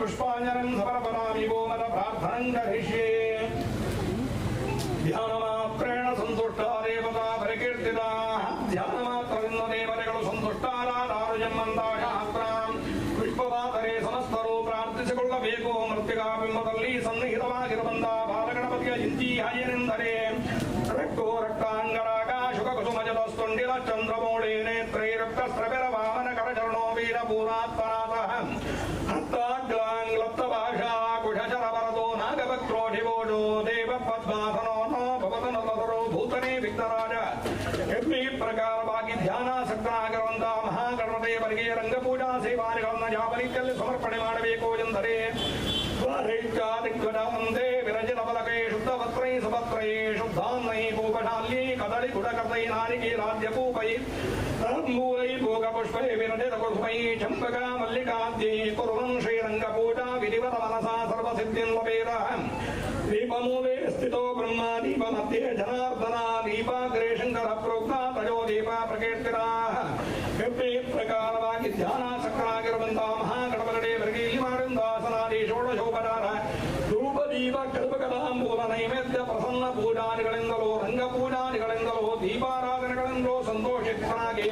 पुष्पांजलिं समर्पयामि ओम प्रार्थनां करिष्ये ध्यानमात्रेण संतुष्टा देवता परिकीर्तिता ध्यानमात्रದಿಂದ ದೇವತೆಗಳು ಸಂತುಷ್ಟರಾರಾರುಜನ್ಮಂದಾಶಾಸ್ತ್ರಾಂ ಪುಷ್ಪವಾದರೆ ಸಮಸ್ತರು ಪ್ರಾರ್ಥಿಸಿಕೊಳ್ಳಬೇಕು ಮೃತ್ತಿಕಾ ಬಿಂಬದಲ್ಲಿ ಸನ್ನಿಹಿತವಾಗಿರುವಂತ ಬಾಲಗಣಪತಿಯ ಇಂತಿ ಹಾಯನೆಂದರೆ ರಕ್ತೋ ರಕ್ತಾಂಗರಾಗ ಶುಕ ಕುಸುಮಜಲಸ್ತುಂಡಿಲ ಚಂದ್ರಮೌಳಿ ನೇತ್ರೈ ರಕ್ತಸ್ರವಿರ ವಾಮನ ಕರಚರಣೋ ವೀರ ಪೂರಾತ್ಮನಾಥಃ ಹತ್ತಾಗ್ಲಾಂಗ್ಲಪ್ತಭಾಷಾ ಕುಶಚರವರದೋ ನಾಗಭಕ್ತ್ರೋಢಿವೋಜೋ ದೇವ ಪದ್ಮಾಸನೋ ನೋ ಭವತನತರೋ ಭೂತನೇ ವಿಘ್ನರಾಜ ಈ ಪ್ರಕಾರವಾಗಿ ಧ್ಯಾನಾಸಕ್ತನಾಗಿರುವಂತ ಮಹಾಗಣಪತಿಯವರಿಗೆ ರಂಗಪೂಜಾ ಸೇವಾದಿಗಳನ್ನು ಯಾವ ರೀತಿಯಲ್ಲಿ ಸಮರ್ಪಣೆ ಮಾಡಬೇಕು ಎಂದರೆ ದ್ವಾರೈತ್ಯಾದಿಗ್ಗಜವಂದೇ ವಿರಚಿತ ಫಲಕೈ ಶುದ್ಧವಸ್ತ್ರೈ ಸುಭತ್ರೈ ಶುದ್ಧಾನ್ನೈ ಭೂಪಶಾಲ್ಯೈ ಕದಳಿ ಗುಡಕರ್ದೈ ನಾರಿಕೈ ರಾಜ್ಯಪೂಪೈ ಮೂಲೈ ಭೋಗಪುಷ್ಪೈ ವಿರಚಿತ ಕುಸುಮೈ ಚಂಪಕ ಮಲ್ಲಿಕಾದ್ಯೈ ಕುರ್ವನ್ ಶ್ರೀರಂಗಪೂಜಾ ವಿಧಿವತ ಮನಸಾ ಸರ್ವಸಿದ್ಧಿಂ ಲಭೇದ ದೀಪಮೂಲೆ ಸ್ಥಿತೋ ಬ್ರಹ್ಮ ದೀಪ ಮಧ್ಯೆ ಜನಾರ್ದನ ದೀಪಾಗ್ರೇ ಶಂಕರ ಪ್ರೋಕ್ತ ತಯೋ ದೀಪ ಪ್ರಕೀರ್ತಿತಾ ಈ ಪ್ರಕಾರವಾಗಿ ಧ್ಯಾನಾಸಕ್ತರಾಗಿರುವಂತಹ ಮಹಾಗಣಪತಿಯವರಿಗೆ ಇಲ್ಲಿ ಮಾಡಿದ ಆಸನಾದಿ ಷೋಡಶೋಪಚಾರ ಧೂಪ ದೀಪ ಕಲ್ಪಕಲಾಂಬೂಲ ನೈವೇದ್ಯ ಪ್ರಸನ್ನ ಪೂಜಾದಿಗಳಿಂದಲೂ ರಂಗಪೂಜಾದಿಗಳಿಂದಲೂ ದೀಪಾರಾಧನೆಗಳಿಂದಲೂ ಸಂತೋಷಿತನಾಗಿ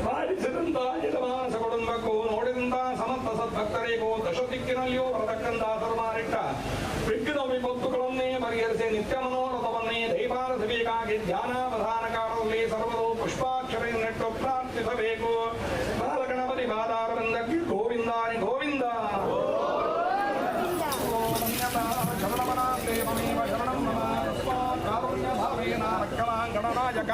ಪಾಲಿಸಿದಂತ ಯಜಮಾನಸ ಕುಟುಂಬಕ್ಕೂ ನೋಡಿದಂತ ಸಮರ್ಥ ಸದ್ಭಕ್ತರಿಗೂ ದಶ ದಿಕ್ಕಿನಲ್ಲಿಯೂ ಬರತಕ್ಕಂತ ಸರ್ವಾರಿಷ್ಟ ವಿಘ್ನ ವಿಪತ್ತುಗಳನ್ನೇ ಪರಿಹರಿಸಿ ನಿತ್ಯ ಮನೋರಥವನ್ನೇ ದೈವಾರಸಬೇಕಾಗಿ ಧ್ಯಾನಾವಧಾನಕಾರರಲ್ಲಿ ಸರ್ವರು ಪುಷ್ಪಾಕ್ಷರನ್ನಿಟ್ಟು ಪ್ರಾರ್ಥಿಸಬೇಕು ಬಾಲಗಣಪತಿ ಬಾದಾರವೃಂದಕ್ಕೆ ಗೋವಿಂದಾನಿ ಗೋವಿಂದ ಗಣನಾಯಕ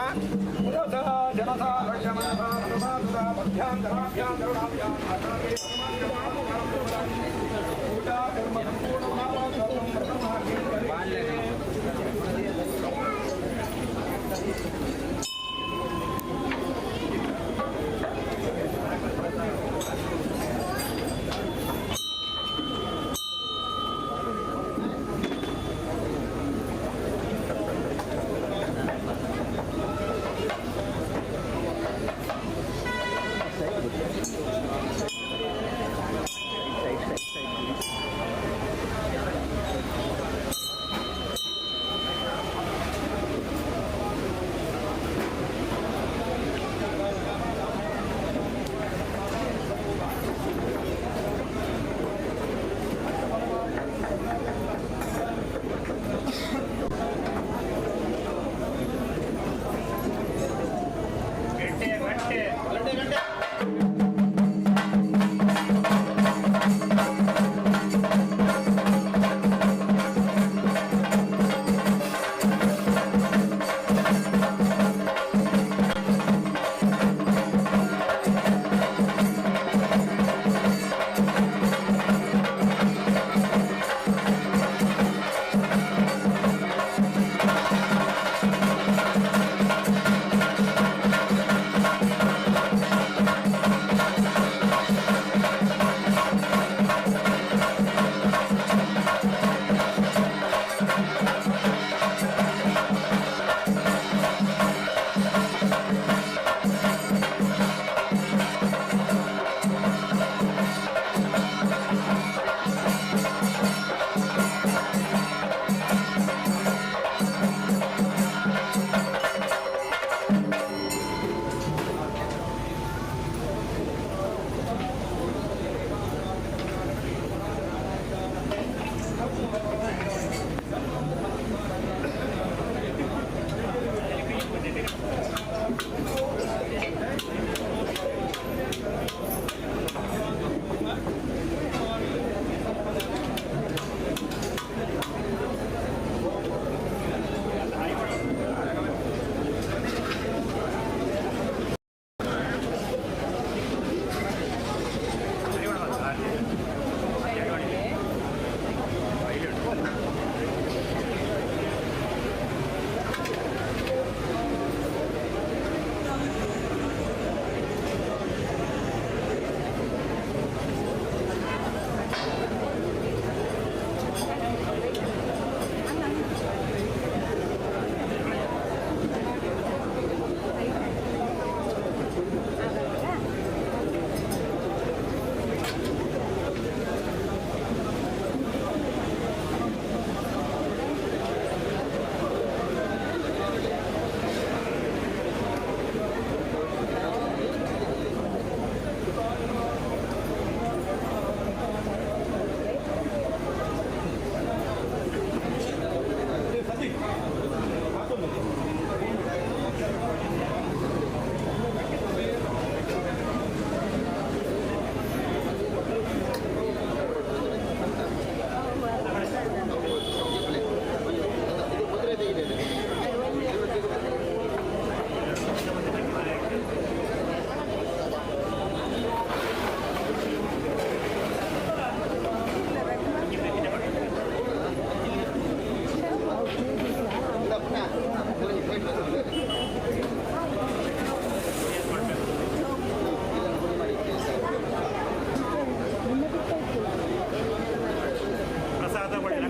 Right.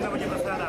ನಮಗೆ ಪ್ರಸಾದ.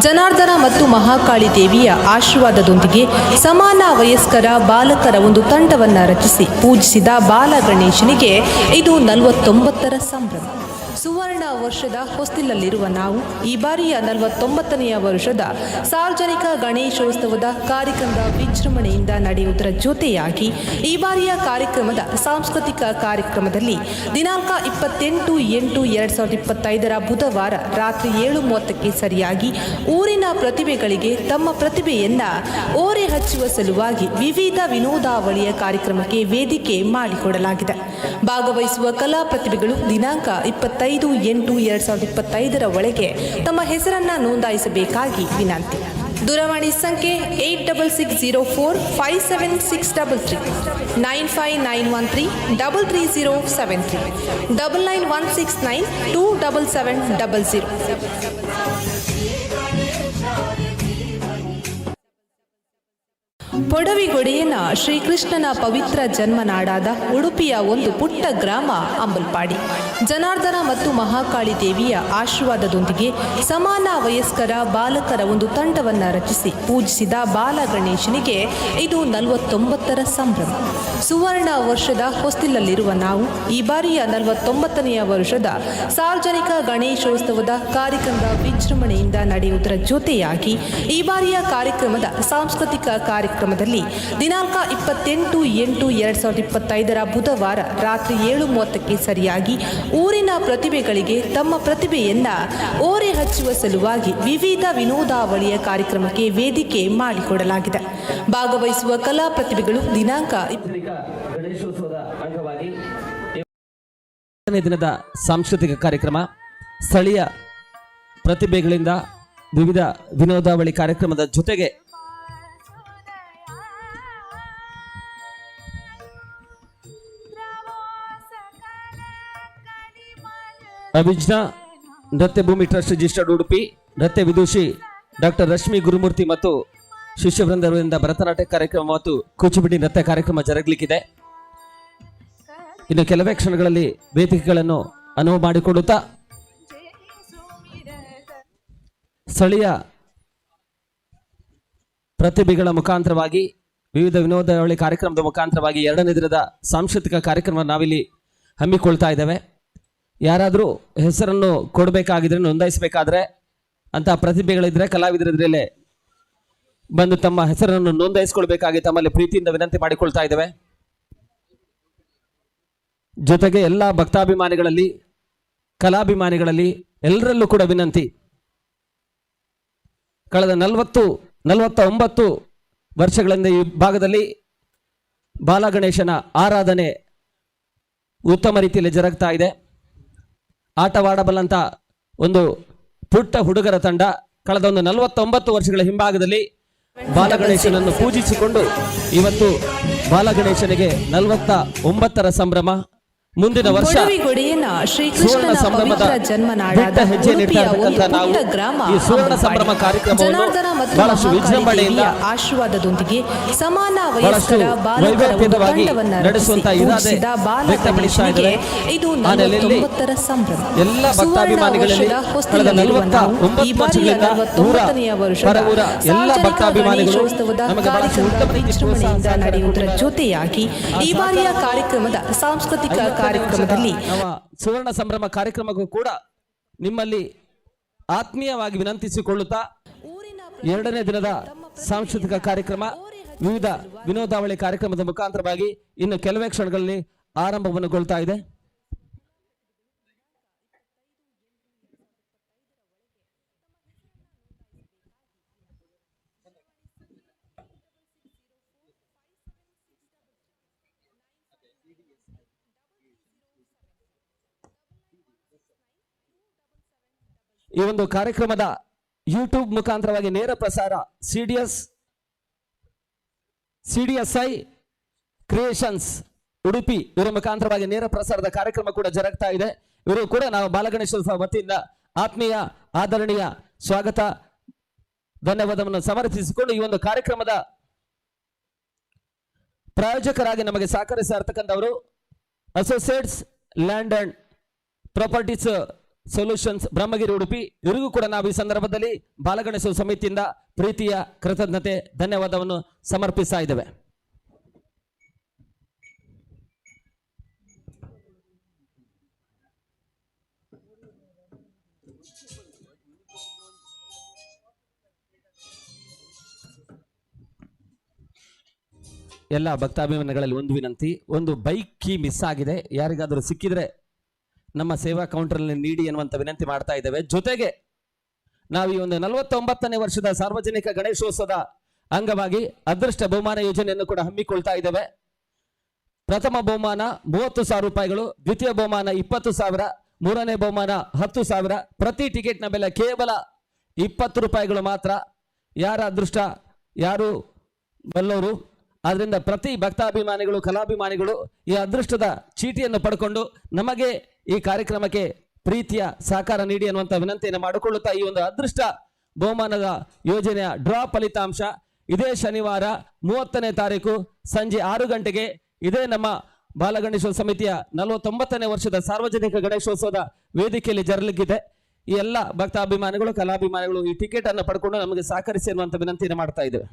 ಜನಾರ್ದನ ಮತ್ತು ಮಹಾಕಾಳಿ ದೇವಿಯ ಆಶೀರ್ವಾದದೊಂದಿಗೆ ಸಮಾನ ವಯಸ್ಕರ ಬಾಲಕರ ಒಂದು ತಂಡವನ್ನು ರಚಿಸಿ ಪೂಜಿಸಿದ ಬಾಲ ಗಣೇಶನಿಗೆ ಇದು 49ರ ಸಂಭ್ರಮ. ಸುವರ್ಣ ವರ್ಷದ ಹೊಸ್ತಿಲಲ್ಲಿರುವ ನಾವು ಈ ಬಾರಿಯ 49ನೆಯ ವರ್ಷದ ಸಾರ್ವಜನಿಕ ಗಣೇಶೋತ್ಸವದ ಕಾರ್ಯಕ್ರಮದ ವಿಜೃಂಭಣೆಯಿಂದ ನಡೆಯುವುದರ ಜೊತೆಯಾಗಿ ಈ ಬಾರಿಯ ಕಾರ್ಯಕ್ರಮದ ಸಾಂಸ್ಕೃತಿಕ ಕಾರ್ಯಕ್ರಮದಲ್ಲಿ ದಿನಾಂಕ 28/8/2025 ಬುಧವಾರ ರಾತ್ರಿ 7:30ಕ್ಕೆ ಸರಿಯಾಗಿ ಊರಿನ ಪ್ರತಿಭೆಗಳಿಗೆ ತಮ್ಮ ಪ್ರತಿಭೆಯನ್ನ ಓರೆ ಹಚ್ಚುವ ಸಲುವಾಗಿ ವಿವಿಧ ವಿನೋದಾವಳಿಯ ಕಾರ್ಯಕ್ರಮಕ್ಕೆ ವೇದಿಕೆ ಮಾಡಿಕೊಡಲಾಗಿದೆ. ಭಾಗವಹಿಸುವ ಕಲಾ ಪ್ರತಿಭೆಗಳು ದಿನಾಂಕ 25/8/2025 ಒಳಗೆ ತಮ್ಮ ಹೆಸರನ್ನ ನೋಂದಾಯಿಸಬೇಕಾಗಿ ವಿನಂತಿ. ದೂರವಾಣಿ ಸಂಖ್ಯೆ 8660457633 959133303 991692770. ಪೊಡವಿಗೊಡೆಯನ ಶ್ರೀಕೃಷ್ಣನ ಪವಿತ್ರ ಜನ್ಮನಾಡಾದ ಉಡುಪಿಯ ಒಂದು ಪುಟ್ಟ ಗ್ರಾಮ ಅಂಬಲ್ಪಾಡಿ. ಜನಾರ್ದನ ಮತ್ತು ಮಹಾಕಾಳಿ ದೇವಿಯ ಆಶೀರ್ವಾದದೊಂದಿಗೆ ಸಮಾನ ವಯಸ್ಕರ ಬಾಲಕರ ಒಂದು ತಂಡವನ್ನು ರಚಿಸಿ ಪೂಜಿಸಿದ ಬಾಲ ಗಣೇಶನಿಗೆ ಇದು 49ರ ಸಂಭ್ರಮ. ಸುವರ್ಣ ವರ್ಷದ ಹೊಸ್ತಿಲಲ್ಲಿರುವ ನಾವು ಈ ಬಾರಿಯ 49ನೆಯ ವರ್ಷದ ಸಾರ್ವಜನಿಕ ಗಣೇಶೋತ್ಸವದ ಕಾರ್ಯಕ್ರಮದ ವಿಜೃಂಭಣೆಯಿಂದ ನಡೆಯುವುದರ ಜೊತೆಯಾಗಿ ಈ ಬಾರಿಯ ಕಾರ್ಯಕ್ರಮದ ಸಾಂಸ್ಕೃತಿಕ ಕಾರ್ಯಕ್ರಮದಲ್ಲಿ ದಿನಾಂಕ 28/8/2025 ಬುಧವಾರ ರಾತ್ರಿ 7:30ಕ್ಕೆ ಸರಿಯಾಗಿ ಊರಿನ ಪ್ರತಿಭೆಗಳಿಗೆ ತಮ್ಮ ಪ್ರತಿಭೆಯನ್ನ ಓರೆ ಹಚ್ಚುವ ಸಲುವಾಗಿ ವಿವಿಧ ವಿನೋದಾವಳಿಯ ಕಾರ್ಯಕ್ರಮಕ್ಕೆ ವೇದಿಕೆ ಮಾಡಿಕೊಡಲಾಗಿದೆ. ಭಾಗವಹಿಸುವ ಕಲಾ ಪ್ರತಿಭೆಗಳು ದಿನಾಂಕ ಗಣೇಶೋತ್ಸವದ ಅಂಗವಾಗಿ ದಿನದ ಸಾಂಸ್ಕೃತಿಕ ಕಾರ್ಯಕ್ರಮ, ಸ್ಥಳೀಯ ಪ್ರತಿಭೆಗಳಿಂದ ವಿವಿಧ ವಿನೋದಾವಳಿ ಕಾರ್ಯಕ್ರಮದ ಜೊತೆಗೆ ಅಭಿಜ್ಞಾ ನೃತ್ಯ ಭೂಮಿ ಟ್ರಸ್ಟ್ ರಿಜಿಸ್ಟರ್ಡ್ ಉಡುಪಿ ನೃತ್ಯ ವಿದೂಷಿ ಡಾಕ್ಟರ್ ರಶ್ಮಿ ಗುರುಮೂರ್ತಿ ಮತ್ತು ಶಿಷ್ಯವೃಂದರಿಂದ ಭರತನಾಟ್ಯ ಕಾರ್ಯಕ್ರಮ ಮತ್ತು ಕೂಚಿಪುಡಿ ನೃತ್ಯ ಕಾರ್ಯಕ್ರಮ ಜರುಗಲಿಕ್ಕಿದೆ. ಇನ್ನು ಕೆಲವೇ ಕ್ಷಣಗಳಲ್ಲಿ ವೇದಿಕೆಗಳನ್ನು ಅನುವು ಮಾಡಿಕೊಡುತ್ತಾ ಸ್ಥಳೀಯ ಪ್ರತಿಭೆಗಳ ಮುಖಾಂತರವಾಗಿ ವಿವಿಧ ವಿನೋದಾವಳಿ ಕಾರ್ಯಕ್ರಮದ ಮುಖಾಂತರವಾಗಿ 2ನೇ ದಿನದ ಸಾಂಸ್ಕೃತಿಕ ಕಾರ್ಯಕ್ರಮ ನಾವಿಲ್ಲಿ ಹಮ್ಮಿಕೊಳ್ತಾ ಇದ್ದೇವೆ. ಯಾರಾದರೂ ಹೆಸರನ್ನು ಕೊಡಬೇಕಾಗಿದ್ರೆ, ನೋಂದಾಯಿಸಬೇಕಾದ್ರೆ ಅಂತ ಪ್ರತಿಭೆಗಳಿದ್ರೆ ಕಲಾವಿದರಿದ್ರಲ್ಲೇ ಬಂದು ತಮ್ಮ ಹೆಸರನ್ನು ನೋಂದಾಯಿಸಿಕೊಳ್ಬೇಕಾಗಿ ತಮ್ಮಲ್ಲಿ ಪ್ರೀತಿಯಿಂದ ವಿನಂತಿ ಮಾಡಿಕೊಳ್ತಾ ಇದ್ದೇವೆ. ಜೊತೆಗೆ ಎಲ್ಲ ಭಕ್ತಾಭಿಮಾನಿಗಳಲ್ಲಿ, ಕಲಾಭಿಮಾನಿಗಳಲ್ಲಿ ಎಲ್ಲರಲ್ಲೂ ಕೂಡ ವಿನಂತಿ, ಕಳೆದ 49 ವರ್ಷಗಳಿಂದ ಈ ಭಾಗದಲ್ಲಿ ಬಾಲಗಣೇಶನ ಆರಾಧನೆ ಉತ್ತಮ ರೀತಿಯಲ್ಲಿ ಜರುಗ್ತಾ ಇದೆ. ಆಟವಾಡಬಲ್ಲಂತ ಒಂದು ಪುಟ್ಟ ಹುಡುಗರ ತಂಡ ಕಳೆದ ಒಂದು 49 ವರ್ಷಗಳ ಹಿಂಭಾಗದಲ್ಲಿ ಬಾಲಗಣೇಶನನ್ನು ಪೂಜಿಸಿಕೊಂಡು ಇವತ್ತು ಬಾಲಗಣೇಶನಿಗೆ 49ರ ಸಂಭ್ರಮ. ಮುಂದಿನ ವರ್ಷ ಸುವರ್ಣ ಸಂಭ್ರಮದ ಬಿಟ್ಟ ಹೆಜ್ಜೆ ನೀಡ್ತಾ ಇರ್ತಕ್ಕಂಥ ನಾವು ಈ ಸುವರ್ಣ ಸಂಭ್ರಮ ಕಾರ್ಯಕ್ರಮವನ್ನು ಬಹಳಷ್ಟು ವಿಜೃಂಭಣೆಯಿಂದ ಆಶೀರ್ವಾದದೊಂದಿಗೆ ಸಮಾನ ಬಹಳಷ್ಟು ವೈಭವಯುತವಾಗಿ ನಡೆಸುವಂತ ಇರಾದೆ ವ್ಯಕ್ತಪಡಿಸ್ತಾ ಇದ್ದಾರೆ. ಆ ನೆಲೆಯಲ್ಲಿ ಎಲ್ಲ ಭಕ್ತಾಭಿಮಾನಿಗಳಲ್ಲಿ ಕಳೆದ 49 ವರ್ಷಗಳಿಂದ ಹೊರಗೂರ ಎಲ್ಲ ಭಕ್ತಾಭಿಮಾನಿಗಳು ನಮಗೆ ಬಹಳಷ್ಟು ಉತ್ತಮ ವಿಜೃಂಭಣೆಯಿಂದ ನಡೆಯುವುದರ ಜೊತೆಯಾಗಿ ಈ ಬಾರಿಯ ಕಾರ್ಯಕ್ರಮದ ಸಾಂಸ್ಕೃತಿಕ ಕಾರ್ಯಕ್ರಮದಲ್ಲಿ ಸುವರ್ಣ ಸಂಭ್ರಮ ಕಾರ್ಯಕ್ರಮಕ್ಕೂ ಕೂಡ ನಿಮ್ಮಲ್ಲಿ ಆತ್ಮೀಯವಾಗಿ ವಿನಂತಿಸಿಕೊಳ್ಳುತ್ತಾ 2ನೇ ದಿನದ ಸಾಂಸ್ಕೃತಿಕ ಕಾರ್ಯಕ್ರಮ ವಿವಿಧ ವಿನೋದಾವಳಿ ಕಾರ್ಯಕ್ರಮದ ಮುಖಾಂತರವಾಗಿ ಇನ್ನು ಕೆಲವೇ ಕ್ಷಣಗಳಲ್ಲಿ ಆರಂಭವನ್ನುಗೊಳ್ತಾ ಇದೆ. ಈ ಒಂದು ಕಾರ್ಯಕ್ರಮದ ಯೂಟ್ಯೂಬ್ ಮುಖಾಂತರವಾಗಿ ನೇರ ಪ್ರಸಾರ CDSI ಕ್ರಿಯೇಷನ್ಸ್ ಉಡುಪಿ ಇವರ ಮುಖಾಂತರವಾಗಿ ನೇರ ಪ್ರಸಾರದ ಕಾರ್ಯಕ್ರಮ ಕೂಡ ಜರುಗ್ತಾ ಇದೆ. ಇವರು ಕೂಡ ನಾವು ಬಾಲಗಣೇಶೋತ್ಸವ ವತಿಯಿಂದ ಆತ್ಮೀಯ ಆದರಣೀಯ ಸ್ವಾಗತ ಧನ್ಯವಾದವನ್ನು ಸಮರ್ಪಿಸಿಕೊಂಡು ಈ ಒಂದು ಕಾರ್ಯಕ್ರಮದ ಪ್ರಾಯೋಜಕರಾಗಿ ನಮಗೆ ಸಹಕರಿಸ್ತಾ ಇರತಕ್ಕಂಥವರು associates land and properties solutions Brahmagiri Udupi, ಇವರಿಗೂ ಕೂಡ ನಾವು ಈ ಸಂದರ್ಭದಲ್ಲಿ ಬಾಲಗಣೇಶೋತ್ಸವ ಸಮಿತಿಯಿಂದ ಪ್ರೀತಿಯ ಕೃತಜ್ಞತೆ ಧನ್ಯವಾದವನ್ನು ಸಮರ್ಪಿಸ್ತಾ ಇದ್ದೇವೆ. ಎಲ್ಲ ಭಕ್ತಾಭಿಮಾನಿಗಳಲ್ಲಿ ಒಂದು ವಿನಂತಿ, ಒಂದು ಬೈಕ್ ಕೀ ಮಿಸ್ ಆಗಿದೆ, ಯಾರಿಗಾದರೂ ಸಿಕ್ಕಿದ್ರೆ ನಮ್ಮ ಸೇವಾ ಕೌಂಟರ್ನಲ್ಲಿ ನೀಡಿ ಎನ್ನುವಂತ ವಿನಂತಿ ಮಾಡ್ತಾ ಇದ್ದೇವೆ. ಜೊತೆಗೆ ನಾವು ಈ ಒಂದು 49ನೇ ವರ್ಷದ ಸಾರ್ವಜನಿಕ ಗಣೇಶೋತ್ಸವದ ಅಂಗವಾಗಿ ಅದೃಷ್ಟ ಬಹುಮಾನ ಯೋಜನೆಯನ್ನು ಕೂಡ ಹಮ್ಮಿಕೊಳ್ತಾ ಇದ್ದೇವೆ. ಪ್ರಥಮ ಬಹುಮಾನ 30,000 ರೂಪಾಯಿಗಳು, ದ್ವಿತೀಯ ಬಹುಮಾನ 20,000, ಮೂರನೇ ಬಹುಮಾನ 10,000. ಪ್ರತಿ ಟಿಕೆಟ್ನ ಬೆಲೆ ಕೇವಲ 20 ರೂಪಾಯಿಗಳು ಮಾತ್ರ. ಯಾರ ಅದೃಷ್ಟ ಯಾರು ಬಲ್ಲವರು, ಆದ್ರಿಂದ ಪ್ರತಿ ಭಕ್ತಾಭಿಮಾನಿಗಳು ಕಲಾಭಿಮಾನಿಗಳು ಈ ಅದೃಷ್ಟದ ಚೀಟಿಯನ್ನು ಪಡ್ಕೊಂಡು ನಮಗೆ ಈ ಕಾರ್ಯಕ್ರಮಕ್ಕೆ ಪ್ರೀತಿಯ ಸಹಕಾರ ನೀಡಿ ಅನ್ನುವಂಥ ವಿನಂತಿಯನ್ನು ಮಾಡಿಕೊಳ್ಳುತ್ತಾ ಈ ಒಂದು ಅದೃಷ್ಟ ಬಹುಮಾನದ ಯೋಜನೆಯ ಡ್ರಾ ಫಲಿತಾಂಶ ಇದೇ ಶನಿವಾರ 30ನೇ ತಾರೀಕು ಸಂಜೆ 6 ಗಂಟೆಗೆ ಇದೇ ನಮ್ಮ ಬಾಲಗಣೇಶೋತ್ಸವ ಸಮಿತಿಯ 49ನೇ ವರ್ಷದ ಸಾರ್ವಜನಿಕ ಗಣೇಶೋತ್ಸವದ ವೇದಿಕೆಯಲ್ಲಿ ಜರಲಿಕ್ಕಿದೆ. ಈ ಎಲ್ಲ ಭಕ್ತಾಭಿಮಾನಿಗಳು ಕಲಾಭಿಮಾನಿಗಳು ಈ ಟಿಕೆಟ್ ಅನ್ನು ಪಡ್ಕೊಂಡು ನಮಗೆ ಸಹಕರಿಸಿ ಅನ್ನುವಂಥ ವಿನಂತಿಯನ್ನು ಮಾಡ್ತಾ ಇದ್ದೇವೆ.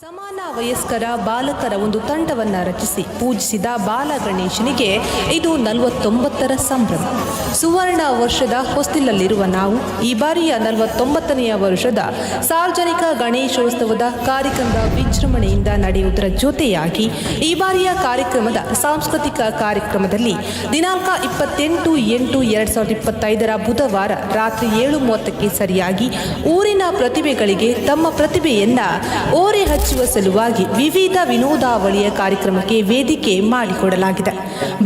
ಸಮಾನ ವಯಸ್ಕರ ಬಾಲಕರ ಒಂದು ತಂಡವನ್ನು ರಚಿಸಿ ಪೂಜಿಸಿದ ಬಾಲ ಗಣೇಶನಿಗೆ ಇದು 49ರ ಸಂಭ್ರಮ. ಸುವರ್ಣ ವರ್ಷದ ಹೊಸ್ತಿಲಲ್ಲಿರುವ ನಾವು ಈ ಬಾರಿಯ 49ನೆಯ ವರ್ಷದ ಸಾರ್ವಜನಿಕ ಗಣೇಶೋತ್ಸವದ ಕಾರ್ಯಕ್ರಮದ ವಿಜೃಂಭಣೆಯಿಂದ ನಡೆಯುವುದರ ಜೊತೆಯಾಗಿ ಈ ಬಾರಿಯ ಕಾರ್ಯಕ್ರಮದ ಸಾಂಸ್ಕೃತಿಕ ಕಾರ್ಯಕ್ರಮದಲ್ಲಿ ದಿನಾಂಕ 28/8/2025 ಬುಧವಾರ ರಾತ್ರಿ 7:30ಕ್ಕೆ ಸರಿಯಾಗಿ ಊರಿನ ಪ್ರತಿಭೆಗಳಿಗೆ ತಮ್ಮ ಪ್ರತಿಭೆಯನ್ನ ಓರೆ ಹಚ್ಚುವ ಸಲುವಾಗಿ ವಿವಿಧ ವಿನೋದಾವಳಿಯ ಕಾರ್ಯಕ್ರಮಕ್ಕೆ ವೇದಿಕೆ ಮಾಡಿಕೊಡಲಾಗಿದೆ.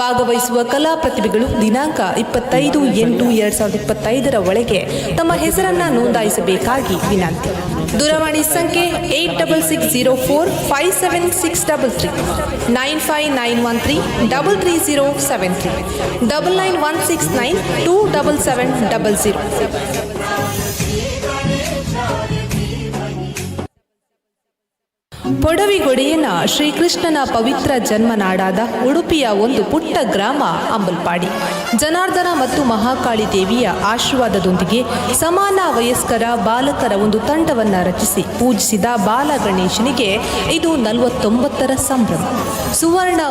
ಭಾಗವಹಿಸುವ ಕಲಾ ಪ್ರತಿಭೆಗಳು ದಿನಾಂಕ 25/8/2025 ಒಳಗೆ ತಮ್ಮ ಹೆಸರನ್ನ ನೋಂದಾಯಿಸಬೇಕಾಗಿ ವಿನಂತಿ. ದೂರವಾಣಿ ಸಂಖ್ಯೆ 8660457633 959133303 991692770. ಪೊಡವಿಗೊಡೆಯನ ಶ್ರೀಕೃಷ್ಣನ ಪವಿತ್ರ ಜನ್ಮನಾಡಾದ ಉಡುಪಿಯ ಒಂದು ಪುಟ್ಟ ಗ್ರಾಮ ಅಂಬಲ್ಪಾಡಿ. ಜನಾರ್ದನ ಮತ್ತು ಮಹಾಕಾಳಿ ದೇವಿಯ ಆಶೀರ್ವಾದದೊಂದಿಗೆ ಸಮಾನ ವಯಸ್ಕರ ಬಾಲಕರ ಒಂದು ತಂಡವನ್ನು ರಚಿಸಿ ಪೂಜಿಸಿದ ಬಾಲ ಗಣೇಶನಿಗೆ ಇದು 49ರ ಸಂಭ್ರಮ. ಸುವರ್ಣ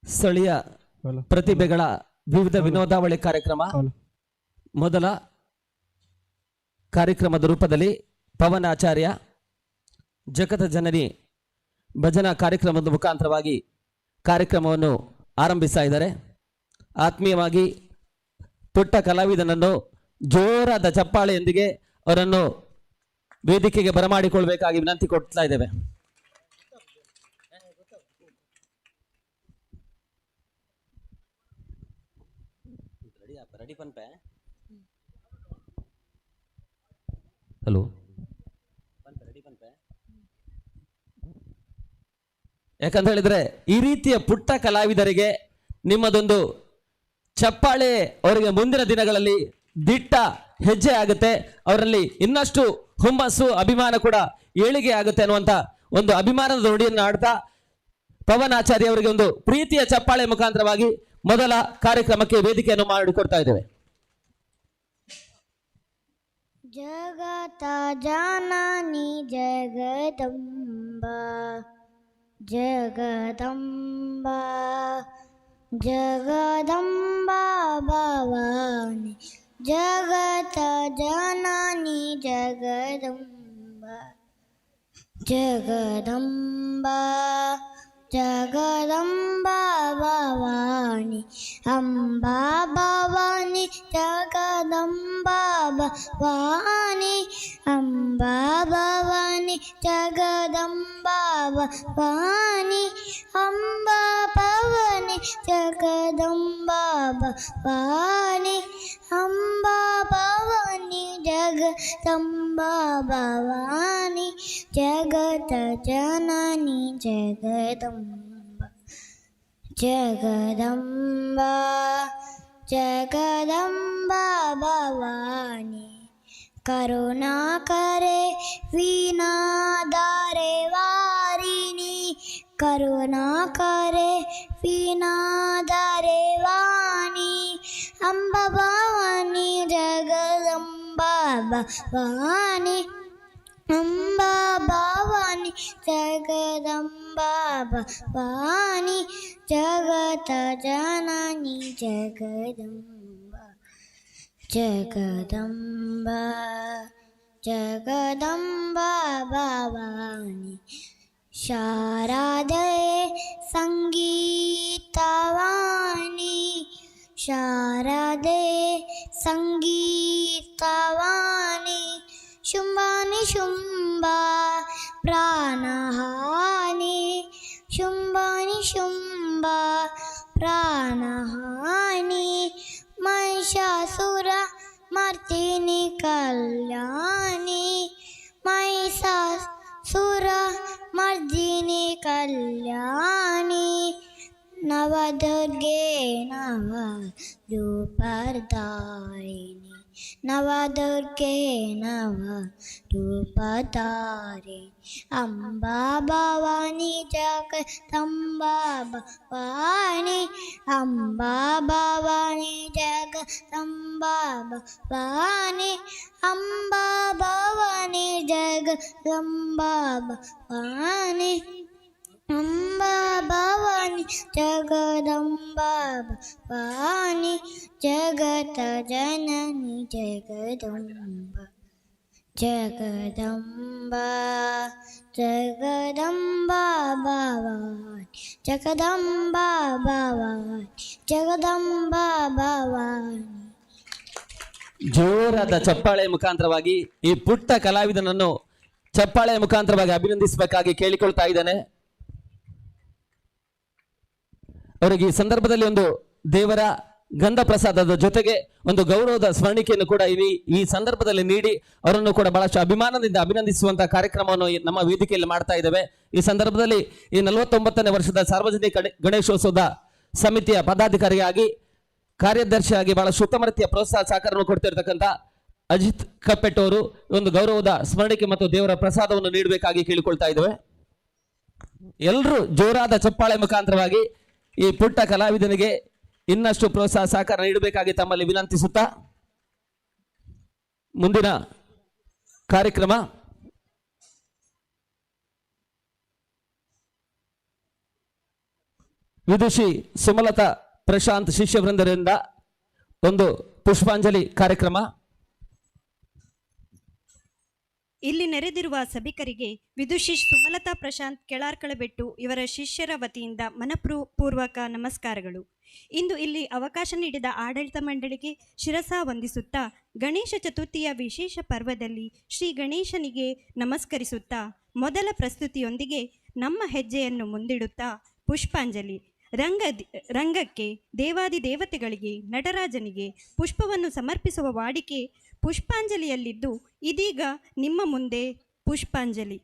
ಸ್ಥಳೀಯ ಪ್ರತಿಭೆಗಳ ವಿವಿಧ ವಿನೋದಾವಳಿ ಕಾರ್ಯಕ್ರಮ. ಮೊದಲ ಕಾರ್ಯಕ್ರಮದ ರೂಪದಲ್ಲಿ ಪವನಾಚಾರ್ಯ ಜಗತ ಜನನಿ ಭಜನಾ ಕಾರ್ಯಕ್ರಮದ ಮುಖಾಂತರವಾಗಿ ಕಾರ್ಯಕ್ರಮವನ್ನು ಆರಂಭಿಸ್ತಾ ಇದ್ದಾರೆ. ಆತ್ಮೀಯವಾಗಿ ಪುಟ್ಟ ಕಲಾವಿದನನ್ನು ಜೋರಾದ ಚಪ್ಪಾಳೆಯೊಂದಿಗೆ ಅವರನ್ನು ವೇದಿಕೆಗೆ ಬರಮಾಡಿಕೊಳ್ಬೇಕಾಗಿ ವಿನಂತಿ ಕೊಡ್ತಾ ಇದ್ದೇವೆ. ಹಲೋ, ಯಾಕಂತ ಹೇಳಿದ್ರೆ ಈ ರೀತಿಯ ಪುಟ್ಟ ಕಲಾವಿದರಿಗೆ ನಿಮ್ಮದೊಂದು ಚಪ್ಪಾಳೆ ಅವರಿಗೆ ಮುಂದಿನ ದಿನಗಳಲ್ಲಿ ದಿಟ್ಟ ಹೆಜ್ಜೆ ಆಗುತ್ತೆ, ಅವರಲ್ಲಿ ಇನ್ನಷ್ಟು ಹುಮ್ಮಸ್ಸು ಅಭಿಮಾನ ಕೂಡ ಏಳಿಗೆ ಆಗುತ್ತೆ ಅನ್ನುವಂತ ಒಂದು ಅಭಿಮಾನದ ನುಡಿಯನ್ನು ಆಡ್ತಾ ಪವನಾಚಾರ್ಯ ಅವರಿಗೆ ಒಂದು ಪ್ರೀತಿಯ ಚಪ್ಪಾಳೆ ಮುಖಾಂತರವಾಗಿ ಮೊದಲ ಕಾರ್ಯಕ್ರಮಕ್ಕೆ ವೇದಿಕೆಯನ್ನು ಮಾಡಿಕೊಡ್ತಾ ಇದ್ದೇವೆ. ಜಗತ ಜನನಿ ಜಗದಂಬ ಜಗದಂಬ ಜಗದಂಬ ಭವಾನಿ ಜಗತ ಜನನಿ ಜಗದಂಬ ಜಗದಂಬ ಜಗದಂಬ ಭವಾನಿ ಅಂಬಾ ಭವಾನಿ ಜಗದಂಬ ಭವಾನಿ ಅಂಬಾ ಭವಾನಿ ಜಗದಂಬ ಭವಾನಿ ಅಂಬಾ ಭವಾನಿ ಜಗದಂಬ ಭವಾನಿ ಅಂಬಾ ಭವಾನಿ ಜಗದಂಬ ಭವಾನಿ ಜಗತ ಜನನಿ ಜಗದಂಬ ಜಗದಂಬಾ ಜಗದಂಬಾ ಭವಾನಿ ಕರುಣಾಕರೆ ವೀಣಾಧಾರೆ ವಾರಿಣಿ ಕರುಣಾಕರೆ ವೀಣಾಧಾರೆ ವಾಣಿ ಅಂಬ ಭವಾನಿ ಜಗದಂಬಾ ಭವಾನಿ ಅಂಬಾ ಭವಾನಿ ಜಗದಂಬಾ ಭವಾನಿ ಜಗತ ಜನನಿ ಜಗದಂಬಾ ಜಗದಂಬಾ ಜಗದಂಬಾ ಭವಾನಿ ಶಾರದೆ ಸಂಗೀತವಾಣಿ ಶಾರದೆ ಸಂಗೀತವಾಣಿ ಶುಂಭಾನಿ ಶುಂಭ ಪ್ರಾಣಹಾನಿ ಶುಂಭಾನಿ ಶುಂಭ ಪ್ರಾಣಹಾನಿ ಮಹಿಷಾಸುರ ಮರ್ದಿನಿ ಕಲ್ಯಾಣಿ ಮಹಿಷಾಸುರ ಮರ್ದಿನಿ ಕಲ್ಯಾಣಿ ನವದುರ್ಗೆ ನವ ರೂಪಧಾರಿಣಿ ನವದುರ್ಗೆ ನವ ರೂಪಧಾರಿಣಿ ಅಂಬಾ ಭವಾನಿ ಜಗದಂಬಾ ಭವಾನಿ ಅಂಬಾ ಭವಾನಿ ಜಗದಂಬಾ ಭವಾನಿ ಅಂಬಾ ಭವಾನಿ ಜಗದಂಬಾ ಭವಾನಿ ಅಂಬಾ ಭವಾನಿ ಜಗದಂಬಾ ಭವಾನಿ ಜಗತ ಜನನಿ ಜಗದಂಬಾ ಜಗದಂಬಾ ಜಗದಂಬಾ ಭವಾನಿ ಜಗದಂಬಾ ಭವಾನಿ ಜಗದಂಬಾ ಭವಾನಿ. ಜೋರಾದ ಚಪ್ಪಾಳೆ ಮುಖಾಂತರವಾಗಿ ಈ ಪುಟ್ಟ ಕಲಾವಿದನನ್ನು ಚಪ್ಪಾಳೆ ಮುಖಾಂತರವಾಗಿ ಅಭಿನಂದಿಸಬೇಕಾಗಿ ಕೇಳಿಕೊಳ್ತಾ ಇದ್ದಾನೆ. ಅವರಿಗೆ ಈ ಸಂದರ್ಭದಲ್ಲಿ ಒಂದು ದೇವರ ಗಂಧ ಪ್ರಸಾದದ ಜೊತೆಗೆ ಒಂದು ಗೌರವದ ಸ್ಮರಣಿಕೆಯನ್ನು ಕೂಡ ಈ ಸಂದರ್ಭದಲ್ಲಿ ನೀಡಿ ಅವರನ್ನು ಕೂಡ ಬಹಳಷ್ಟು ಅಭಿಮಾನದಿಂದ ಅಭಿನಂದಿಸುವಂತಹ ಕಾರ್ಯಕ್ರಮವನ್ನು ನಮ್ಮ ವೇದಿಕೆಯಲ್ಲಿ ಮಾಡ್ತಾ ಇದ್ದೇವೆ. ಈ ಸಂದರ್ಭದಲ್ಲಿ ಈ 49ನೇ ವರ್ಷದ ಸಾರ್ವಜನಿಕ ಗಣೇಶೋತ್ಸವದ ಸಮಿತಿಯ ಪದಾಧಿಕಾರಿಯಾಗಿ ಕಾರ್ಯದರ್ಶಿಯಾಗಿ ಬಹಳಷ್ಟು ಉತ್ತಮ ರೀತಿಯ ಪ್ರೋತ್ಸಾಹ ಸಹಕಾರವನ್ನು ಕೊಡ್ತಿರ್ತಕ್ಕಂಥ ಅಜಿತ್ ಕಪ್ಪೆಟ್ ಅವರು ಒಂದು ಗೌರವದ ಸ್ಮರಣಿಕೆ ಮತ್ತು ದೇವರ ಪ್ರಸಾದವನ್ನು ನೀಡಬೇಕಾಗಿ ಕೇಳಿಕೊಳ್ತಾ ಇದ್ದೇವೆ. ಎಲ್ಲರೂ ಜೋರಾದ ಚಪ್ಪಾಳೆ ಮುಖಾಂತರವಾಗಿ ಈ ಪುಟ್ಟ ಕಲಾವಿದನಿಗೆ ಇನ್ನಷ್ಟು ಪ್ರೋತ್ಸಾಹ ಸಹಕಾರ ನೀಡಬೇಕಾಗಿ ತಮ್ಮಲ್ಲಿ ವಿನಂತಿಸುತ್ತಾ ಮುಂದಿನ ಕಾರ್ಯಕ್ರಮ ವಿದುಷಿ ಸುಮಲತಾ ಪ್ರಶಾಂತ್ ಶಿಷ್ಯವೃಂದರಿಂದ ಒಂದು ಪುಷ್ಪಾಂಜಲಿ ಕಾರ್ಯಕ್ರಮ. ಇಲ್ಲಿ ನೆರೆದಿರುವ ಸಭಿಕರಿಗೆ ವಿದುಷಿ ಸುಮಲತಾ ಪ್ರಶಾಂತ್ ಕೆಳಾರ್ಕಳಬೆಟ್ಟು ಇವರ ಶಿಷ್ಯರ ವತಿಯಿಂದ ಮನಪೂರ್ವಕ ನಮಸ್ಕಾರಗಳು. ಇಂದು ಇಲ್ಲಿ ಅವಕಾಶ ನೀಡಿದ ಆಡಳಿತ ಮಂಡಳಿಗೆ ಶಿರಸಾ ವಂದಿಸುತ್ತಾ ಗಣೇಶ ಚತುರ್ಥಿಯ ವಿಶೇಷ ಪರ್ವದಲ್ಲಿ ಶ್ರೀ ಗಣೇಶನಿಗೆ ನಮಸ್ಕರಿಸುತ್ತಾ ಮೊದಲ ಪ್ರಸ್ತುತಿಯೊಂದಿಗೆ ನಮ್ಮ ಹೆಜ್ಜೆಯನ್ನು ಮುಂದಿಡುತ್ತಾ ಪುಷ್ಪಾಂಜಲಿ ರಂಗಕ್ಕೆ ದೇವಾದಿ ದೇವತೆಗಳಿಗೆ ನಟರಾಜನಿಗೆ ಪುಷ್ಪವನ್ನು ಸಮರ್ಪಿಸುವ ವಾಡಿಕೆ ಪುಷ್ಪಾಂಜಲಿಯಲ್ಲಿದ್ದು ಇದೀಗ ನಿಮ್ಮ ಮುಂದೆ ಪುಷ್ಪಾಂಜಲಿ.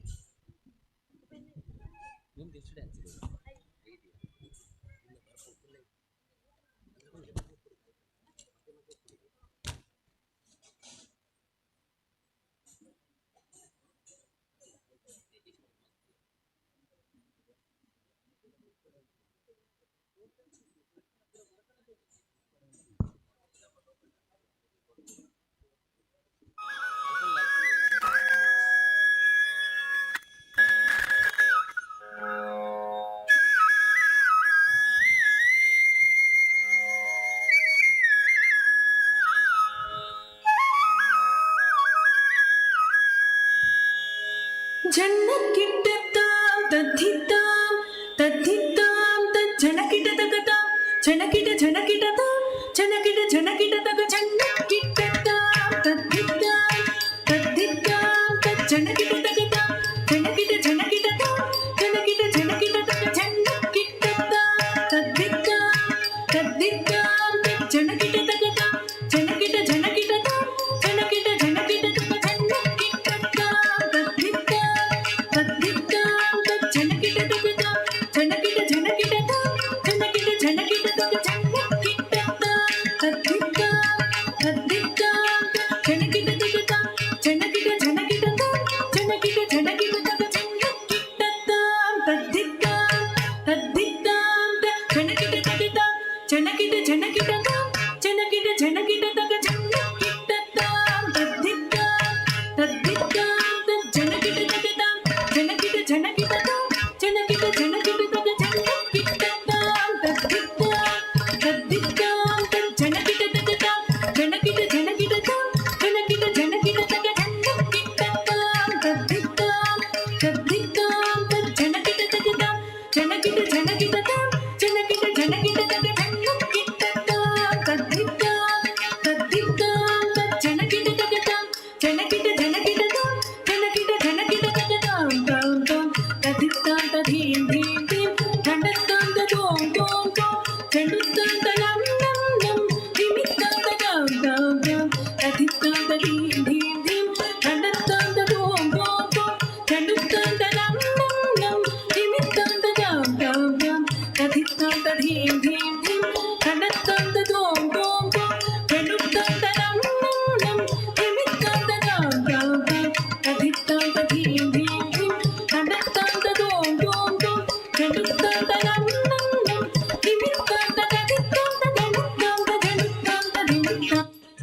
ಜನ್ನಕ್ಕಿಟ್ಟತ್ತಾಂ ತದ್ಧಿತ್ತಾಂ ತದ್ಧಿತ್ತಾಂ ತಜ್ಜನಕಿಟತಗತಾಂ ಜನಕಿಟ ಜನಕಿಟತಾಂ ಜನಕಿಟ ಜನಕಿಟತಗ ಜನ್ನಕ್ಕಿಟ್ಟತ್ತಾಂ ತದ್ಧಿತ್ತಾಂ ತದ್ಧಿತ್ತಾಂ ತಜ್ಜನಕಿಟತಗತಾಂ ಜನಕಿಟ ಜನಕಿಟತಾಂ ಜನಕಿಟ ಜನಕಿಟತಗ ಜನ್ನಕ್ಕಿಟ್ಟತ್ತಾಂ ತದ್ಧಿತ್ತಾಂ ತದ್ಧಿತ್ತಾಂ ತಜ್ಜನಕಿಟತಗತಾಂ ಜನಕಿಟ ಜನಕಿಟತಾಂ ಜನಕಿಟ ಜನಕಿಟತಗ ಜನ್ನಕ್ಕಿಟ್ಟತ್ತಾಂ ತದ್ಧಿತ್ತಾಂ ಚೆಂಡುತ್ತಾಂತ ನಂ ನಂ ನಂ ಧಿಮಿತ್ತಾಂತ ದಾಂ ದಾಂ ದಾಂ ತಧಿತ್ತಾಂತ ಧೀಂ ಧೀಂ ಧೀಂ ದಂಡತ್ತಾಂತ ಧೂಂ ಧೂಂ ಧೂಂ ಚೆಂಡುತ್ತಾಂತ ನಂ ನಂ ನಂ ಧಿಮಿತ್ತಾಂತ ದಾಂ ದಾಂ ದಾಂ ತಧಿತ್ತಾಂತ ಧೀಂ ಧೀಂ ಧೀಂ ದಂಡತ್ತಾಂತ ಧೂಂ ಧೂಂ ಧೂಂ ಚೆಂಡುತ್ತಾಂತ ನಂ ನಂ ನಂ ಧಿಮಿತ್ತಾಂತ ದಾಂ ದಾಂ ದಾಂ ತಧಿತ್ತಾಂತ ಧೀಂ ಧೀಂ ಧೀಂ ದಂಡತ್ತಾಂತ ಧೂಂ ಧೂಂ ಧೂಂ ಚೆಂಡುತ್ತಾಂತ ನಂ ನಂ ನಂ ಧಿಮಿತ್ತಾಂತ ತಧಿತ್ತಾಂತ ದಂಡತ್ತಾಂತ ದಂಡತ್ತಾಂತ ಧಿಮಿತ್ತಾಂತ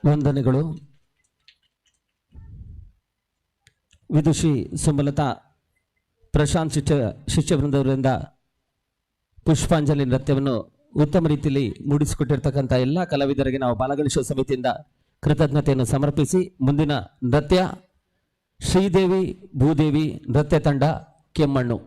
ವಂದನೆಗಳು. ವಿದುಷಿ ಸುಮಲತಾ ಪ್ರಶಾಂತ್ ಶಿಷ್ಯವೃಂದವರಿಂದ ಪುಷ್ಪಾಂಜಲಿ ನೃತ್ಯವನ್ನು ಉತ್ತಮ ರೀತಿಯಲ್ಲಿ ಮೂಡಿಸಿಕೊಟ್ಟಿರ್ತಕ್ಕಂಥ ಎಲ್ಲ ಕಲಾವಿದರಿಗೆ ನಾವು ಬಾಲಗಣೇಶ ಸಮಿತಿಯಿಂದ ಕೃತಜ್ಞತೆಯನ್ನು ಸಮರ್ಪಿಸಿ ಮುಂದಿನ ನೃತ್ಯ ಶ್ರೀದೇವಿ ಭೂದೇವಿ ನೃತ್ಯ ತಂಡ ಕೆಮ್ಮಣ್ಣು.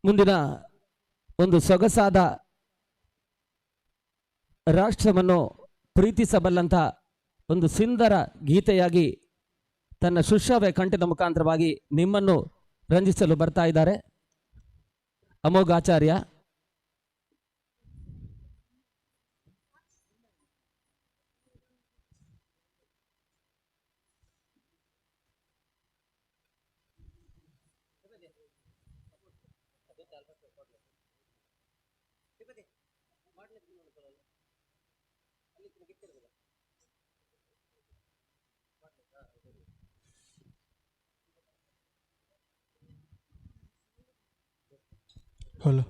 ಮುಂದಿನ ಒಂದು ಸೊಗಸಾದ ರಾಷ್ಟ್ರವನ್ನು ಪ್ರೀತಿಸಬಲ್ಲಂಥ ಒಂದು ಸುಂದರ ಗೀತೆಯಾಗಿ ತನ್ನ ಸುಶ್ರಾವ್ಯ ಕಂಠದ ಮುಖಾಂತರವಾಗಿ ನಿಮ್ಮನ್ನು ರಂಜಿಸಲು ಬರ್ತಾ ಇದ್ದಾರೆ ಅಮೋಘಾಚಾರ್ಯ. Hello.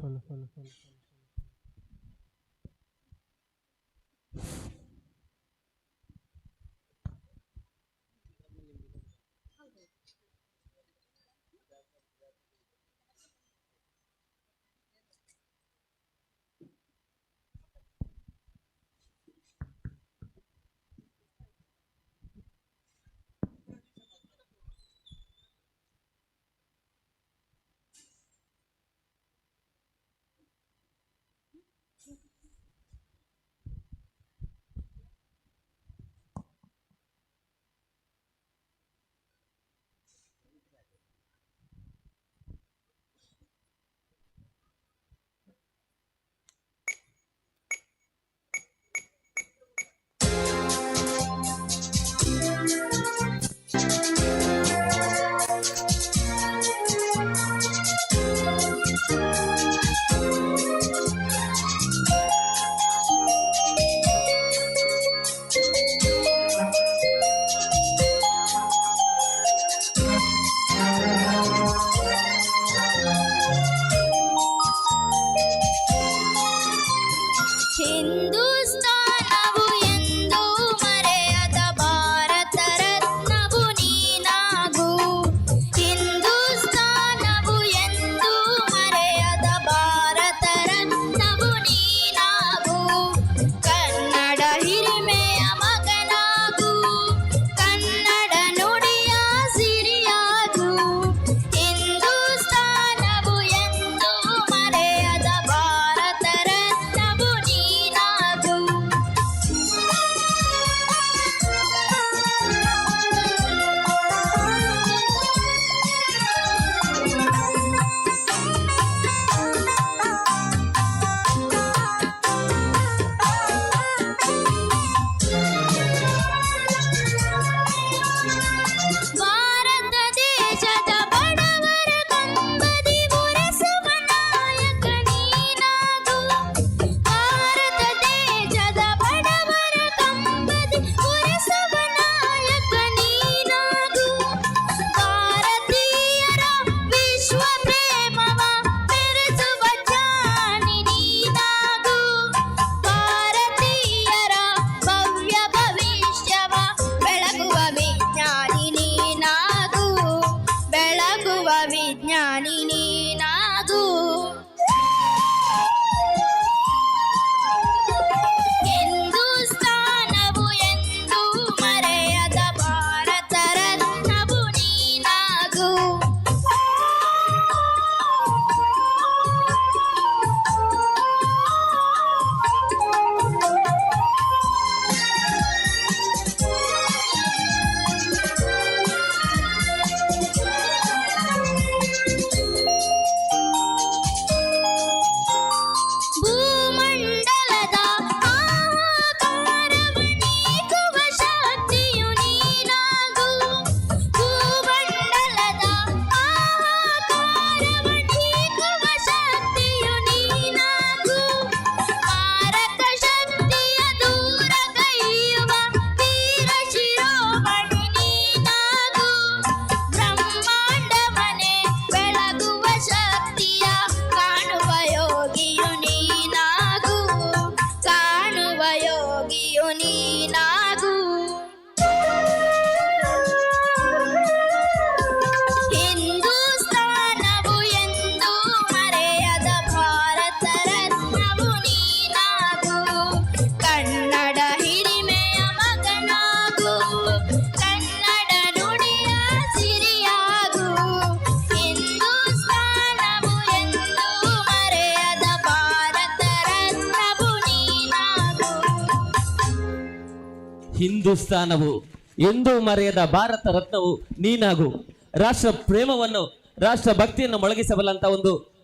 ಹಿಂದೂಸ್ತಾನವು ಎಂದೂ ಮರೆಯದ ಭಾರತ ರತ್ನವು ನೀನಾಗು. ರಾಷ್ಟ್ರ ಪ್ರೇಮವನ್ನು, ರಾಷ್ಟ್ರ ಭಕ್ತಿಯನ್ನು ಮೊಳಗಿಸಬಲ್ಲಂತ ಒಂದು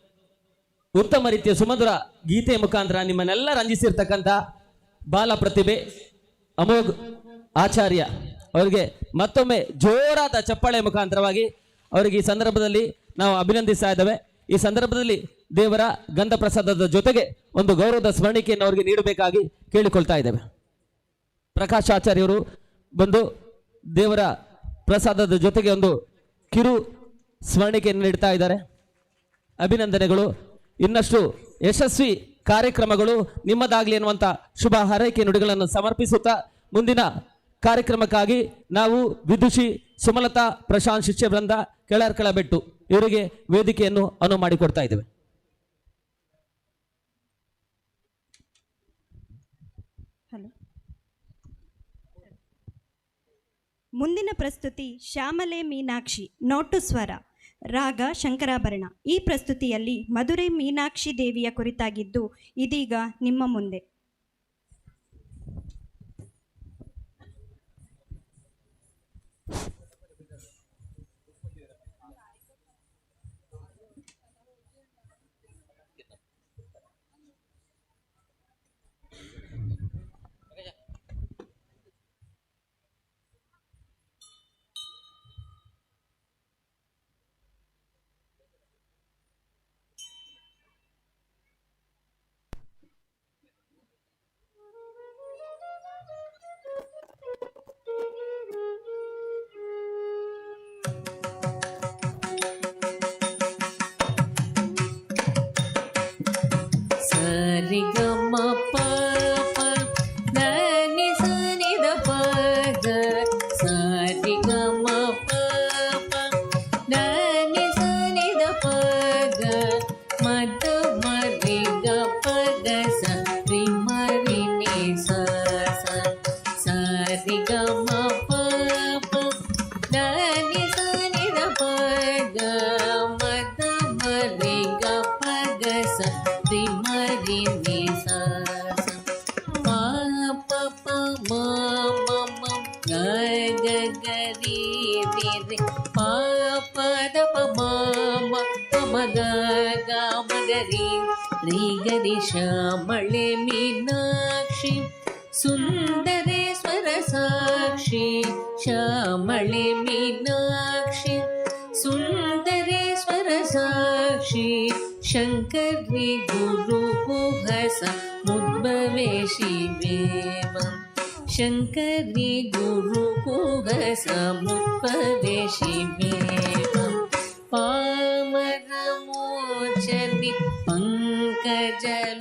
ಉತ್ತಮ ರೀತಿಯ ಸುಮಧುರ ಗೀತೆಯ ಮುಖಾಂತರ ನಿಮ್ಮನ್ನೆಲ್ಲ ರಂಜಿಸಿರ್ತಕ್ಕಂಥ ಬಾಲ ಪ್ರತಿಭೆ ಅಮೋಘ್ ಆಚಾರ್ಯ ಅವರಿಗೆ ಮತ್ತೊಮ್ಮೆ ಜೋರಾದ ಚಪ್ಪಾಳೆಯ ಮುಖಾಂತರವಾಗಿ ಅವರಿಗೆ ಈ ಸಂದರ್ಭದಲ್ಲಿ ನಾವು ಅಭಿನಂದಿಸ್ತಾ ಇದ್ದೇವೆ. ಈ ಸಂದರ್ಭದಲ್ಲಿ ದೇವರ ಗಂಧ ಪ್ರಸಾದದ ಜೊತೆಗೆ ಒಂದು ಗೌರವದ ಸ್ಮರಣಿಕೆಯನ್ನು ಅವರಿಗೆ ನೀಡಬೇಕಾಗಿ ಕೇಳಿಕೊಳ್ತಾ ಇದ್ದೇವೆ. ಪ್ರಕಾಶ್ ಆಚಾರ್ಯವರು ಬಂದು ದೇವರ ಪ್ರಸಾದದ ಜೊತೆಗೆ ಒಂದು ಕಿರು ಸ್ಮರಣಿಕೆಯನ್ನು ನೀಡ್ತಾ ಇದ್ದಾರೆ. ಅಭಿನಂದನೆಗಳು. ಇನ್ನಷ್ಟು ಯಶಸ್ವಿ ಕಾರ್ಯಕ್ರಮಗಳು ನಿಮ್ಮದಾಗಲಿ ಎನ್ನುವಂಥ ಶುಭ ಹಾರೈಕೆ ನುಡಿಗಳನ್ನು ಸಮರ್ಪಿಸುತ್ತಾ ಮುಂದಿನ ಕಾರ್ಯಕ್ರಮಕ್ಕಾಗಿ ನಾವು ವಿದುಷಿ ಸುಮಲತಾ ಪ್ರಶಾಂತ್ ಶಿಷ್ಯ ವೃಂದ ಕೆಳರ್ಕಳ ಬೆಟ್ಟು ಇವರಿಗೆ ವೇದಿಕೆಯನ್ನು ಅನುವು ಮಾಡಿಕೊಡ್ತಾ ಇದ್ದೇವೆ. ಮುಂದಿನ ಪ್ರಸ್ತುತಿ ಶ್ಯಾಮಲೆ ಮೀನಾಕ್ಷಿ ನೋಟು ಸ್ವರ ರಾಗ ಶಂಕರಾಭರಣ. ಈ ಪ್ರಸ್ತುತಿಯಲ್ಲಿ ಮಧುರೈ ಮೀನಾಕ್ಷಿ ದೇವಿಯ ಕುರಿತಾಗಿದ್ದು ಇದೀಗ ನಿಮ್ಮ ಮುಂದೆ. ಶ್ಯಾಮಳೆ ಮೀನಾಕ್ಷಿ ಸುಂದರೇಶ್ವರ ಸಾಕ್ಷಿ. ಶ್ಯಾಮಳೆ ಮೀನಾಕ್ಷಿ ಸುಂದರೇಶ್ವರ ಸಾಕ್ಷಿ. ಶಂಕರಿ ಗುರು ಕುಹಸ ಮುದ್ಭವೆ ಶಿವೇವ. ಶಂಕರಿ ಗುರು ಕುಹಸ ಮುದ್ಭವೆ ಶಿವೇವ. ಪಾಮರ ಮೋಚನಿ पंकजलोचनि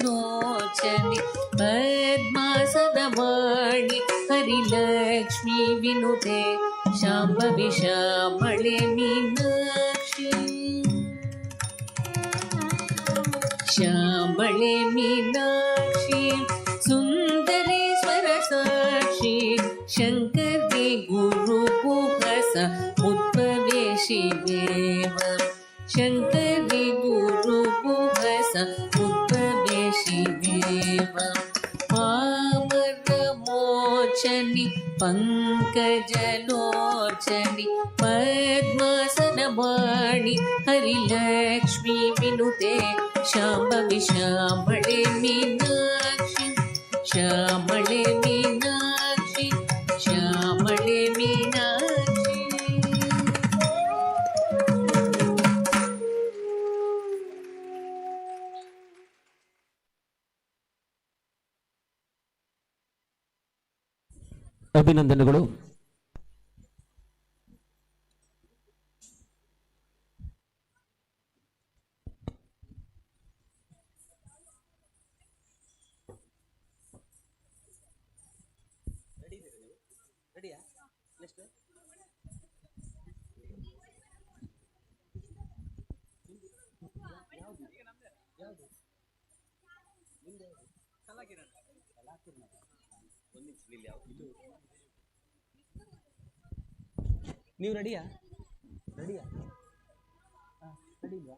पद्मासनवाणि हरिलक्ष्मी विनुते शाम्भवी श्यामळे मीनाक्षी. श्यामळे मीनाक्षी सुन्दरेश्वर साक्षी. शङ्करी गुरुकुहस उद्भवे शिवेव. शङ्करी गुरुकुहस उद्भवे शिवेव. पामरमोचनि पङ्कजलोचनि पद्मासनवाणि हरिलक्ष्मी विनुते शाम्भवी श्यामळे मीनाक्षी. श्यामळे मीनाक्षी श्यामळे मीनाक्षी. ಅಭಿನಂದನೆಗಳು. ನೀವು ರೆಡಿಯಾ? ರೆಡಿಯಾ? ರೆಡಿ ಇಲ್ವಾ?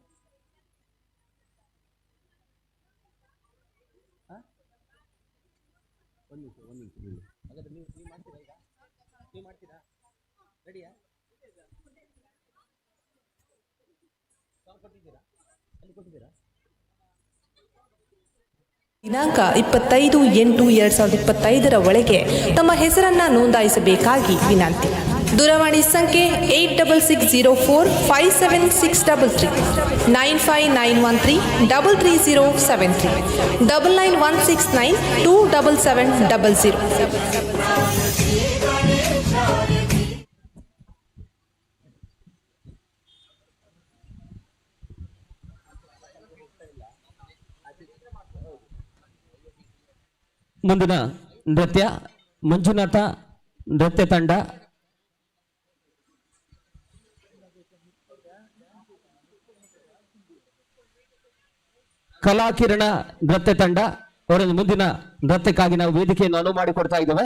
ದಿನಾಂಕ 25/8/2025 ಒಳಗೆ ತಮ್ಮ ಹೆಸರನ್ನ ನೋಂದಾಯಿಸಬೇಕಾಗಿ ವಿನಂತಿ. ದೂರವಾಣಿ ಸಂಖ್ಯೆ 8660457633 959133303 991692770. ಮುಂದಿನ ನೃತ್ಯ ಮಂಜುನಾಥ ನೃತ್ಯ ತಂಡ, ಕಲಾಕಿರಣ ನೃತ್ಯ ತಂಡ ಅವರ ಮುಂದಿನ ನೃತ್ಯಕ್ಕಾಗಿ ನಾವು ವೇದಿಕೆಯನ್ನು ಅನುವು ಮಾಡಿಕೊಡ್ತಾ ಇದ್ದೇವೆ.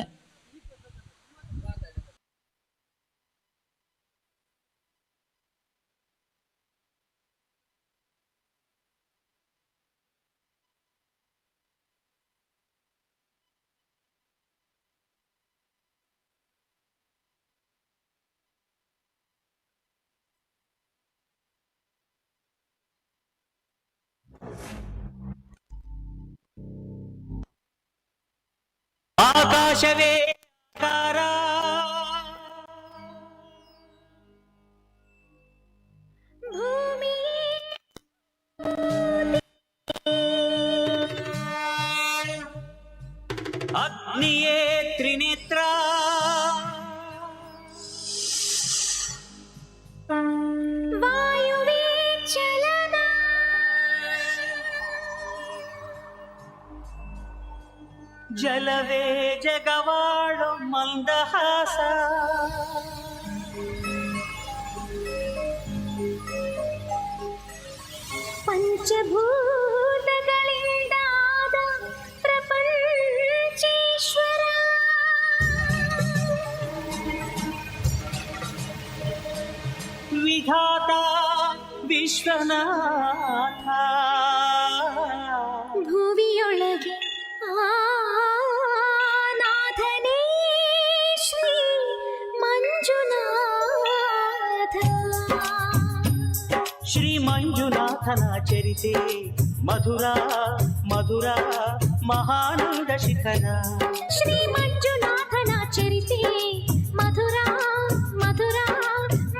ಆಕಾಶವೇ ಆಕಾರ, ಭೂಮಿ ಅಗ್ನಿಯೇ ತ್ರಿನೇತ್ರ, ವಾಯುವೇ ಚಲನ, ಜಲವೇ ಜಗವಾಳು ಮಂದಹಾಸ, ಪಂಚಭೂತಗಳಿಂದಾದ ಪ್ರಪಂಚೇಶ್ವರ, ವಿಧಾತ ವಿಶ್ವನಾಥ, ಭುವಿಯೊಳಗೆ ನಾಥನೇ ಶ್ರೀ ಮಂಜುನಾಥ. ಶ್ರೀ ಮಂಜುನಾಥನ ಚರಿತೆ ಮಧುರ ಮಧುರ ಮಹಾನಂದ ಶಿಖರ, ಶ್ರೀ ಮಂಜುನಾಥನ ಚರಿತೆ ಮಧುರ ಮಧುರ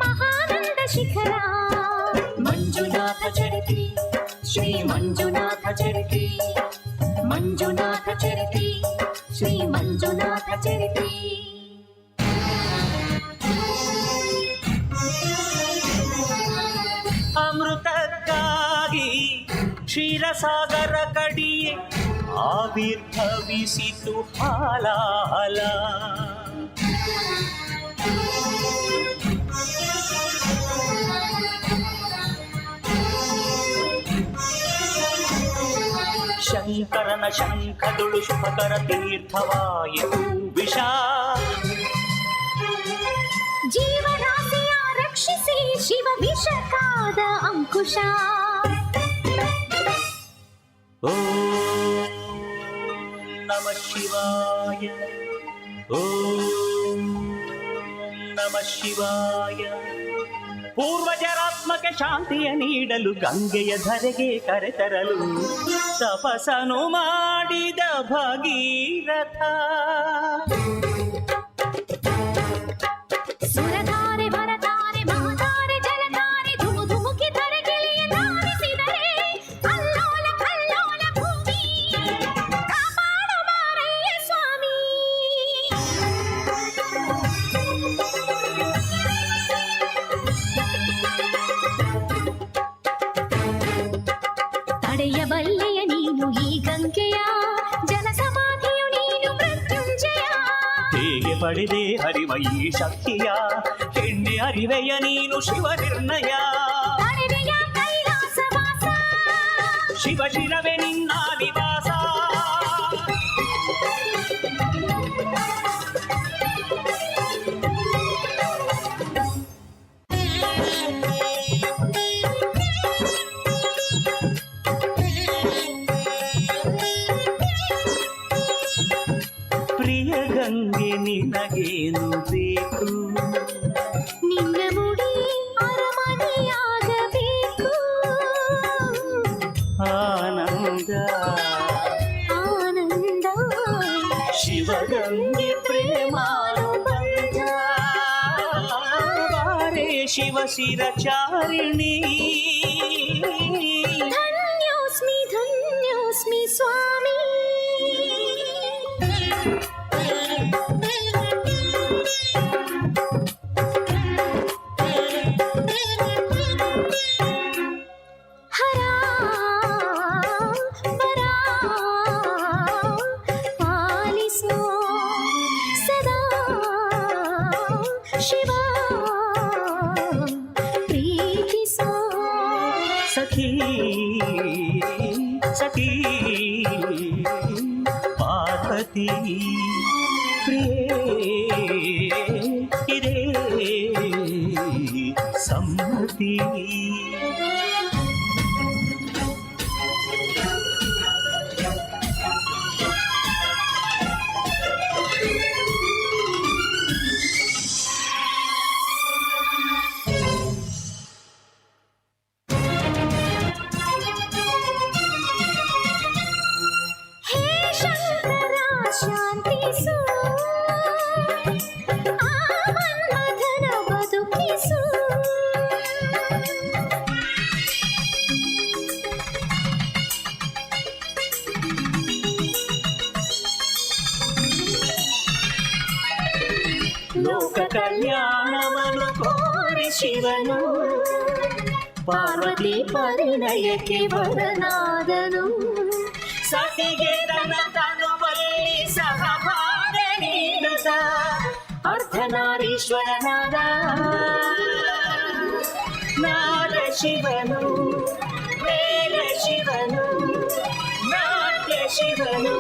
ಮಹಾನಂದ ಶಿಖರ. ಮಂಜುನಾಥ ಚರಿತೆ ಶ್ರೀ ಮಂಜುನಾಥ ಚರಿತೆ, ಮಂಜುನಾಥ ಚರಿತೆ ಶ್ರೀ ಮಂಜುನಾಥ ಚರಿತೆ. ಅಮೃತಕ್ಕಾಗಿ ಕ್ಷೀರಸಾಗರ ಕಡಿಯೇ ಆವಿರ್ಭವಿಸಿತು ಹಾಲಾಹಲ, ಶಂಕರನ ಶಂಖದುಳು ಶುಭಕರ ತೀರ್ಥವಾಯಿತು ವಿಷ, ಜೀವರಾಶಿಯ ರಕ್ಷಿಸಿ ಶಿವ ವಿಷಕಾದ ಅಂಕುಶ. ಓಂ ನಮಃ ಶಿವಾಯ, ಓಂ ನಮಃ ಶಿವಾಯ. ಪೂರ್ವಜರಾತ್ಮಕ್ಕೆ ಶಾಂತಿಯ ನೀಡಲು ಗಂಗೆಯ ಧರೆಗೆ ಕರೆತರಲು ತಪಸ್ಸನು ಮಾಡಿದ ಭಗೀರಥ, ಸುರಧಾರೆ ಭರಧಾರೆ ಮಹಾಧಾರೆ ಜಲಧಾರೆ ಧುಮು ಧುಮುಕಿ ಧರೆಗಿಳಿಯ ಧಾರಿಸಿದರೆ ಅಲ್ಲೋಲ ಕಲ್ಲೋಲ ಭೂಮಿ ಕಾಪಾಡು ಮಾರಯ್ಯ ಸ್ವಾಮಿ. ತಡೆಯಬಲ್ಲೆಯ ನೀನು ಈ ಗಂಗೆಯ, ಜಲ ಸಮಾಧಿಯು ನೀನು ಮೃತ್ಯುಂಜಯ. ಹೇಗೆ ಪಡೆದೆ ಹರಿವ ಈ ಶಕ್ತಿಯ, ಎಣ್ಣೆ ಅರಿವೆಯ ನೀನು ಶಿವ ನಿರ್ಣಯ. ಅರಿವೆಯ ಕೈಲಾಸವಾಸ, ಶಿವ ಶಿರವೇ ನಿನ್ನ ನಿವಾಸ, ಗಂಗೆ ನಿನಗೇನು ಬೇಕು? ನಿನ್ನ ಮುಡಿ ಅರಮನೆಯಾಗಬೇಕು. ಆನಂದ ಆನಂದ ಶಿವಗಂಗೆ ಪ್ರೇಮಾನುಬಂಧ. ಬಾರೆ ಶಿವ ಶಿರಚಾರಿಣಿ. ಧನ್ಯೋಸ್ಮಿ ಧನ್ಯೋಸ್ಮಿ ಸ್ವಾಮಿ. ಹರ ವರ ಪಾಲಿಸೋ ಸದಾ ಶಿವ ಪ್ರೀತಿಸೋ. ಸಖಿ ಸಖಿ ಪಾರ್ವತಿ ಪ್ರಿಯೇ ಇದೇ ಸಮ್ಮತಿ. ಹೇ ಶಂಕರ ಶಾಂತಿಸು, ಆ ಮನ್ಮಥನ ಬದುಕಿಸು. ಲೋಕ ಕಲ್ಯಾಣವನ್ನು ಕೋರಿ ಶಿವನು ಪಾರ್ವತಿ ಪರಿಣಯಕ್ಕೆ ವರನಾದನು. ಸತಿಗೆ ತನ್ನ ತನುವಲ್ಲಿ ಸಹಭಾಗ ನೀಡುತ್ತ ಅರ್ಧನಾರೀಶ್ವರನಾದ ನಾದ ಶಿವನು, ವೇದ ಶಿವನು, ನಾಟ್ಯ ಶಿವನು.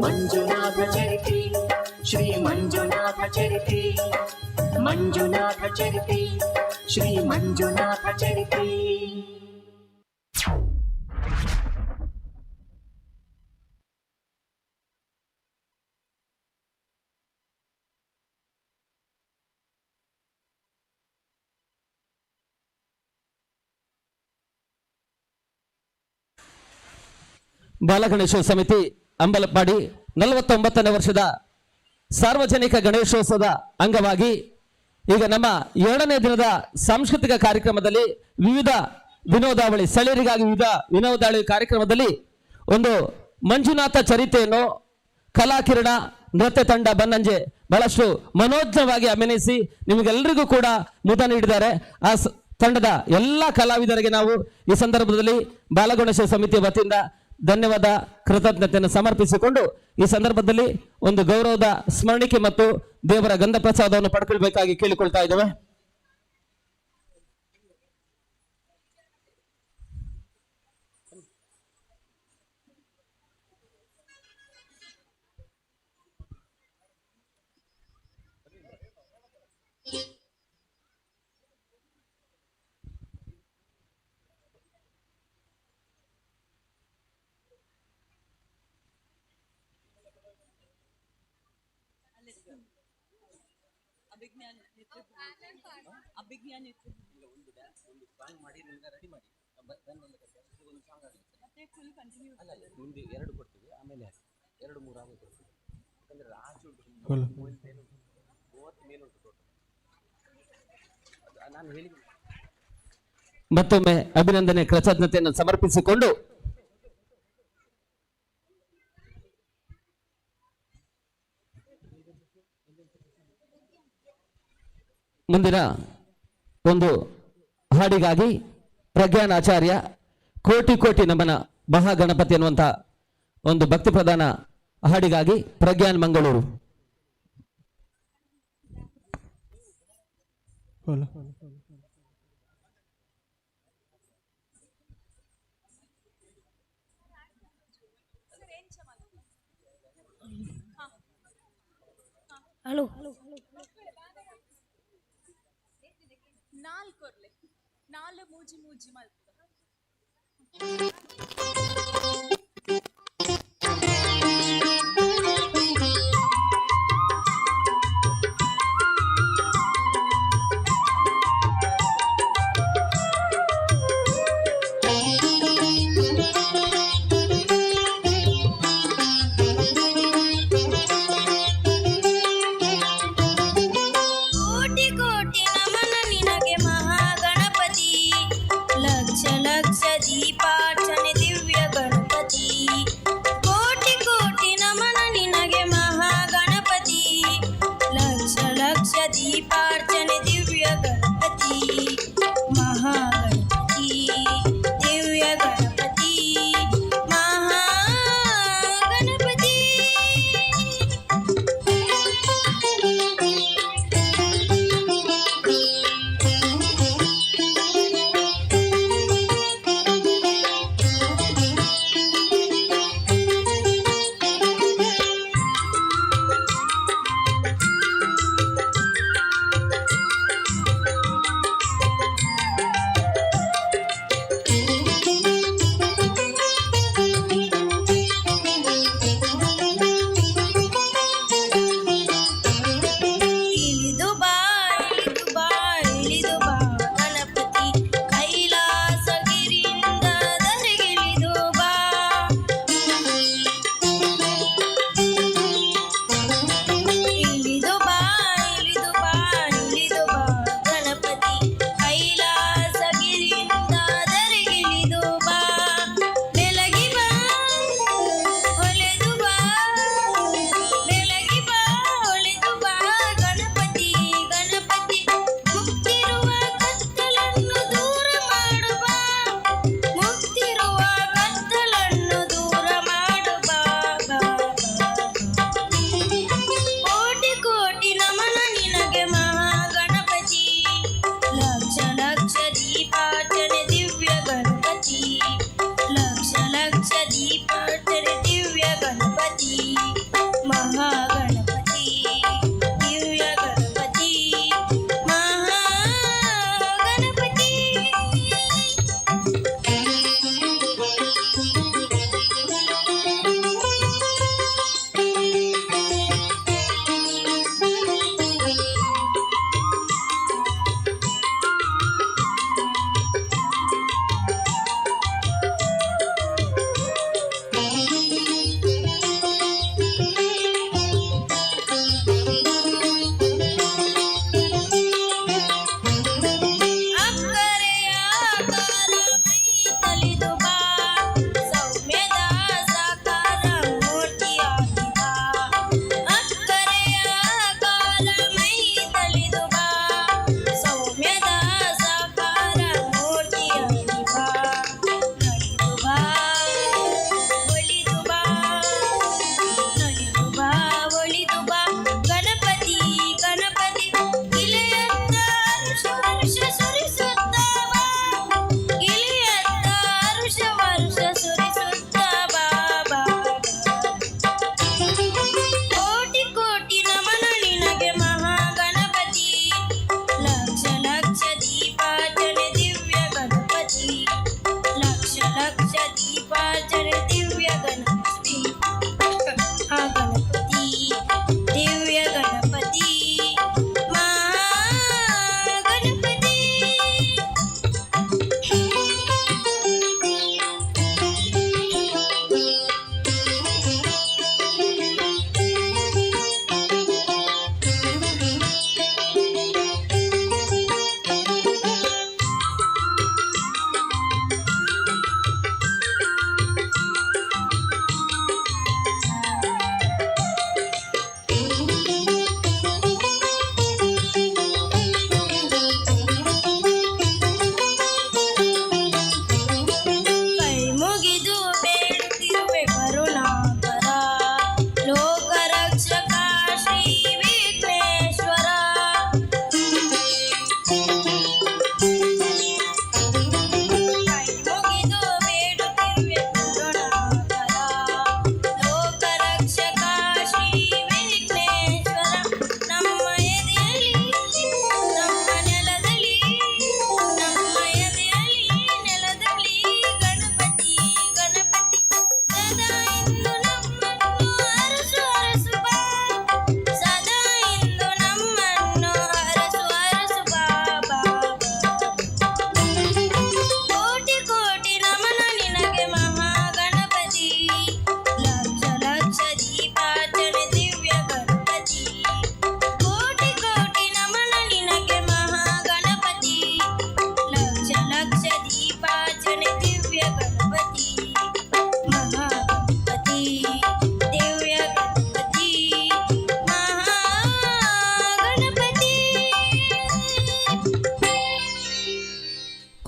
ಮಂಜುನಾಥ ಚರಿತಿ ಶ್ರೀ ಮಂಜುನಾಥ ಚರಿತಿ, ಮಂಜುನಾಥ ಚರಿತಿ ಶ್ರೀ ಮಂಜುನಾಥ ಚರಿತಿ. ಬಾಲಗಣೇಶ ಸಮಿತಿ ಅಂಬಲಪಾಡಿ 49ನೇ ವರ್ಷದ ಸಾರ್ವಜನಿಕ ಗಣೇಶೋತ್ಸವದ ಅಂಗವಾಗಿ ಈಗ ನಮ್ಮ 2ನೇ ದಿನದ ಸಾಂಸ್ಕೃತಿಕ ಕಾರ್ಯಕ್ರಮದಲ್ಲಿ ವಿವಿಧ ವಿನೋದಾವಳಿ ಸ್ಥಳೀಯರಿಗಾಗಿ ವಿವಿಧ ವಿನೋದಾವಳಿ ಕಾರ್ಯಕ್ರಮದಲ್ಲಿ ಒಂದು ಮಂಜುನಾಥ ಚರಿತೆಯನ್ನು ಕಲಾಕಿರಣ ನೃತ್ಯ ತಂಡ ಬನ್ನಂಜೆ ಬಹಳಷ್ಟು ಮನೋಜ್ಞವಾಗಿ ಅಭಿನಯಿಸಿ ನಿಮಗೆಲ್ಲರಿಗೂ ಕೂಡ ಮುದ ನೀಡಿದ್ದಾರೆ. ಆ ತಂಡದ ಎಲ್ಲ ಕಲಾವಿದರಿಗೆ ನಾವು ಈ ಸಂದರ್ಭದಲ್ಲಿ ಬಾಲಗಣೇಶ ಸಮಿತಿಯ ವತಿಯಿಂದ ಧನ್ಯವಾದ ಕೃತಜ್ಞತೆಯನ್ನು ಸಮರ್ಪಿಸಿಕೊಂಡು ಈ ಸಂದರ್ಭದಲ್ಲಿ ಒಂದು ಗೌರವದ ಸ್ಮರಣಿಕೆ ಮತ್ತು ದೇವರ ಗಂಧ ಪ್ರಸಾದವನ್ನು ಪಡ್ಕೊಳ್ಬೇಕಾಗಿ ಕೇಳಿಕೊಳ್ತಾ ಇದ್ದೇವೆ. बोलो ಮತ್ತೊಮ್ಮೆ ಅಭಿನಂದನೆ ಕೃತಜ್ಞತೆಯನ್ನು ಸಮರ್ಪಿಸಿಕೊಂಡು ಮುಂದಿನ ಒಂದು ಹಾಡಿಗಾಗಿ ಪ್ರಜ್ಞಾನ್ ಆಚಾರ್ಯ ಕೋಟಿ ಕೋಟಿ ನಮನ ಮಹಾಗಣಪತಿ ಅನ್ನುವಂಥ ಒಂದು ಭಕ್ತಿ ಪ್ರಧಾನ ಹಾಡಿಗಾಗಿ ಪ್ರಜ್ಞಾನ್ ಮಂಗಳೂರು. बोलो ಹಲೋ ನಾಲ್ಕು ಮೂಜಿ ಮೂಜಿ ಮಲ್ಪುದ ಕೋಟಿ ಕೋಟಿ ನಮನ ನಿನಗೆ ಮಹಾಗಣಪತಿ ಲಕ್ಷ ಲಕ್ಷ ದೀಪಾರ್ಚನೆ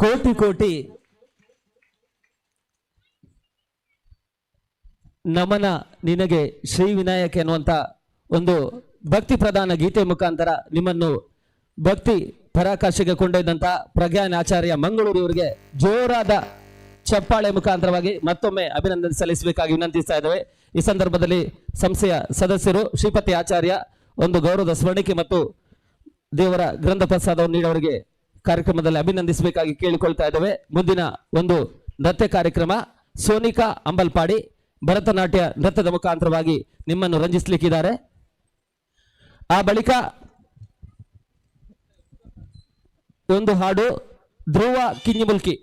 ಕೋಟಿ ಕೋಟಿ ನಮನ ನಿನಗೆ ಶ್ರೀ ವಿನಾಯಕ ಎನ್ನುವಂತ ಒಂದು ಭಕ್ತಿ ಪ್ರಧಾನ ಗೀತೆ ಮುಖಾಂತರ ನಿಮ್ಮನ್ನು ಭಕ್ತಿ ಪರಾಕಾಷ್ಠೆಗೆ ಕೊಂಡೊಯ್ದಂತ ಪ್ರಜ್ಞಾನ ಆಚಾರ್ಯ ಮಂಗಳೂರು ಇವರಿಗೆ ಜೋರಾದ ಚಪ್ಪಾಳೆ ಮುಖಾಂತರವಾಗಿ ಮತ್ತೊಮ್ಮೆ ಅಭಿನಂದನೆ ಸಲ್ಲಿಸಬೇಕಾಗಿ ವಿನಂತಿಸ್ತಾ ಇದ್ದೇವೆ. ಈ ಸಂದರ್ಭದಲ್ಲಿ ಸಂಸ್ಥೆಯ ಸದಸ್ಯರು ಶ್ರೀಪತಿ ಆಚಾರ್ಯ ಒಂದು ಗೌರವದ ಸ್ಮರಣಿಕೆ ಮತ್ತು ದೇವರ ಗ್ರಂಥ ಪ್ರಸಾದವನ್ನು ನೀಡೋರಿಗೆ ಕಾರ್ಯಕ್ರಮದಲ್ಲಿ ಅಭಿನಂದಿಸಬೇಕಾಗಿ ಕೇಳಿಕೊಳ್ತಾ ಇದ್ದೇವೆ. ಮುಂದಿನ ಒಂದು ನೃತ್ಯ ಕಾರ್ಯಕ್ರಮ ಸೋನಿಕಾ ಅಂಬಲ್ಪಾಡಿ ಭರತನಾಟ್ಯ ನೃತ್ಯದ ಮುಖಾಂತರವಾಗಿ ನಿಮ್ಮನ್ನು ರಂಜಿಸಲಿಕ್ಕಿದ್ದಾರೆ. ಆ ಬಳಿಕ ಒಂದು ಹಾಡು ಧ್ರುವ ಕಿಂಜಿಮುಲ್ಕಿ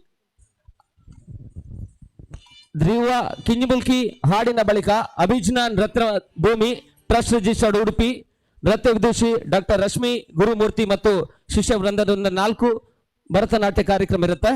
ಹಾಡಿನ ಬಳಿಕ ಅಭಿಜ್ಞಾನ್ ರತ್ನ ಭೂಮಿ ಟ್ರಸ್ಟ್ ರಿಜಿಸ್ಟರ್ಡ್ ಉಡುಪಿ ನೃತ್ಯ ವಿದುಷಿ ಡಾಕ್ಟರ್ ರಶ್ಮಿ ಗುರುಮೂರ್ತಿ ಮತ್ತು ಶಿಷ್ಯ ವೃಂದದಿಂದ 4 ಭರತನಾಟ್ಯ ಕಾರ್ಯಕ್ರಮ ಇರುತ್ತೆ.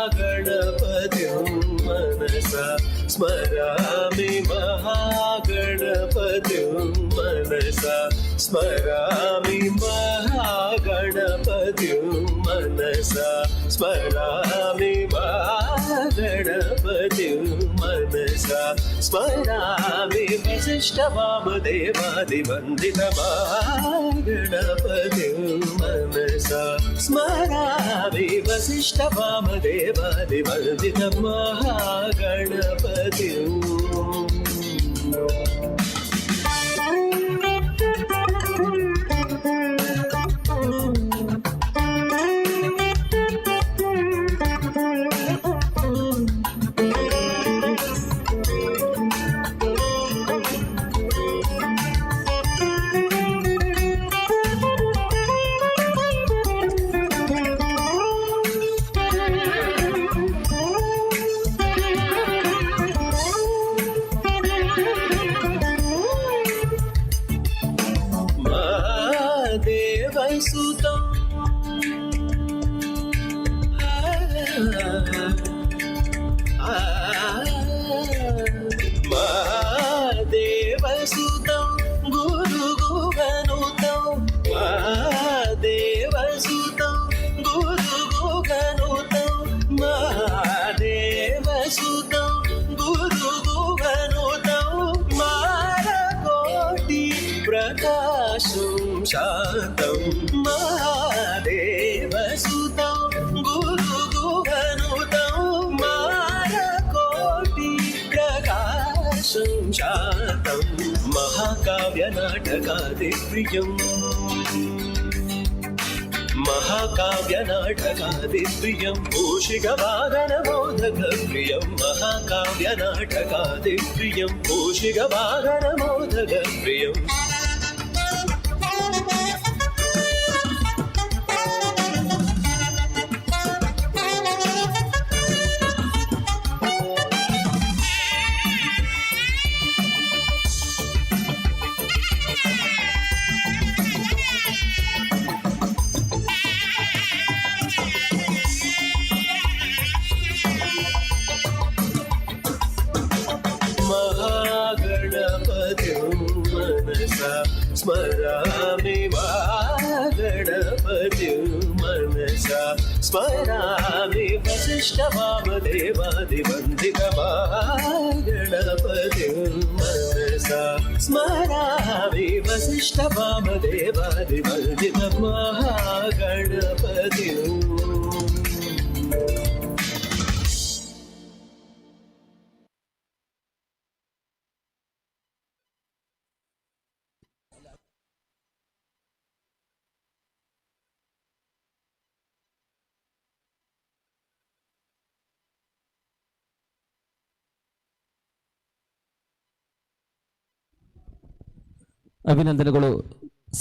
महागणपतिं मनसा स्मरामि महागणपतिं मनसा स्मरामि महागणपतिं मनसा स्मरामि महागणपतिं मनसा स्मरामि वसिष्ठवामदेवादिवन्दितमागणपतिं मनसा स्मरामि वसिष्ठवामदेवादिवन्दितमहागणपतिं महादेवसुतं गुरुगुहनुतं महादेवसुतं गुरुगुहनुतं महादेवसुतं गुरुगुहनुतं मारकोटि प्रकाशं शान्तं महादेवसुतं गुरुगुहनुतं मारकोटि प्रकाशं शान्तं महाकाव्यनाटकादिप्रियम् महाकाव्यनाटकादिप्रियं कौशिकवादनमोदकप्रियं महाकाव्यनाटकादिप्रियं कौशिकवादनमोदकप्रियम् महागणपतिं मनसा स्मरामि महागणपतिं मनसा स्मरामि वसिष्ठवामदेवादिवन्दितमहागणपतिं मनसा स्मरामि वसिष्ठवामदेवादिवन्दितमहागणपतिं ಅಭಿನಂದನೆಗಳು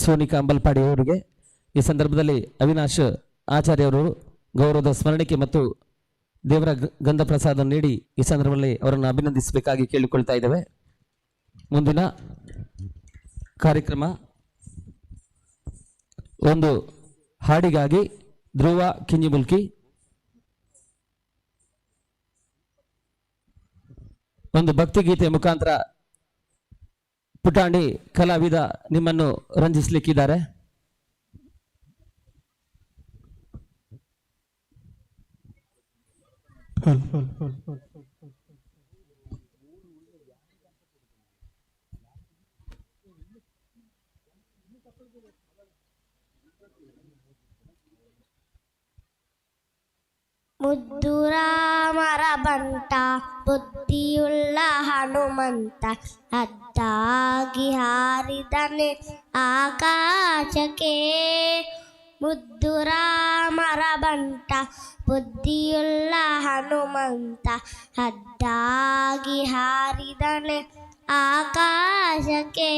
ಸೋನಿಕಾ ಅಂಬಲ್ಪಾಡಿ ಅವರಿಗೆ. ಈ ಸಂದರ್ಭದಲ್ಲಿ ಅವಿನಾಶ್ ಆಚಾರ್ಯ ಅವರು ಗೌರವದ ಸ್ಮರಣೆಗೆ ಮತ್ತು ದೇವರ ಗಂಧ ಪ್ರಸಾದ ನೀಡಿ ಈ ಸಂದರ್ಭದಲ್ಲಿ ಅವರನ್ನು ಅಭಿನಂದಿಸಬೇಕಾಗಿ ಕೇಳಿಕೊಳ್ತಾ ಇದ್ದೇವೆ. ಮುಂದಿನ ಕಾರ್ಯಕ್ರಮ ಒಂದು ಹಾಡಿಗಾಗಿ ಧ್ರುವ ಕಿಂಜಿಮುಲ್ಕಿ, ಒಂದು ಭಕ್ತಿಗೀತೆ ಮುಖಾಂತರ ಪುಟಾಣಿ ಕಲಾವಿದ ನಿಮ್ಮನ್ನು ರಂಜಿಸಲಿಕ್ಕಿದ್ದಾರೆ. ಮುದ್ದು ರಾಮರ ಬಂಟ ಬುದ್ಧಿಯುಳ್ಳ ಹನುಮಂತ ಅದ್ದಾಗಿ ಹಾರಿದನೆ ಆಕಾಶಕ್ಕೆ. ಮುದ್ದು ರಾಮರ ಬಂಟ ಬುದ್ಧಿಯುಳ್ಳ ಹನುಮಂತ ಅದ್ದಾಗಿ ಹಾರಿದನೆ ಆಕಾಶಕ್ಕೆ.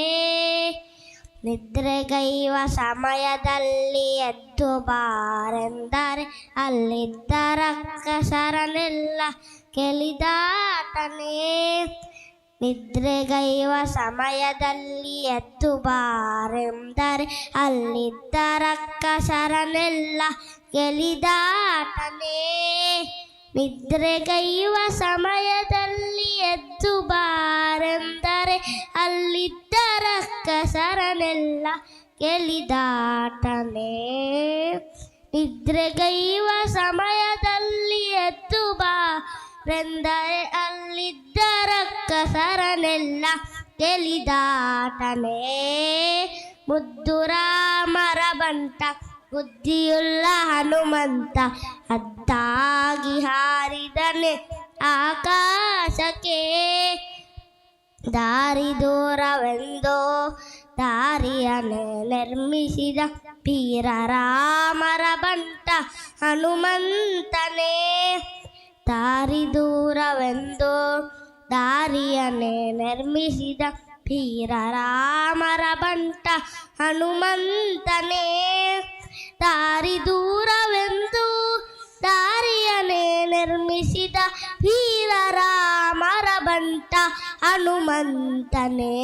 ನಿದ್ರೆಗೈವ ಸಮಯದಲ್ಲಿ ಎದ್ದು ಬಾರೆಂದರೆ ಅಲ್ಲಿದ್ದ ರಕ್ಕಸರನೆಲ್ಲ ಕೆಲಿದಾಟನೆ. ನಿದ್ರೆಗೈವ ಸಮಯದಲ್ಲಿ ಎದ್ದು ಬಾರೆಂದರೆ ಅಲ್ಲಿದ್ದ ರಕ್ಕಸರನೆಲ್ಲ ಕೆಲಿದಾಟನೆ. ನಿದ್ರೆಗೈವ ಸಮಯದಲ್ಲಿ ಎದ್ದು ಬಾರೆಂದರೆ ಅಲ್ಲಿದ್ದ ರಕ್ಕಸರನೆಲ್ಲ ಕೆಲಿದಾಟನೆ. ನಿದ್ರೆಗೈವ ಸಮಯದಲ್ಲಿ ಎದ್ದು ಬಾರೆಂದರೆ ಅಲ್ಲಿದ್ದ ರಕ್ಕಸರನೆಲ್ಲ ಕೆಲಿದಾಟನೆ. ಮುದ್ದು ರಾಮರ ಬಂಟ ಬುದ್ಧಿಯುಳ್ಳ ಹನುಮಂತ ಅದ್ದಾಗಿ ಹಾರಿದನೆ ಆಕಾಶಕ್ಕೆ. ದಾರಿ ದೂರವೆಂದೋ ದಾರಿಯನ್ನೇ ನಿರ್ಮಿಸಿದ ವೀರ ರಾಮರ ಬಂಟ ಹನುಮಂತನೇ. ದಾರಿ ದೂರವೆಂದೋ ದಾರಿಯನ್ನೇ ನಿರ್ಮಿಸಿದ ವೀರ ರಾಮರ ಬಂಟ ಹನುಮಂತನೇ. ದಾರಿ ದೂರವೆಂದು ದಾರಿಯನ್ನೇ ನಿರ್ಮಿಸಿದ ವೀರ ರಾಮರ ಬಂಟ ಹನುಮಂತನೇ.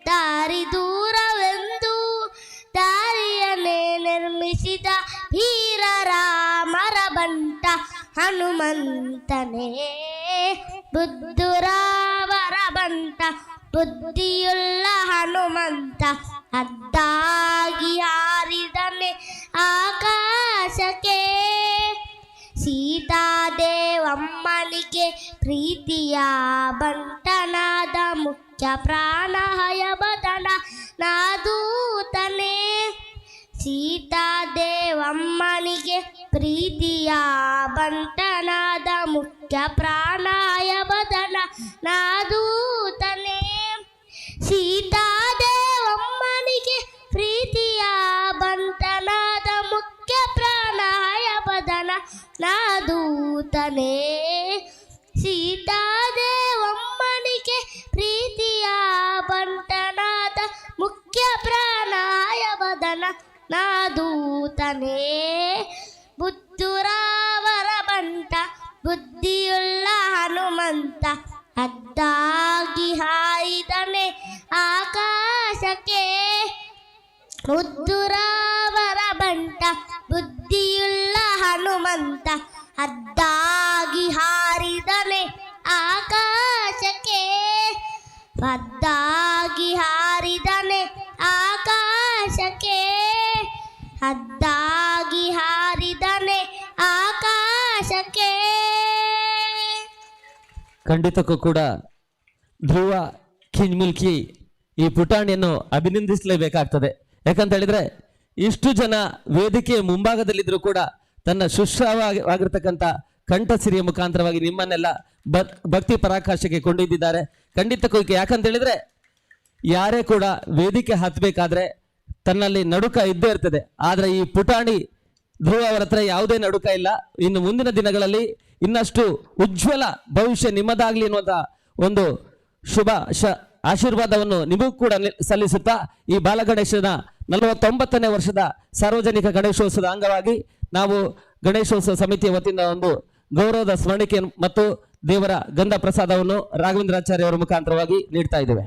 ದಾರಿ ದೂರವೆಂದು ದಾರಿಯನ್ನೇ ನಿರ್ಮಿಸಿದ ವೀರ ರಾಮರ ಬಂಟ ಹನುಮಂತನೇ. ಬುದ್ದು ರಾಮರ ಬಂಟ ಬುದ್ಧಿಯುಳ್ಳ ಹನುಮಂತ ಅದ್ದಾಗಿ ಹಾರಿದನೆ ಆಕಾಶಕ್ಕೆ. ಸೀತಾದೇವಮ್ಮನಿಗೆ ಪ್ರೀತಿಯ ಬಂಟನಾದ ಮುಖ್ಯ ಪ್ರಾಣ ಹಯವದನ ನಾದೂತನೇ. ಸೀತಾದೇವಮ್ಮನಿಗೆ ಪ್ರೀತಿಯ ಬಂಟನಾದ ಮುಖ್ಯ ಪ್ರಾಣ ಹಯವದನ ನಾದೂತನೇ. ಸೀತಾದೇವಮ್ಮನಿಗೆ ಪ್ರೀತಿಯ ಬಂಟನಾದ ಮುಖ್ಯ ಪ್ರಾಣ ಹಯವದನ ನಾದೂತನೇ. ಸೀತಾದೇವಮ್ಮನಿಗೆ ಪ್ರೀತಿಯ ಬಂಟನಾದ ಮುಖ್ಯ ಪ್ರಾಣ ಹಯವದನ ನಾದೂತನೇ. ಬುದ್ದು ರಾಮರ ಬಂಟ ಬುದ್ಧಿಯುಳ್ಳ ಹನುಮಂತ ಅದ್ದಾಗಿ ಹಾರಿದನೆ ಆಕಾಶಕ್ಕೆ. ಮುದ್ದು ರಾಮರ ಬಂಟ ಬುದ್ಧಿಯುಳ್ಳ ಹನುಮಂತ ಅದ್ದಾಗಿ ಹಾರಿದನೆ ಆಕಾಶಕ್ಕೆ. ಅದ್ದಾಗಿ ಹಾರಿದನೆ ಆಕಾಶಕ್ಕೆ. ಅದ್ದಾಗಿ ಹಾರಿದನೆ ಆಕಾಶಕ್ಕೆ. ಖಂಡಿತಕ್ಕೂ ಕೂಡ ಧ್ರುವ ಕಿಂಜಿಮುಲ್ಕಿ ಈ ಪುಟಾಣಿಯನ್ನು ಅಭಿನಂದಿಸಲೇಬೇಕಾಗ್ತದೆ. ಯಾಕಂತ ಹೇಳಿದ್ರೆ ಇಷ್ಟು ಜನ ವೇದಿಕೆಯ ಮುಂಭಾಗದಲ್ಲಿದ್ದರೂ ಕೂಡ ತನ್ನ ಶುಶ್ರಾವಾಗಿರ್ತಕ್ಕಂಥ ಕಂಠಸಿರಿಯ ಮುಖಾಂತರವಾಗಿ ನಿಮ್ಮನ್ನೆಲ್ಲ ಭಕ್ತಿ ಪರಾಕಾಶಕ್ಕೆ ಕೊಂಡೊಯ್ದಿದ್ದಾರೆ. ಖಂಡಿತಕ್ಕೂ ಯಾಕಂತ ಹೇಳಿದ್ರೆ ಯಾರೇ ಕೂಡ ವೇದಿಕೆ ಹತ್ತಬೇಕಾದ್ರೆ ತನ್ನಲ್ಲಿ ನಡುಕ ಇದ್ದೇ ಇರ್ತದೆ. ಆದರೆ ಈ ಪುಟಾಣಿ ಧ್ರುವ ಅವರ ಹತ್ರ ಯಾವುದೇ ನಡುಕ ಇಲ್ಲ. ಇನ್ನು ಮುಂದಿನ ದಿನಗಳಲ್ಲಿ ಇನ್ನಷ್ಟು ಉಜ್ವಲ ಭವಿಷ್ಯ ನಿಮ್ಮದಾಗ್ಲಿ ಅನ್ನುವಂಥ ಒಂದು ಶುಭ ಆಶೀರ್ವಾದವನ್ನು ನಿಮಗೂ ಕೂಡ ಸಲ್ಲಿಸುತ್ತಾ ಈ ಬಾಲಗಣೇಶನ 49ನೇ ವರ್ಷದ ಸಾರ್ವಜನಿಕ ಗಣೇಶೋತ್ಸವದ ಅಂಗವಾಗಿ ನಾವು ಗಣೇಶೋತ್ಸವ ಸಮಿತಿಯ ವತಿಯಿಂದ ಒಂದು ಗೌರವದ ಸ್ಮರಣಿಕೆ ಮತ್ತು ದೇವರ ಗಂಧ ಪ್ರಸಾದವನ್ನು ರಾಘವೇಂದ್ರಾಚಾರ್ಯ ಅವರ ಮುಖಾಂತರವಾಗಿ ನೀಡ್ತಾ ಇದ್ದೇವೆ.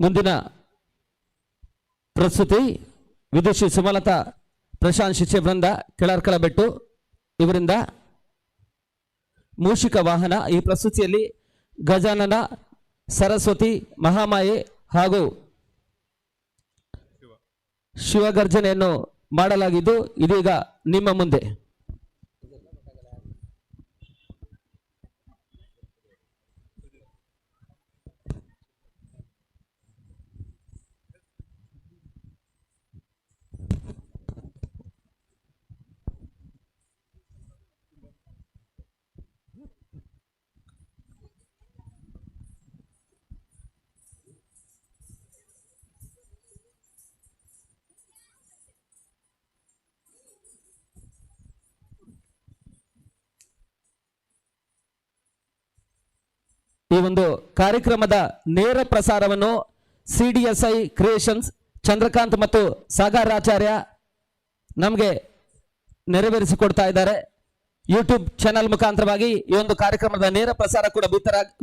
ಮುಂದಿನ ಪ್ರಸ್ತುತಿ ವಿದುಷಿ ಸುಮಲತಾ ಪ್ರಶಾಂತ್ ಶಿಷ್ಯ ವೃಂದ ಕೆಳರ್ಕಳಬೆಟ್ಟು ಇವರಿಂದ ಮೂಷಿಕ ವಾಹನ. ಈ ಪ್ರಸ್ತುತಿಯಲ್ಲಿ ಗಜಾನನ, ಸರಸ್ವತಿ, ಮಹಾಮಾಯೆ ಹಾಗೂ ಶಿವಗರ್ಜನೆಯನ್ನು ಮಾಡಲಾಗಿದ್ದು ಇದೀಗ ನಿಮ್ಮ ಮುಂದೆ. ಈ ಒಂದು ಕಾರ್ಯಕ್ರಮದ ನೇರ ಪ್ರಸಾರವನ್ನು CDSI ಕ್ರಿಯೇಷನ್ಸ್ ಚಂದ್ರಕಾಂತ್ ಮತ್ತು ಸಾಗರಾಚಾರ್ಯ ನಮಗೆ ನೆರವೇರಿಸಿಕೊಡ್ತಾ ಇದ್ದಾರೆ. ಯೂಟ್ಯೂಬ್ ಚಾನೆಲ್ ಮುಖಾಂತರವಾಗಿ ಈ ಒಂದು ಕಾರ್ಯಕ್ರಮದ ನೇರ ಪ್ರಸಾರ ಕೂಡ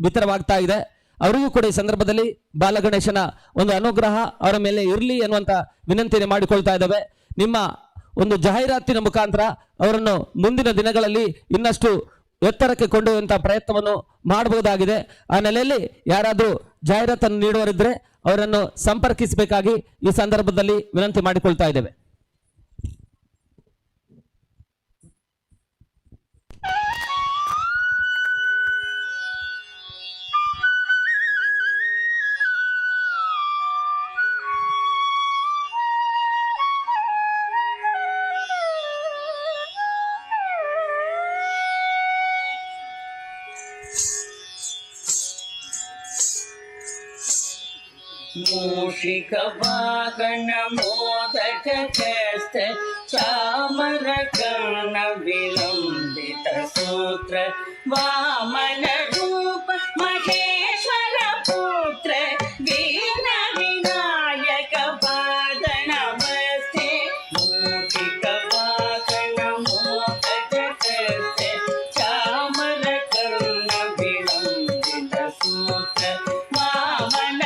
ಬಿತ್ತರವಾಗ್ತಾ ಇದೆ. ಅವರಿಗೂ ಕೂಡ ಈ ಸಂದರ್ಭದಲ್ಲಿ ಬಾಲಗಣೇಶನ ಒಂದು ಅನುಗ್ರಹ ಅವರ ಮೇಲೆ ಇರಲಿ ಎನ್ನುವಂತ ವಿನಂತಿಯನ್ನು ಮಾಡಿಕೊಳ್ತಾ ಇದ್ದಾವೆ. ನಿಮ್ಮ ಒಂದು ಜಾಹೀರಾತಿನ ಮುಖಾಂತರ ಅವರನ್ನು ಮುಂದಿನ ದಿನಗಳಲ್ಲಿ ಇನ್ನಷ್ಟು ಎತ್ತರಕ್ಕೆ ಕೊಂಡೊಯ್ಯುವಂತಹ ಪ್ರಯತ್ನವನ್ನು ಮಾಡಬಹುದಾಗಿದೆ. ಆ ನೆಲೆಯಲ್ಲಿ ಯಾರಾದರೂ ಜಾಹೀರಾತನ್ನು ನೀಡುವರಿದ್ರೆ ಅವರನ್ನು ಸಂಪರ್ಕಿಸಬೇಕಾಗಿ ಈ ಸಂದರ್ಭದಲ್ಲಿ ವಿನಂತಿ ಮಾಡಿಕೊಳ್ತಾ ಇದ್ದೇವೆ. ಮೂಷಿಕ ವಾಹನ ಮೋದಕ ಕಸ್ತ ಚಾಮರ ಕರ್ಣ ವಿಲಂಬಿತ ಸೂತ್ರ ವಾಮನ ರೂಪ ಮಹೇಶ್ವರ ಪುತ್ರ ವೀರ ವಿನಾಯಕ ಪಾದ ನಮಸ್ತೆ. ಮೂಷಿಕ ವಾಹನ ಮೋದಕ ಕಸ್ತ ಚಾಮರ ಕರ್ಣ ವಿಲಂಬಿತ ಸೂತ್ರ ವಾಮನ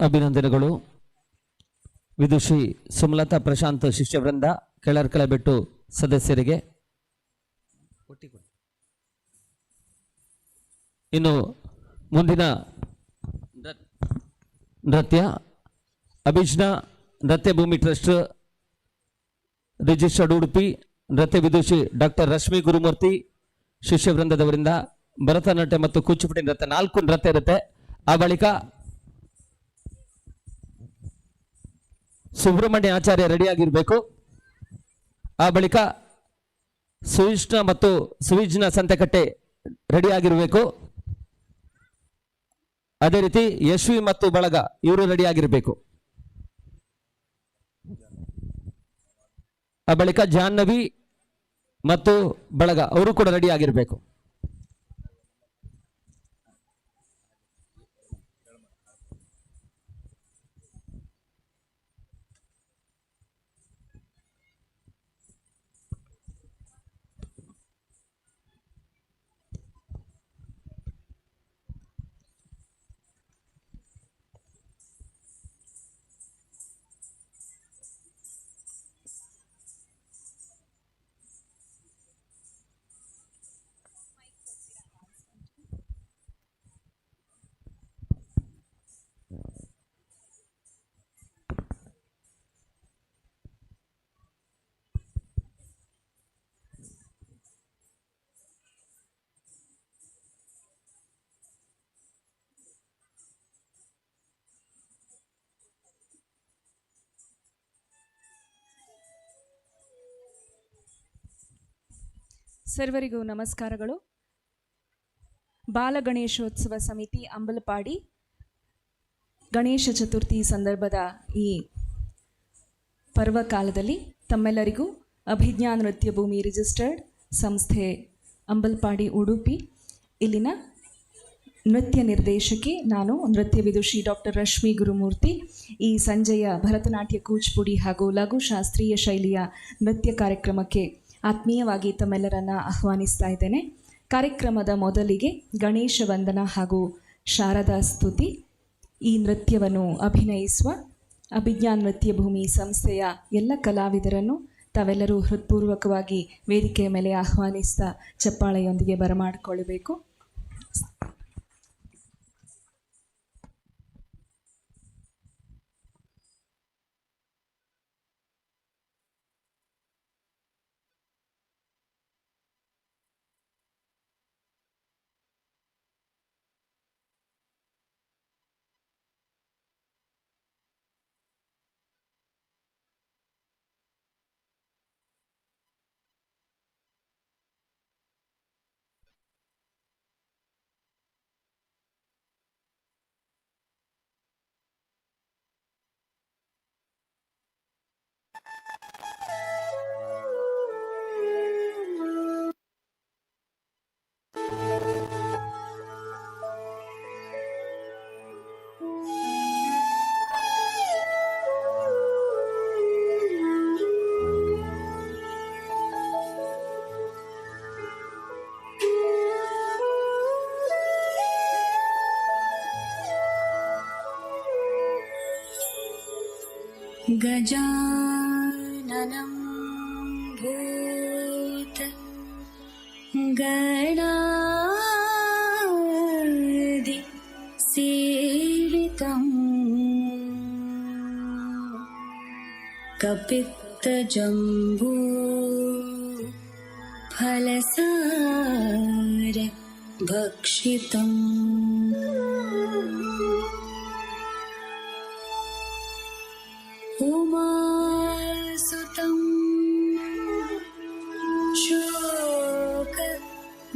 ಅಭಿನಂದನೆಗಳು. ವಿದುಷಿ ಸುಮಲತಾ ಪ್ರಶಾಂತ್ ಶಿಷ್ಯವೃಂದ, ಕೆಳರ್ಕಲಬೆಟ್ಟು ಸದಸ್ಯರಿಗೆ. ಇನ್ನು ಮುಂದಿನ ನೃತ್ಯ ಅಭಿಜ್ಞಾ ನೃತ್ಯ ಭೂಮಿ ಟ್ರಸ್ಟ್ ರಿಜಿಸ್ಟರ್ಡ್ ಉಡುಪಿ ನೃತ್ಯ ವಿದುಷಿ ಡಾಕ್ಟರ್ ರಶ್ಮಿ ಗುರುಮೂರ್ತಿ ಶಿಷ್ಯವೃಂದದವರಿಂದ ಭರತನಾಟ್ಯ ಮತ್ತು ಕೂಚಿಪುಡಿ ನೃತ್ಯ 4 ನೃತ್ಯ ಇರುತ್ತೆ. ಆ ಬಳಿಕ ಸುಬ್ರಹ್ಮಣ್ಯ ಆಚಾರ್ಯ ರೆಡಿಯಾಗಿರ್ಬೇಕು. ಆ ಬಳಿಕ ಸುವಿಷ್ಣ ಮತ್ತು ಸುವಿಜ್ನ ಸಂತೆಕಟ್ಟೆ ರೆಡಿಯಾಗಿರ್ಬೇಕು. ಅದೇ ರೀತಿ ಯಶ್ವಿ ಮತ್ತು ಬಳಗ ಇವರು ರೆಡಿಯಾಗಿರ್ಬೇಕು. ಆ ಬಳಿಕ ಜಾಹ್ನವಿ ಮತ್ತು ಬಳಗ ಅವರು ಕೂಡ ರೆಡಿಯಾಗಿರ್ಬೇಕು. ಸರ್ವರಿಗೂ ನಮಸ್ಕಾರಗಳು. ಬಾಲಗಣೇಶೋತ್ಸವ ಸಮಿತಿ ಅಂಬಲಪಾಡಿ ಗಣೇಶ ಚತುರ್ಥಿ ಸಂದರ್ಭದ ಈ ಪರ್ವಕಾಲದಲ್ಲಿ ತಮ್ಮೆಲ್ಲರಿಗೂ ಅಭಿಜ್ಞಾ ನೃತ್ಯ ಭೂಮಿ ರಿಜಿಸ್ಟರ್ಡ್ ಸಂಸ್ಥೆ ಅಂಬಲಪಾಡಿ ಉಡುಪಿ ಇಲ್ಲಿನ ನೃತ್ಯ ನಿರ್ದೇಶಕಿ ನಾನು ನೃತ್ಯ ವಿದುಷಿ ಡಾಕ್ಟರ್ ರಶ್ಮಿ ಗುರುಮೂರ್ತಿ ಈ ಸಂಜೆಯ ಭರತನಾಟ್ಯ ಕೂಚಿಪುಡಿ ಹಾಗೂ ಲಘು ಶಾಸ್ತ್ರೀಯ ಶೈಲಿಯ ನೃತ್ಯ ಕಾರ್ಯಕ್ರಮಕ್ಕೆ ಆತ್ಮೀಯವಾಗಿ ತಮ್ಮೆಲ್ಲರನ್ನ ಆಹ್ವಾನಿಸ್ತಾ ಇದ್ದೇನೆ. ಕಾರ್ಯಕ್ರಮದ ಮೊದಲಿಗೆ ಗಣೇಶ ವಂದನ ಹಾಗೂ ಶಾರದಾ ಸ್ತುತಿ ಈ ನೃತ್ಯವನ್ನು ಅಭಿನಯಿಸುವ ಅಭಿಜ್ಞಾ ನೃತ್ಯ ಭೂಮಿ ಸಂಸ್ಥೆಯ ಎಲ್ಲ ಕಲಾವಿದರನ್ನು ತಾವೆಲ್ಲರೂ ಹೃತ್ಪೂರ್ವಕವಾಗಿ ವೇದಿಕೆಯ ಮೇಲೆ ಆಹ್ವಾನಿಸ್ತಾ ಚಪ್ಪಾಳೆಯೊಂದಿಗೆ ಬರಮಾಡಿಕೊಳ್ಳಬೇಕು. गजाननं भूत गणादि सेवितम् कपित्तजम्बू फलसार भक्षितम् उमासुतं शोक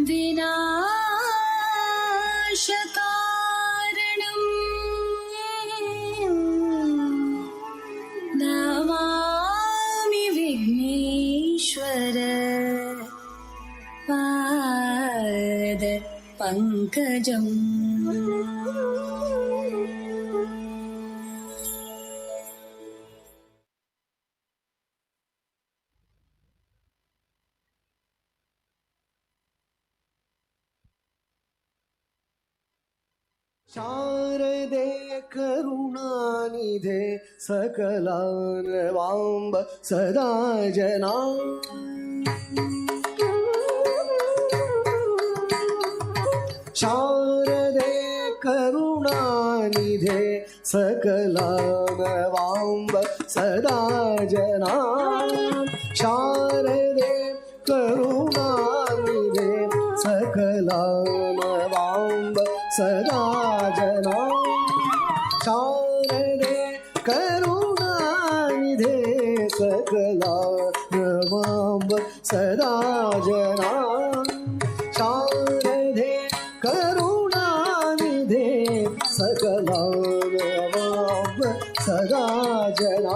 विनाशकारणं नमामि विघ्नेश्वर पाद पंकजम्. ಶಾರದೆ ಕರುಣಾನಿಧೆ ಸಕಲಾನವಾಂಬ ಸದಾ ಜನ ಶಾರದೆ ಕರುಣಾನಿಧೆ ಸಕಲಾನವಾಂಬ ಸದಾ ಜನ ಶಾರದೆ ಕರುಣಾನಿಧೆ ಸಕಲಾನವಾಂಬ ಸದಾ ಜನ ಶಾರದೆ ಕರುಣಾನಿಧೆ ಸಕಲಾನವಾಂಬ ಸದಾ ಜನ ಶಾರದೆ ಕರುಣಾನಿಧೆ ಸಕಲಾನವಾಂಬ ಸದಾ ಜನ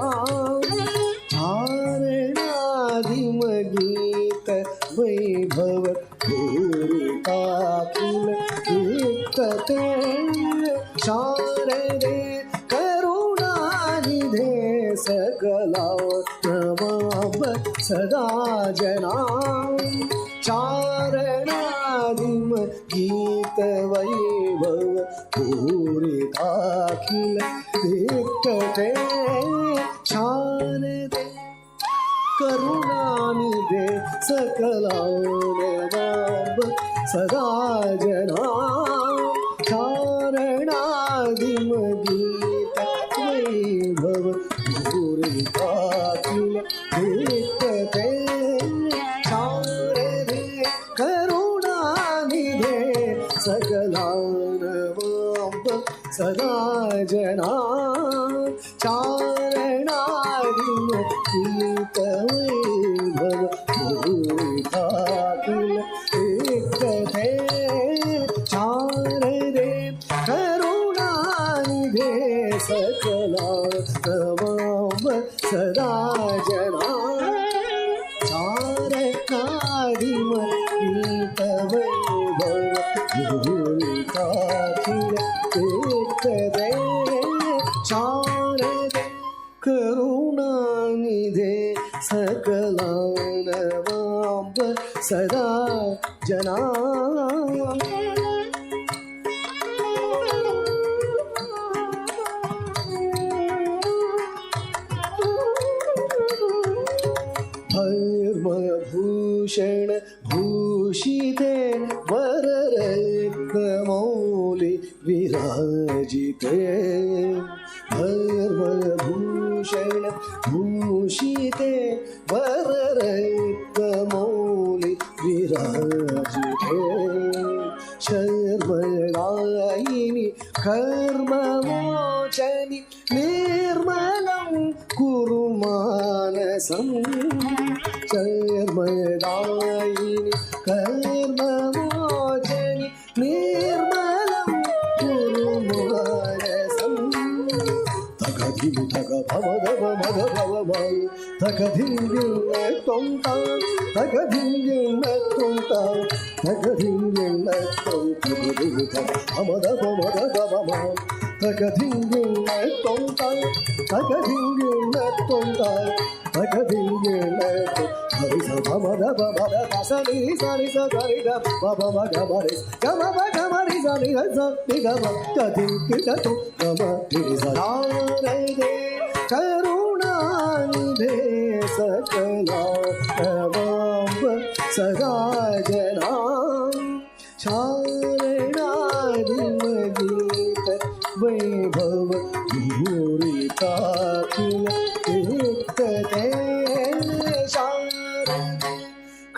ಚಾರಣಾದಿಮಗೀತ ವೈಭವ ಪೂರಿತಾಖಿಲ ಏಕತೆ ಶಾರದೆ ಕರುಣಾನಿಧೆ ಸಕಲಾನವಾಂಬ ಸದಾ ಜನ ಚಾರಣಾದಿಮಗೀತ ವೈಭವ ಪೂರಿತಾಖಿಲ ಏಕತೆ ಶಾರದೆ ಕರುಣಾನಿಧೆ ಸಕಲಾನವಾಂಬ ಸದಾ ಜನ ಚಾರಣಾದಿಮಗೀತ ವೈಭವ ಪೂರಿತಾಖಿಲ ಏಕತೆ ಶಾರದೆ ಕರುಣಾನಿಧೆ ಸಕಲಾನವಾಂಬ ಸದಾ ಜನ ಚಾರಣಾದಿಮಗೀತ ವೈಭವ ಪೂರಿತಾಖಿಲ ಏಕತೆ ಶಾರದೆ ಕರುಣಾನಿಧೆ ಸಕಲಾನವಾಂಬ ಸದಾ ಜನ ಚಾರಣಾದಿಮಗೀತ ವೈಭವ ಪೂರಿತಾಖಿಲ ಏಕತೆ ಶಾರದೆ ಕರುಣಾನಿಧೆ ಸಕಲಾನವಾಂಬ ಸದಾ ಜನ ಭೂಷಣ ಭೂಷಿತೆ ವರರತ್ನಮೌಲಿ ವಿರಾಜಿತೆ ಭೂಷಣ ಭೂಷಿತೆ ವರರತ್ನಮೌಲಿ ವಿರಾಜಿತೆ ಶರ್ಮದಾಯಿನಿ ಕರ್ಮಮೋಚನಿ ನಿರ್ಮಲಂ ಕುರು ಮಾನಸಂ ಶರ್ಮದಾಯಿನಿ ಕರ್ಮಮೋಚನಿ ನಿರ್ಮಲಂ ಕುರು ಮಾನಸಂ ತಗಧಿಮು ತಗ ಭವದವ ಮದ ಭವ ತಗಧಿಂಗಿಲ್ಲ ತೊಂತ ತಗಧಿಂಗಿಲ್ಲ ತೊಂತ ತಗಧಿಂಗಿಲ್ಲ ತೊಂತ ಅಮದವ ಮದ ಭವ ತಗಧಿಂಗಿಲ್ಲ ತೊಂತ ತಗಧಿಂಗಿಲ್ಲ ತೊಂತ ತಗಧಿಂಗಿಲ್ಲ ಹರಿಸ ಭಮದ ಭಮದ ಸರಿ ಸರಿ ಸರಿ ಗ ಬಬ ಮಗ ಮರಿ ಗಮ ಮಗ ಮರಿ ಸರಿ ಸ ನಿಗಮ ತದಿಂಕಿಡತು ಗಮ ತಿರಿ ಸರಾರದೆ ಕರುಣಾನಿಧೆ ಸಕಲಾನವಾಂಬ ಸದಾ ಜನ ಚಾರಣಾದಿಮಗೀತ ವೈಭವ ಪೂರಿತಾಖಿಲ ಏಕತೆ ಶಾರದೆ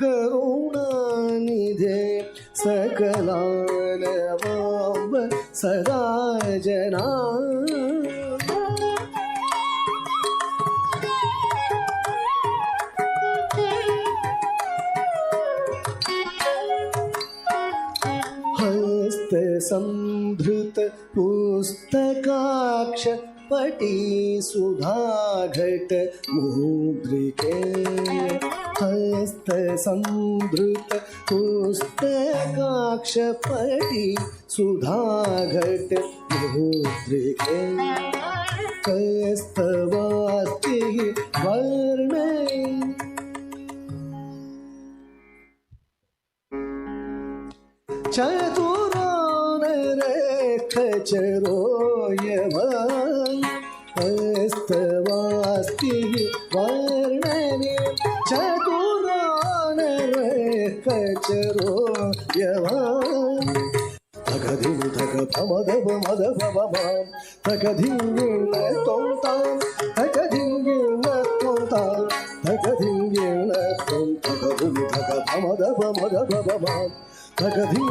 ಕರುಣಾನಿಧೆ ಸಕಲಾನವಾಂಬ ಸದಾ ಜನ ಸಂಧೃತ ಪುಸ್ತಕಾಕ್ಷ ಪಟಿ ಸುಧಾಘಟ ಮುದ್ರಿಕೆ ಹಸ್ತ ಸಂಧೃತ ಪುಸ್ತಕಾಕ್ಷ ಪಟಿ ಸುಧಾಘಟ ಮುದ್ರಿಕೆ ಕಸ್ತವಾಸ್ತಿ ವರ್ಣೈ ಚತುರಾನರೆ खचरो यमं हस्तवास्ति वर्णने चतुरानर खचरो यमं तकधिं तक पमदव मदव मम तकधिं न तोंतां तकधिं न तोंतां तकधिं न तों तकधिं तक पमदव मदव मम तकधिं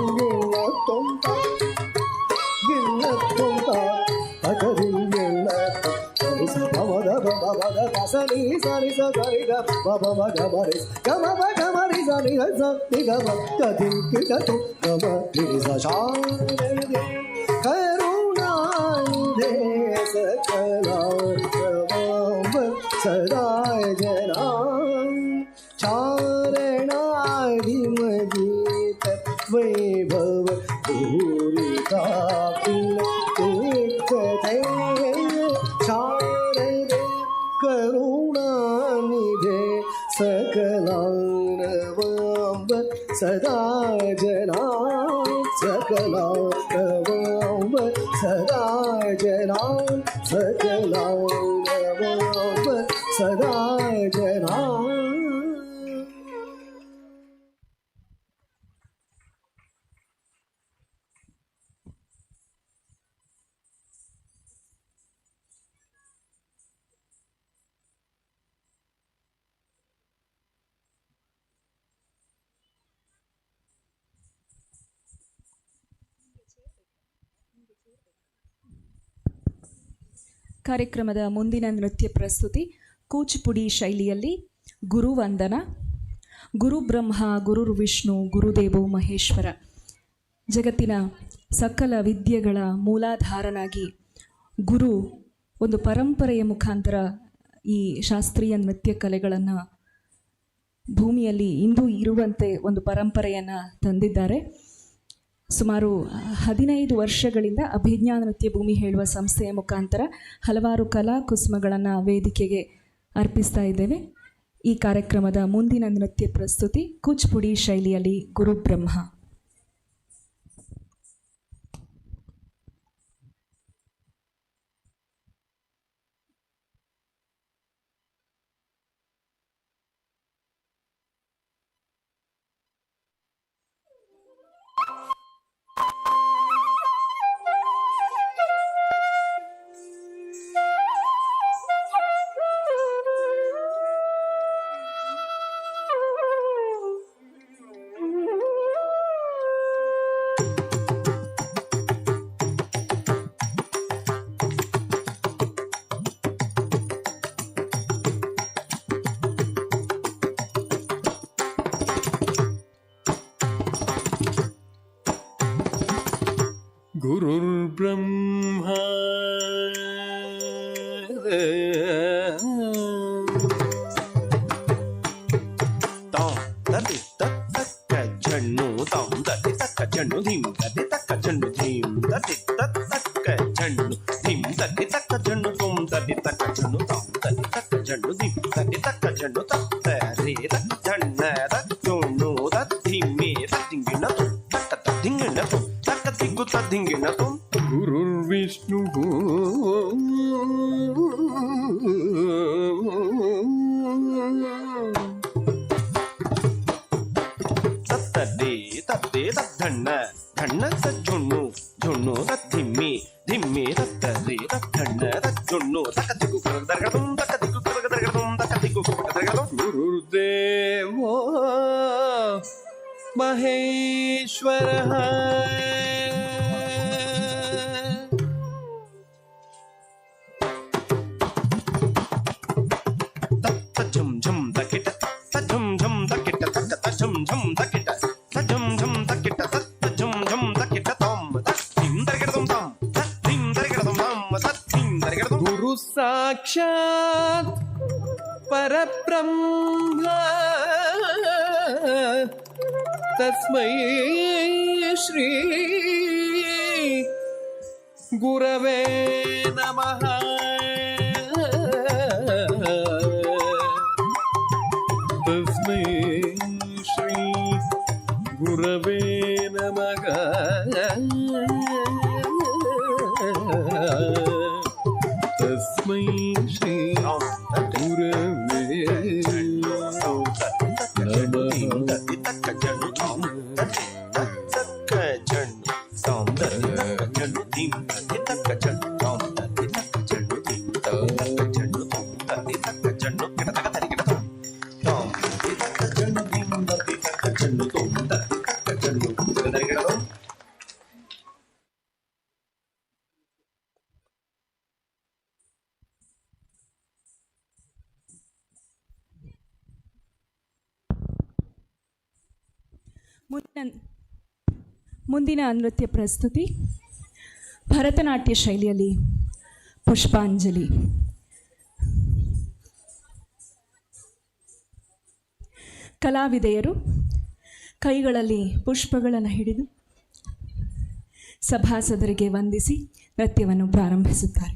न तोंतां गिन्न तोंतां तकधिं न तों स पमदव मदव सनि सनि स सनि ग ब ब ग म रे ग म ब ग म रे स नि स नि ग म तधिं क तु ग म रि स शा करुणानिधे सकलां सदा जना चारणादिमगीत वैभव पूरिता पुलकिते शारदे करुणानिधे सकलां सदा जना सकलां सदा जना सकलां सदा जना. ಕಾರ್ಯಕ್ರಮದ ಮುಂದಿನ ನೃತ್ಯ ಪ್ರಸ್ತುತಿ ಕೂಚಿಪುಡಿ ಶೈಲಿಯಲ್ಲಿ ಗುರುವಂದನ. ಗುರು ಬ್ರಹ್ಮ, ಗುರು ವಿಷ್ಣು, ಗುರುದೇವೋ ಮಹೇಶ್ವರ. ಜಗತ್ತಿನ ಸಕಲ ವಿದ್ಯೆಗಳ ಮೂಲಾಧಾರನಾಗಿ ಗುರು ಒಂದು ಪರಂಪರೆಯ ಮುಖಾಂತರ ಈ ಶಾಸ್ತ್ರೀಯ ನೃತ್ಯ ಕಲೆಗಳನ್ನು ಭೂಮಿಯಲ್ಲಿ ಇಂದು ಇರುವಂತೆ ಒಂದು ಪರಂಪರೆಯನ್ನು ತಂದಿದ್ದಾರೆ. ಸುಮಾರು 15 ವರ್ಷಗಳಿಂದ ಅಭಿಜ್ಞಾ ನೃತ್ಯ ಭೂಮಿ ಹೇಳುವ ಸಂಸ್ಥೆಯ ಮುಖಾಂತರ ಹಲವಾರು ಕಲಾ ಕುಸುಮಗಳನ್ನು ವೇದಿಕೆಗೆ ಅರ್ಪಿಸ್ತಾ ಇದ್ದೇವೆ. ಈ ಕಾರ್ಯಕ್ರಮದ ಮುಂದಿನ ನೃತ್ಯ ಪ್ರಸ್ತುತಿ ಕೂಚಿಪುಡಿ ಶೈಲಿಯಲ್ಲಿ ಗುರುಬ್ರಹ್ಮ. गुरुर्ब्रह्मा तां दति तत्तक्क झन्नु तां दति तक्क झन्नु धीं दति तक्क झन्नु धीं दति तत्तक्क झन्नु धीं दति तक्क झन्नु तुम दति तक्क झन्नु तां दति तक्क झन्नु धीं दति तक्क झन्नु तत्त रे तक्क झन्न तत् झन्नु तत् धीमे तत् धिंगिन तुम तक्क धिंगिन तुम तक्क दिगु तत् धिंगिन तुम गुरुर्विष्णु तत्तदे तत्ते तद्धन्न धन्न तज्झुन्नु झुन्नु तद्धिम्मे धिम्मे तत्तदे तद्धन्न तज्झुन्नु तकदिगु करदरगदुं तकदिगु करदरगदुं तकदिगु करदरगदुं गुरुर्देवो महेश्वरः झम झम दकिट झम झम दकिट तक झम झम दकिट झम झम दकिट तक झम झम दकिट तम तम दरगडम तम तम दरगडम तम तम दरगडम गुरु साक्षात् परब्रह्म तस्मै श्री गुरवे नमः. तस्मै श्री गुरवे नमः. ತಸ್ಮೈ ಶ್ರೀ ಗುರವೇ ಮುಂದಿನ ನೃತ್ಯ ಪ್ರಸ್ತುತಿ ಭರತನಾಟ್ಯ ಶೈಲಿಯಲ್ಲಿ ಪುಷ್ಪಾಂಜಲಿ. ಕಲಾವಿದೆಯರು ಕೈಗಳಲ್ಲಿ ಪುಷ್ಪಗಳನ್ನು ಹಿಡಿದು ಸಭಾಸದರಿಗೆ ವಂದಿಸಿ ನೃತ್ಯವನ್ನು ಪ್ರಾರಂಭಿಸುತ್ತಾರೆ.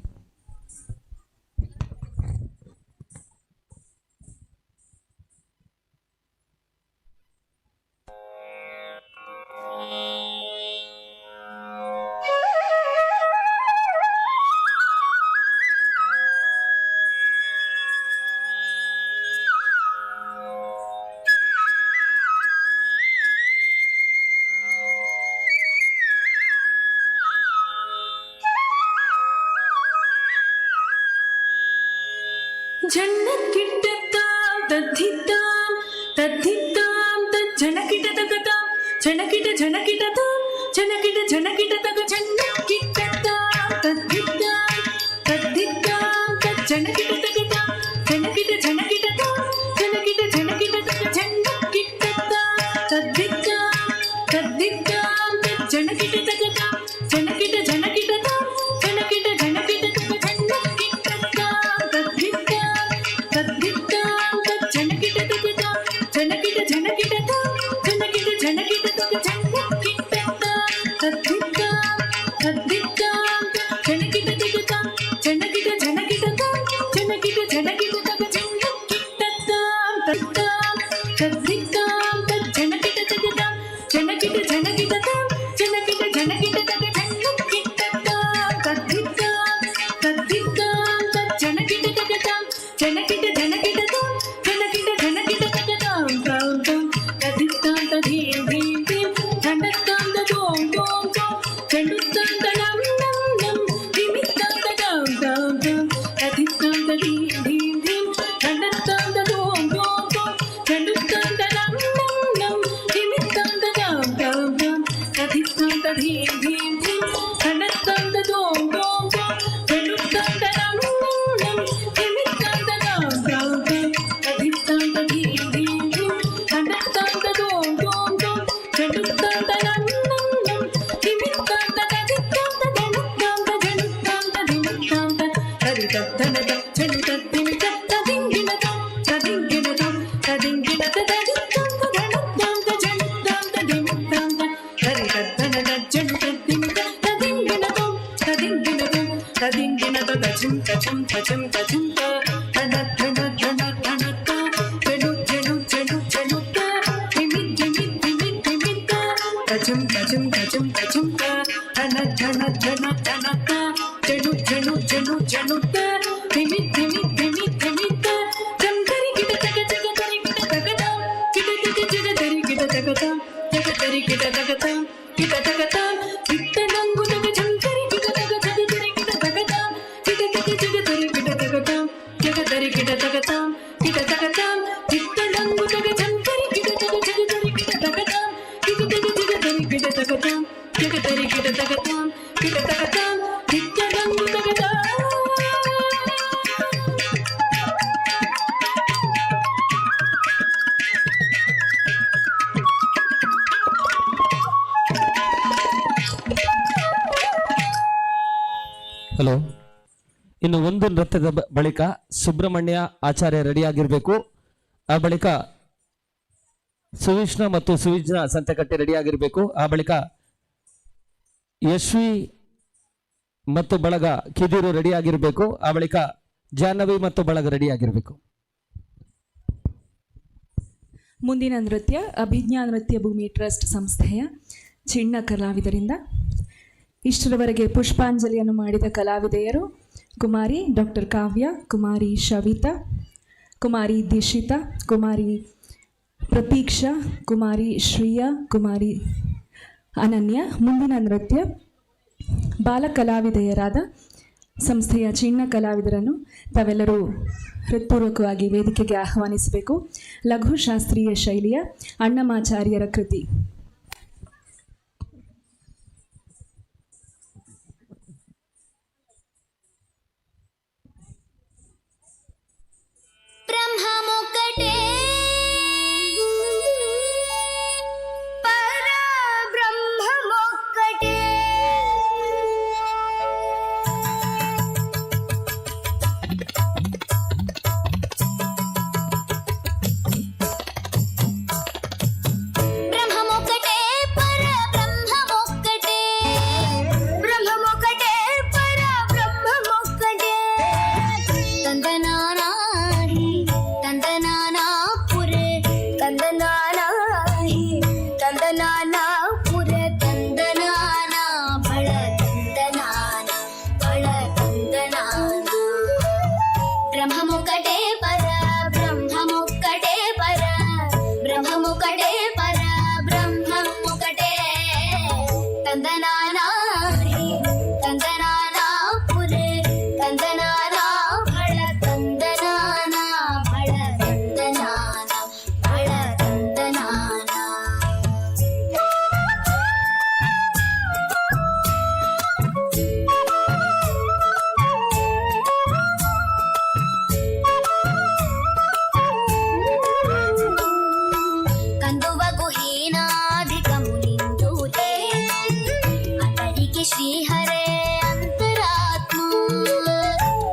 झण्डकिट्टतां तद्धितां तद्धितां तज्जनकिटतगतां जनकिट जनकिटतां जनकिट जनकिटतग झण्डकिट्टतां तद्धितां तद्धितां तज्जनकिटतगतां जनकिट जनकिटतां जनकिट जनकिटतग झण्डकिट्टतां तद्धितां तद्धितां तज्जनकिटतगतां जनकिट जनकिटतां जनकिट जनकिटतग झण्डकिट्टतां तद्धितां तद्धितां तज्जनकिटतगतां जनकिट जनकिटतां जनकिट जनकिटतग झण्डकिट्टतां तद्धितां तद्धितां जनकिटतगतां जनकिट जनकिटतां जनकिट जनकिटतग झण्डकिट्टतां तद्धितां तद्धितां तज्जनकिटतगतां जनकिट जनकिटतां जनकिट जनकिटतग झण्डकिट्टतां तद्धितां तद्धितां तज्जनकिटतगतां जनकिट जनकिटतां जनकिट जनकिटतगतां तां तां तद्धितां तधीं धीं धीं झण्डतां तदों दों दों झण्डतां तनं नं नं धीमितां तदां तां तां तद्धितां तधीं धीं धीं झण्डतां तदों दों दों झण्डतां तनं नं नं धीमितां तदां तां तां तद्धितां तधीं धीं धीं झण्डतां तदों दों दों झण्डतां तनं नं नं धीमितां तदां तां तां तद्धितां तधीं धीं धीं झण्डतां तदों दों दों झण्डतां तनं नं नं धीमितां तदितां तदनुतां तजनुतां तदिमुतां तदितद्धनत झणुतद्दिमितं तदिङ्गिनतं तदिङ्गिनतं तदिङ्गिनत तदितां तदनुतां तजनुतां तदिमुतां तदितद्धनत झणुतद्दिमितं तदिङ्गिनतं तदिङ्गिनतं तदिङ्गिनत तजं तजं तजं तजं तनद्धनद्धनद्धनत झणु झणु झणु झणुत धिमि धिमि धिमि धिमित तजं तजं तजं तजं तनद्धनद्धनद्धनत झणु झणु झणु झणुत धिमि धिमि धिमि धिमित जं तरि गिट तग जग तरि गिट तगतां गिट तग जग तरि गिट तगतां जग तरि गिट तगतां गिट तगतां गिट्टनंगु तग जं तरि गिट तग जग तरि गिट तगतां गिट तग जग तरि गिट तगतां जग तरि गिट तगतां गिट तगतां गिट्टनंगु तग जं तरि गिट तग जग तरि गिट तगतां गिट तग जग तरि गिट तगतां जग तरि गिट तगतां गिट तगतां गिट्टनंगु तगतां ಹಲೋ, ಇನ್ನು ಒಂದು ನೃತ್ಯದ ಬಳಿಕ ಸುಬ್ರಹ್ಮಣ್ಯ ಆಚಾರ್ಯ ರೆಡಿಯಾಗಿರಬೇಕು. ಆ ಬಳಿಕ ಸುವಿಷ್ಣ ಮತ್ತು ಸುವಿಜ್ಞ ಸಂತೆಕಟ್ಟೆ ರೆಡಿಯಾಗಿರಬೇಕು. ಆ ಬಳಿಕ ಯಶ್ವಿ ಮತ್ತು ಬಳಗ ಕಿದಿರು ರೆಡಿಯಾಗಿರಬೇಕು. ಆ ಬಳಿಕ ಜಾಹ್ನವಿ ಮತ್ತು ಬಳಗ ರೆಡಿಯಾಗಿರಬೇಕು. ಮುಂದಿನ ನೃತ್ಯ ಅಭಿಜ್ಞಾ ನೃತ್ಯ ಭೂಮಿ ಟ್ರಸ್ಟ್ ಸಂಸ್ಥೆಯ ಚಿಣ್ಣ ಕಲಾವಿದರಿಂದ ಇಷ್ಟರವರೆಗೆ ಪುಷ್ಪಾಂಜಲಿಯನ್ನು ಮಾಡಿದ ಕಲಾವಿದೆಯರು ಕುಮಾರಿ ಡಾಕ್ಟರ್ ಕಾವ್ಯ, ಕುಮಾರಿ ಶವಿತಾ, ಕುಮಾರಿ ದಿಶಿತಾ, ಕುಮಾರಿ ಪ್ರತೀಕ್ಷಾ, ಕುಮಾರಿ ಶ್ರೀಯಾ, ಕುಮಾರಿ ಅನನ್ಯ. ಮುಂದಿನ ನೃತ್ಯ ಬಾಲ ಕಲಾವಿದೆಯರಾದ ಸಂಸ್ಥೆಯ ಚಿಣ್ಣ ಕಲಾವಿದರನ್ನು ತಾವೆಲ್ಲರೂ ಹೃತ್ಪೂರ್ವಕವಾಗಿ ವೇದಿಕೆಗೆ ಆಹ್ವಾನಿಸಬೇಕು. ಲಘು ಶಾಸ್ತ್ರೀಯ ಶೈಲಿಯ ಅಣ್ಣಮಾಚಾರ್ಯರ ಕೃತಿ. ಬ್ರಹ್ಮಮೊಕ್ಕಟೇ ಪರಬ್ರಹ್ಮಮೊಕ್ಕಟೇ ಬ್ರಹ್ಮಮೊಕ್ಕಟೇ ಪರಬ್ರಹ್ಮಮೊಕ್ಕಟೇ ಬ್ರಹ್ಮಮೊಕ್ಕಟೇ ಪರಬ್ರಹ್ಮಮೊಕ್ಕಟೇ ತಂದನಾನಾಹಿ ತಂದನಾನಾಪುರೆ ತಂದನಾನಾಹಿ ತಂದನಾನಾಪುರೆ ತಂದನಾನ ಬಳ ತಂದನಾನ ಬಳ ತಂದನಾನ ಬ್ರಹ್ಮಮೊಕ್ಕಟೇ ಪರ ಬ್ರಹ್ಮಮೊಕ್ಕಟೇ ಪರ ಬ್ರಹ್ಮಮೊಕ್ಕಟೇ ಪರ ಬ್ರಹ್ಮಮೊಕ್ಕಟೇ ತಂದನಾನಾಹಿ ತಂದನಾನಾಪುರೆ ತಂದನಾನ ಬಳ ತಂದನಾನ ಬಳ ತಂದನಾನ ಬಳ ತಂದನಾನ ಕಂದುವ ಗುಹೀನಾಧಿಕಮುನಿಂದೂಲೇ ಅತಡಿಕೆ ಶ್ರೀಹರೇ ಅಂತರಾತ್ಮ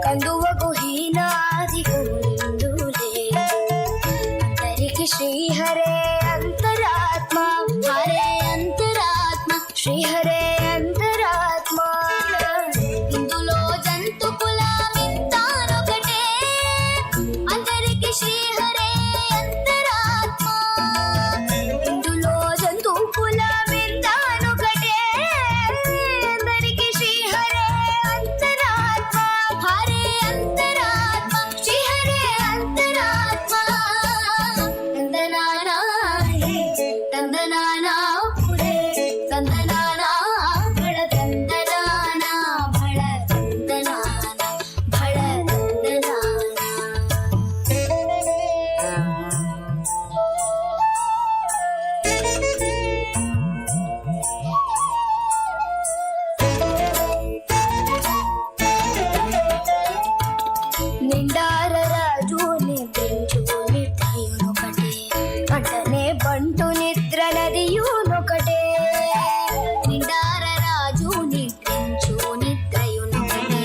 ಕಂದುವ ಗುಹೀನಾಧಿಕಮುನಿಂದೂಲೇ ಅಂತರಿಕೆ ಶ್ರೀಹರೇ ಅಂತರಾತ್ಮ ಹರೇ ಅಂತರಾತ್ಮ ಶ್ರೀಹರೇ ಅಂತರಾತ್ಮ ಇಂದುಲೋ ಜಂತು ಕುಲ ಮಿತ್ತಾನೊಕಟೇ ಅಂತರಿಕೆ ಶ್ರೀಹರೇ ಅಂತರಾತ್ಮ ಇಂದುಲೋ ಜಂತು ಕುಲ ಮಿತ್ತಾನೊಕಟೇ ಅಂತರಿಕೆ ಶ್ರೀಹರೇ ಅಂತರಾತ್ಮ ಹರೇ ಅಂತರಾತ್ಮ ಶ್ರೀಹರೇ ಅಂತರಾತ್ಮ ತಂದನಾನಾಹಿ ತಂದನಾನಾಪುರೆ ತಂದನಾನ ಬಳ ತಂದನಾನ ಬಳ ತಂದನಾನ ಬಳ ತಂದನಾನ నిండార రాజు నిద్రించునిద్రయునొకటే అంటనే బంటు నిద్ర నదియునొకటే నిండార రాజు నిద్రించునిద్రయునొకటే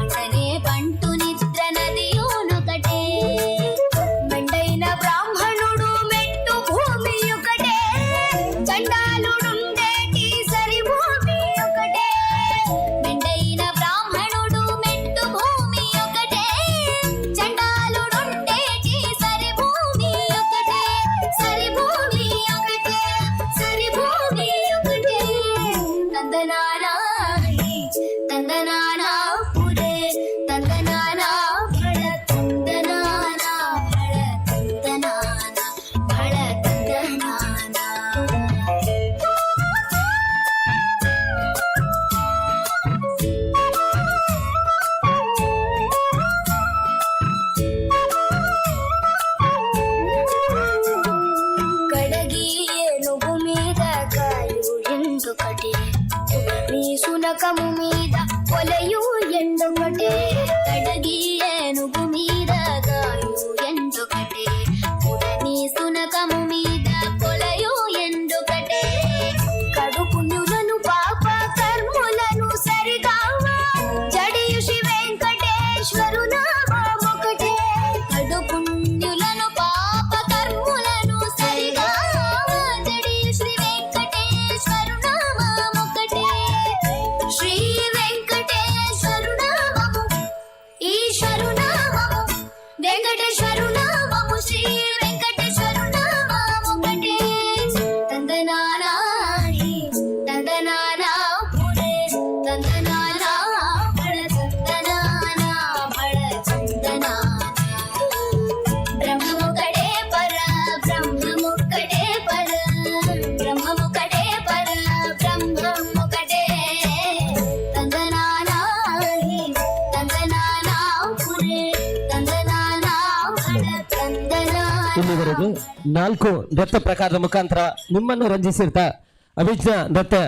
అంటనే బంటు నిద్ర నదియునొకటే మెండైన బ్రాహ్మణుడు మెట్టు భూమి ఒకటే చండాలుడుండేటి సరి భూమి ఒకటే మెండైన బ్రాహ్మణుడు మెట్టు భూమి ఒకటే చండాలుడుండేటి సరి భూమి ఒకటే సరి భూమి ఒకటే సరి భూమి ఒకటే ತಂದನಾನಾಹಿ ತಂದನಾನಾಪುರೆ ತಂದನಾನ ಬಳ ತಂದನಾನ ಬಳ ತಂದನಾನ ಬಳ ತಂದನಾನ కడగి ఏనుగు మీద కాయు ఎందుకటే నీ సునకము మీద కొలయు ఎందుకటే కడగి ఏనుగు మీద కాయు ఎందుకటే నీ సునకము మీద కొలయు ఎందుకటే కడు పుణ్యులను పాప కర్ములను సరిగావా జడియు శ్రీ వెంకటేశ్వరు నామొకటే కడు పుణ్యులను పాప కర్ములను సరిగావా జడియు శ్రీ వెంకటేశ్వరు నామొకటే శ్రీ ನಂದನ ಇಲ್ಲಿವರೆಗೆ 4 ನೃತ್ಯ ಪ್ರಕಾರದ ಮುಖಾಂತರ ನಿಮ್ಮನ್ನು ರಂಜಿಸಿರ್ತಾ ಅಭಿಜ್ಞಾ ನೃತ್ಯ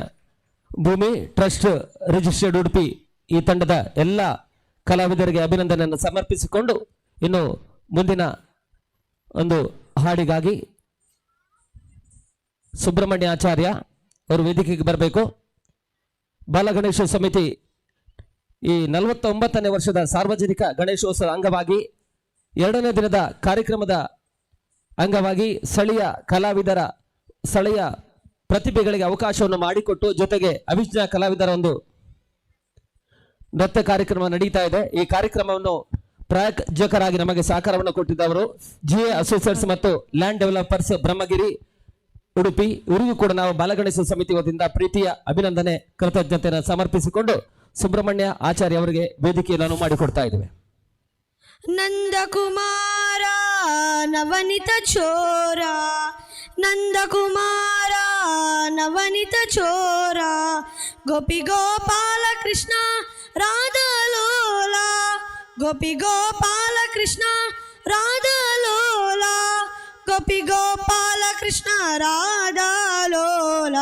ಭೂಮಿ ಟ್ರಸ್ಟ್ ರಿಜಿಸ್ಟರ್ಡ್ ಉಡುಪಿ ಈ ತಂಡದ ಎಲ್ಲ ಕಲಾವಿದರಿಗೆ ಅಭಿನಂದನೆಯನ್ನು ಸಮರ್ಪಿಸಿಕೊಂಡು ಇನ್ನು ಮುಂದಿನ ಒಂದು ಹಾಡಿಗಾಗಿ ಸುಬ್ರಹ್ಮಣ್ಯ ಆಚಾರ್ಯ ಅವರು ವೇದಿಕೆಗೆ ಬರಬೇಕು. ಬಾಲಗಣೇಶ ಸಮಿತಿ ಈ 49ನೇ ವರ್ಷದ ಸಾರ್ವಜನಿಕ ಗಣೇಶೋತ್ಸವ ಅಂಗವಾಗಿ 2ನೇ ದಿನದ ಕಾರ್ಯಕ್ರಮದ ಅಂಗವಾಗಿ ಸ್ಥಳೀಯ ಕಲಾವಿದರ ಸ್ಥಳೀಯ ಪ್ರತಿಭೆಗಳಿಗೆ ಅವಕಾಶವನ್ನು ಮಾಡಿಕೊಟ್ಟು ಜೊತೆಗೆ ಅಭಿಜ್ಞಾ ಕಲಾವಿದರ ಒಂದು ನೃತ್ಯ ಕಾರ್ಯಕ್ರಮ ನಡೀತಾ ಇದೆ. ಈ ಕಾರ್ಯಕ್ರಮವನ್ನು ಪ್ರಾಯೋಜಕರಾಗಿ ನಮಗೆ ಸಹಕಾರವನ್ನು ಕೊಟ್ಟಿದ್ದವರು GA ಅಸೋಸಿಯೇಟ್ಸ್ ಮತ್ತು ಲ್ಯಾಂಡ್ ಡೆವಲಪರ್ಸ್ ಬ್ರಹ್ಮಗಿರಿ ಉಡುಪಿ. ಇವರಿಗೂ ಕೂಡ ನಾವು ಬಾಲಗಣೇಶ ಸಮಿತಿ ವತಿಯಿಂದ ಪ್ರೀತಿಯ ಅಭಿನಂದನೆ ಕೃತಜ್ಞತೆಯನ್ನು ಸಮರ್ಪಿಸಿಕೊಂಡು ಸುಬ್ರಹ್ಮಣ್ಯ ಆಚಾರ್ಯ ಅವರಿಗೆ ವೇದಿಕೆಯನ್ನು ಮಾಡಿಕೊಡ್ತಾ ಇದ್ದೇವೆ. ನಂದಕುಮಾರ ನವನಿತ ಚೋರ, ನಂದಕುಮಾರ ನವನಿತ ಚೋರ, ಗೋಪಿ ಗೋಪಾಲ ಕೃಷ್ಣ ರಾಧಲೋಲ, ಗೋಪಿ ಗೋಪಾಲ ಕೃಷ್ಣ ರಾಧಲೋಲ, ಗೋಪಿ ಗೋಪಾಲ ಕೃಷ್ಣ ರಾಧಲೋಲ.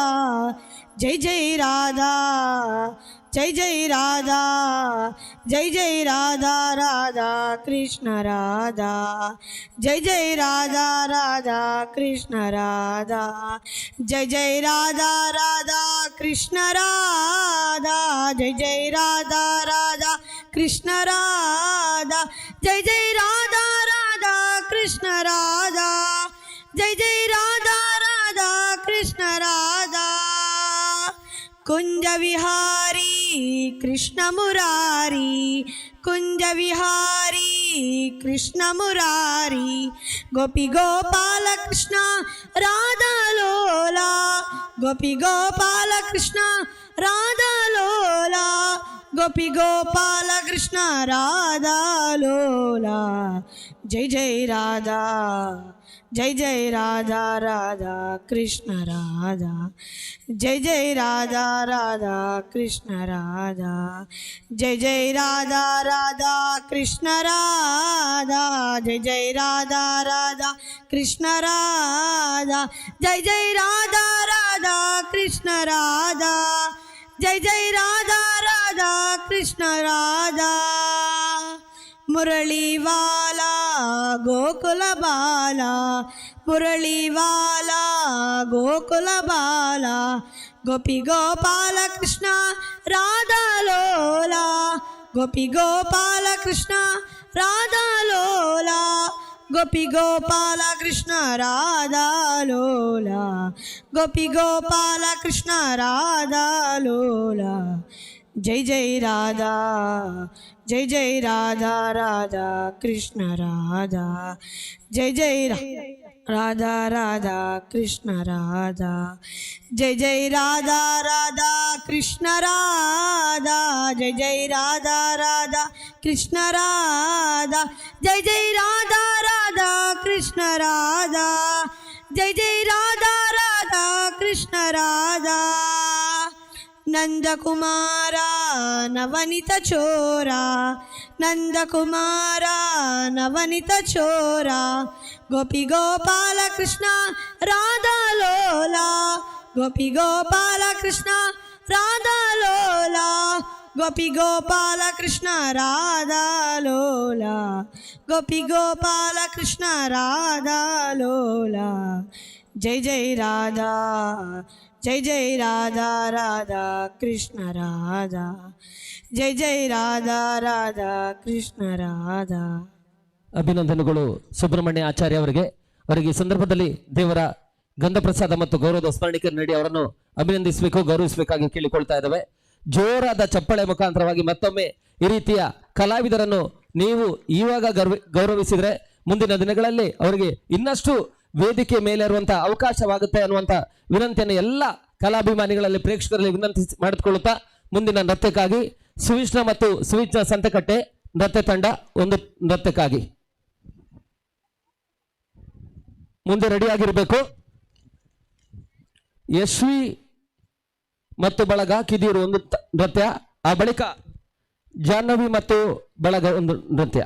ಜೈ ಜೈ ರಾಧಾ, ಜೈ ಜೈ ರಾಧಾ, ಜೈ ಜೈ ರಾಧಾ ರಾಧಾ ಕೃಷ್ಣ ರಾಧಾ, ಜೈ ಜೈ ರಾಧಾ ರಾಧಾ ಕೃಷ್ಣ ರಾಧಾ, ಜೈ ಜೈ ರಾಧಾ ರಾಧಾ ಕೃಷ್ಣ ರಾಧಾ, ಜೈ ಜೈ ರಾಧಾ ರಾಧಾ ಕೃಷ್ಣ ರಾಧಾ, ಜೈ ಜೈ ರಾಧಾ ರಾಧಾ ಕೃಷ್ಣ ರಾಧಾ, ಜೈ ಜೈ ರಾಧಾ ರಾಧಾ ಕೃಷ್ಣ ರಾಧಾ. ಕುಂಜ ವಿಹಾರಿ ಕೃಷ್ಣ ಮುರಾರಿ, ಕುಂಜ ವಿಹಾರಿ ಕೃಷ್ಣ ಮುರಾರಿ, ಗೋಪಿ ಗೋಪಾಲ ಕೃಷ್ಣ ರಾಧಲೋಲ, ಗೋಪಿ ಗೋಪಾಲ ಕೃಷ್ಣ ರಾಧಲೋಲ, ಗೋಪಿ ಗೋಪಾಲ ಕೃಷ್ಣ ರಾಧಲೋಲ. ಜೈ ಜೈ ರಾಧಾ, ಜೈ ಜೈ ರಾಧಾ ರಾಧಾ ಕೃಷ್ಣ ರಾಧಾ, ಜೈ ಜೈ ರಾಧಾ ರಾಧಾ ಕೃಷ್ಣ ರಾಧಾ, ಜೈ ಜೈ ರಾಧಾ ರಾಧಾ ಕೃಷ್ಣ ರಾಧಾ, ಜೈ ಜೈ ರಾಧಾ ರಾಧಾ ಕೃಷ್ಣ ರಾಧಾ, ಜೈ ಜೈ ರಾಧಾ ರಾಧಾ ಕೃಷ್ಣ ರಾಧಾ, ಜೈ ಜೈ ರಾಧಾ ರಾಧಾ ಕೃಷ್ಣ ರಾಧಾ. ಮುರಳಿವಾಲಾ ಗೋಕುಲ ಬಾಲ, ಮುರಳಿವಾಲಾ ಗೋಕುಲ ಬಾಲ, ಗೋಪಿ ಗೋಪಾಲ ಕೃಷ್ಣ ರಾಧಲೋಲ, ಗೋಪಿ ಗೋಪಾಲ ಕೃಷ್ಣ ರಾಧಲೋಲ, ಗೋಪಿ ಗೋಪಾಲ ಕೃಷ್ಣ ರಾಧಲೋಲ, ಗೋಪಿ ಗೋಪಾಲ ಕೃಷ್ಣ ರಾಧಲೋಲ. ಜೈ ಜೈ ರಾಧಾ, ಜೈ ಜೈ ರಾಧಾ ರಾಧಾ ಕೃಷ್ಣ ರಾಧಾ, ಜೈ ಜೈ ರಾಧಾ ರಾಧಾ ಕೃಷ್ಣ ರಾಧಾ, ಜೈ ಜೈ ರಾಧಾ ರಾಧಾ ಕೃಷ್ಣ ರಾಧಾ, ಜೈ ಜೈ ರಾಧಾ ರಾಧಾ ಕೃಷ್ಣ ರಾಧಾ, ಜೈ ಜೈ ರಾಧಾ ರಾಧಾ ಕೃಷ್ಣ ರಾಧಾ, ಜೈ ಜೈ ರಾಧಾ ರಾಧಾ ಕೃಷ್ಣ ರಾಧಾ. ನಂದಕುಮಾರ ನವನಿತ ಚೋರ, ನಂದಕುಮಾರ ನವನಿತ ಚೋರ, ಗೋಪಿ ಗೋಪಾಲ ಕೃಷ್ಣ ರಾಧಲೋಲ, ಗೋಪಿ ಗೋಪಾಲ ಕೃಷ್ಣ ರಾಧಲೋಲ, ಗೋಪಿ ಗೋಪಾಲ ಕೃಷ್ಣ ರಾಧಲೋಲ, ಗೋಪಿ ಗೋಪಾಲ ಕೃಷ್ಣ ರಾಧಲೋಲ. ಜೈ ಜೈ ರಾಧಾ, ಜೈ ಜೈ ರಾಧಾ ರಾಧಾ ಕೃಷ್ಣ ರಾಧಾ, ಜೈ ಜೈ ರಾಧಾ ರಾಧಾ ಕೃಷ್ಣ ರಾಧಾ. ಅಭಿನಂದನೆಗಳು ಸುಬ್ರಹ್ಮಣ್ಯ ಆಚಾರ್ಯ ಅವರಿಗೆ. ಅವರಿಗೆ ಈ ಸಂದರ್ಭದಲ್ಲಿ ದೇವರ ಗಂಧಪ್ರಸಾದ ಮತ್ತು ಗೌರವದ ಸ್ಮರಣಿಕೆ ನೀಡಿ ಅವರನ್ನು ಅಭಿನಂದಿಸಬೇಕು, ಗೌರವಿಸಬೇಕಾಗಿ ಕೇಳಿಕೊಳ್ತಾ ಇದ್ದೇವೆ. ಜೋರಾದ ಚಪ್ಪಳೆ ಮುಖಾಂತರವಾಗಿ ಮತ್ತೊಮ್ಮೆ ಈ ರೀತಿಯ ಕಲಾವಿದರನ್ನು ನೀವು ಇವಾಗ ಗೌರವಿಸಿದ್ರೆ ಮುಂದಿನ ದಿನಗಳಲ್ಲಿ ಅವರಿಗೆ ಇನ್ನಷ್ಟು ವೇದಿಕೆ ಮೇಲೆ ಇರುವಂತಹ ಅವಕಾಶವಾಗುತ್ತೆ ಅನ್ನುವಂಥ ವಿನಂತಿಯನ್ನು ಎಲ್ಲ ಕಲಾಭಿಮಾನಿಗಳಲ್ಲಿ ಪ್ರೇಕ್ಷಕರಲ್ಲಿ ವಿನಂತಿ ಮಾಡಿಕೊಳ್ಳುತ್ತಾ ಮುಂದಿನ ನೃತ್ಯಕ್ಕಾಗಿ ಸುವಿಷ್ಣ ಮತ್ತು ಸುವಿಜ್ಞ ಸಂತಕಟ್ಟೆ ನೃತ್ಯ ತಂಡ ಒಂದು ನೃತ್ಯಕ್ಕಾಗಿ ಮುಂದೆ ರೆಡಿಯಾಗಿರಬೇಕು. ಯಶ್ವಿ ಮತ್ತು ಬಳಗ ಕಿದಿಯೂರು ಒಂದು ನೃತ್ಯ, ಆ ಬಳಿಕ ಜಾಹ್ನವಿ ಮತ್ತು ಬಳಗ ಒಂದು ನೃತ್ಯ.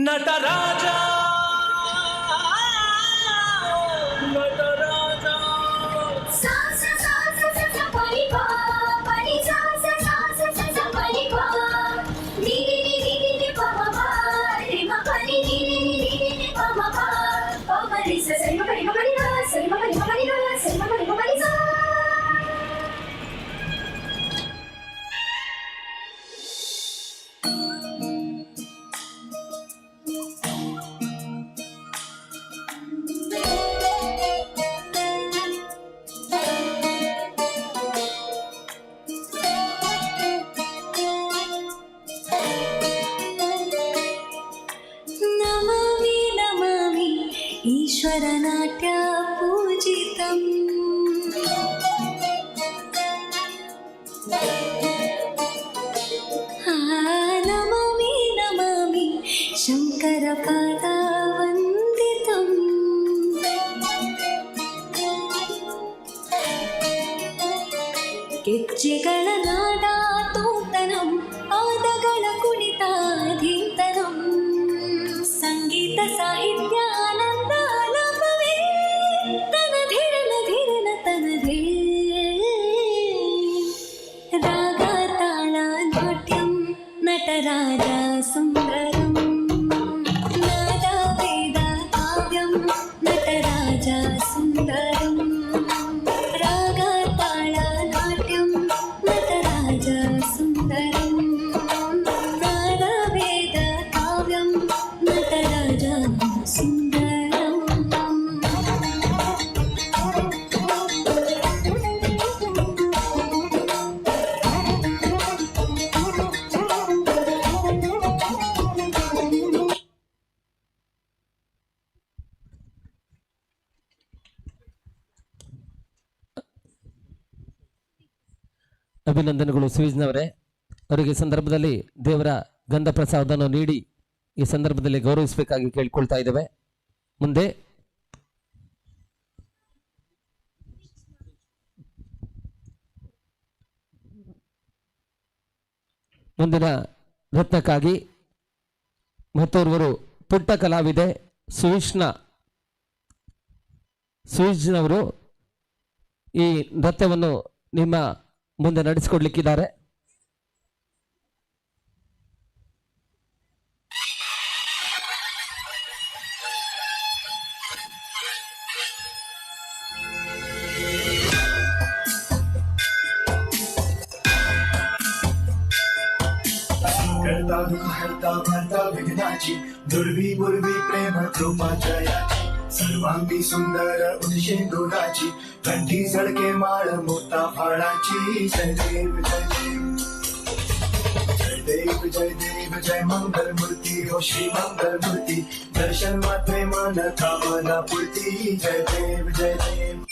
ನಟರಾಜ ನಟರಾಜ सा सा सा सा सा सा परी पा परी सा सा सा सा सा सा परी पा नी नी नी नी नी पा मा पा रे मा परी नी नी नी नी नी पा मा पा पा परी सा सा मा परी रा सा मा परी रा सा मा परी सा नमामि नमामि ईश्वरनाट्य पूजितम् नमामि नमामि शङ्करपादावन्दितम् ಗೆಜ್ಜೆಗಳ ನಾಡಾತೋತನಂ ಪಾದಗಳ ಕುಣಿತಾಧೀತನಂ ಸಂಗೀತ ಸಾಹಿತ್ಯ ಆನಂದ ಆಲಾಪವೇ ತನಧಿರನ ಧಿರನ ತನಧೇ ರಾಗ ತಾಳ ನಾಟ್ಯಂ ನಟರಾಜ ಸುಂದರಂ ನಾದ ವೇದ ಕಾವ್ಯಂ ನಟರಾಜ ಸುಂದರಂ ರಾಗ ತಾಳ ನಾಟ್ಯಂ ನಟರಾಜ ಸುಂದರಂ ನಾದ ವೇದ ಕಾವ್ಯಂ ನಟರಾಜ ಸುಂದರಂ ಅಭಿನಂದನೆಗಳು ಸುವಿಜ್ನವರೇ. ಅವರಿಗೆ ಈ ಸಂದರ್ಭದಲ್ಲಿ ದೇವರ ಗಂಧ ಪ್ರಸಾದವನ್ನು ನೀಡಿ ಈ ಸಂದರ್ಭದಲ್ಲಿ ಗೌರವಿಸಬೇಕಾಗಿ ಕೇಳ್ಕೊಳ್ತಾ ಇದ್ದೇವೆ. ಮುಂದೆ ಮುಂದಿನ ರತ್ನಕ್ಕಾಗಿ ಮತ್ತೋರ್ವರು ಪುಟ್ಟ ಕಲಾವಿದೆ ಸುವಿಜ್ನವರು ಈ ನೃತ್ಯವನ್ನು ನಿಮ್ಮ ಮುಂದೆ ನಡೆಸಿಕೊಡ್ಲಿಕ್ಕಿದ್ದಾರೆ. करता दुख हरता भरता विघ्नाची दुर्वी बुर्वी प्रेम कृपा जयाची सर्वांगी सुंदर उदशेंदुराची कंठी झळके माळ मोता फाळाची जय देव जय देव जय देव जय देव जय मंगल मूर्ती हो श्री मंगल मूर्ती दर्शन मात्रे मन कामना पूर्ती जय देव जय देव.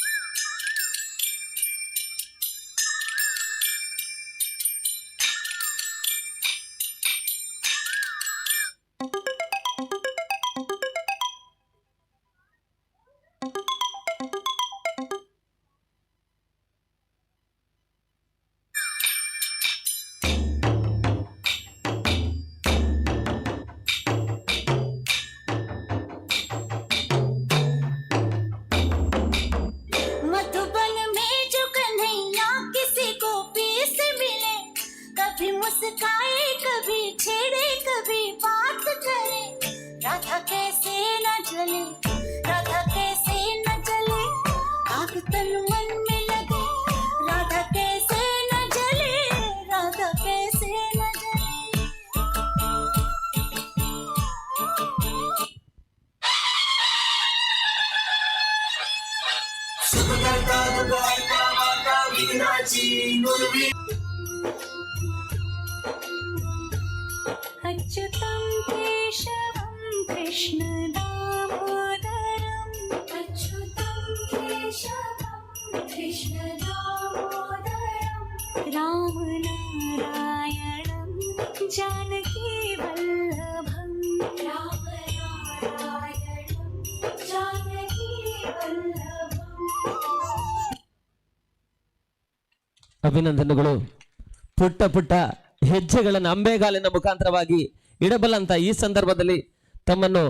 मधुबन में जो कन्हैया किसी को पीस मिले कभी मुस्काए कभी छेड़े कभी बात करे राधा कैसे न जले राधा कैसे न जले आग तन मन में लगे राधा कैसे न जले राधा कैसे न जले. अच्युतं केशवं कृष्ण दामोदरम् अच्युतं केशवं कृष्ण दामोदरम् राम नारायणं जानकी वल्लभम् राम नारायणं जानकी वल्लभम्. ಅಭಿನಂದನೆಗಳು. ಪುಟ್ಟ ಪುಟ್ಟ ಹೆಜ್ಜೆಗಳನ್ನು ಅಂಬೆಗಾಲಿನ ಮುಖಾಂತರವಾಗಿ ಇಡಬಲ್ಲಂತ ಈ ಸಂದರ್ಭದಲ್ಲಿ ತಮ್ಮನ್ನು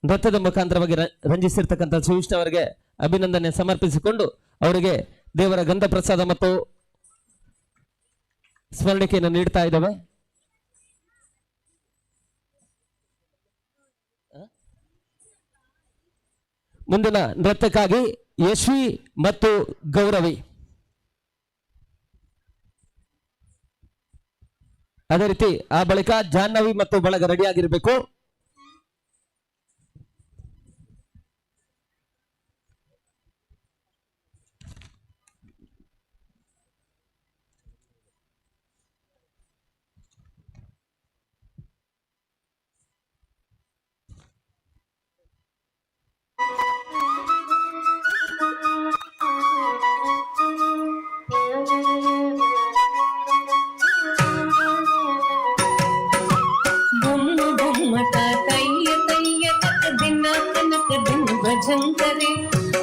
ನೃತ್ಯದ ಮುಖಾಂತರವಾಗಿ ರಂಜಿಸಿರ್ತಕ್ಕಂಥ ಸುವಿಷ್ಟ ಅವರಿಗೆ ಅಭಿನಂದನೆ ಸಮರ್ಪಿಸಿಕೊಂಡು ಅವರಿಗೆ ದೇವರ ಗಂಧ ಪ್ರಸಾದ ಮತ್ತು ಸ್ಮರಣಿಕೆಯನ್ನು ನೀಡ್ತಾ ಇದ್ದೇವೆ. ಮುಂದಿನ ನೃತ್ಯಕ್ಕಾಗಿ ಯಶ್ವಿ ಮತ್ತು ಗೌರವಿ, ಅದೇ ರೀತಿ ಆ ಬಳಿಕ ಜಾಹ್ನವಿ ಮತ್ತು ಬಳಗ ರೆಡಿಯಾಗಿರಬೇಕು. ಭಜಂಕರೆ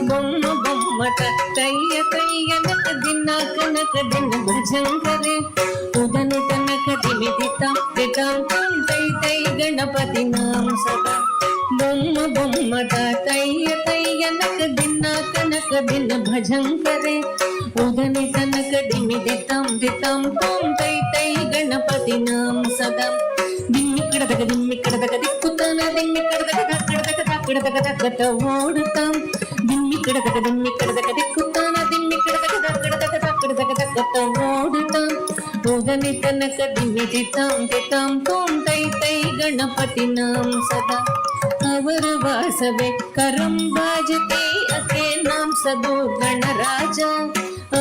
ಬೊಮ್ಮ ಬೊಮ್ಮಟ ಕೈಯ ಕೈಯ ನಕ ದಿನ ಕನಕ ದಿನ ಭಜಂಕರೆ ಉದನು ತನಕ ದಿಮಿದಿತ ದಿತಾಂ ತೈ ತೈ ಗಣಪತಿ ನಾಮ ಸದಾ ಬೊಮ್ಮ ಬೊಮ್ಮಟ ಕೈಯ ಕೈಯ ನಕ ದಿನ ಕನಕ ದಿನ ಭಜಂಕರೆ ಉದನು ತನಕ ದಿಮಿದಿತಾಂ ದಿತಾಂ ತೈ ತೈ ಗಣಪತಿ ನಾಮ ಸದಾ ದಿಮ್ಮಿ ಕಡದಗ ದಿಕ್ಕುತ್ತಾನ ದಿಮ್ಮಿ ಕಡದಗ ಕಡದಗ ಓಡುತ್ತಾಂ ದಿಮ್ಮಿ ಕಡದಗ ದಿಕ್ಕುತ್ತಾನ ದಿಮ್ಮಿ ಕಡದಗ ಓಡುತ್ತಾಂ ಉದನಿ ತನಕ ದಿಮಿದಿತಾಂ ದಿತಾಂ ತೋಂ ತೈ ತೈ ಗಣಪತಿ ನಾಮ ಸದಾ ಅವರ ವಾಸವೇ ಕರಂಬಾಜತೆ ಅಕೆ ನಾಮ ಸದೋ ಗಣರಾಜ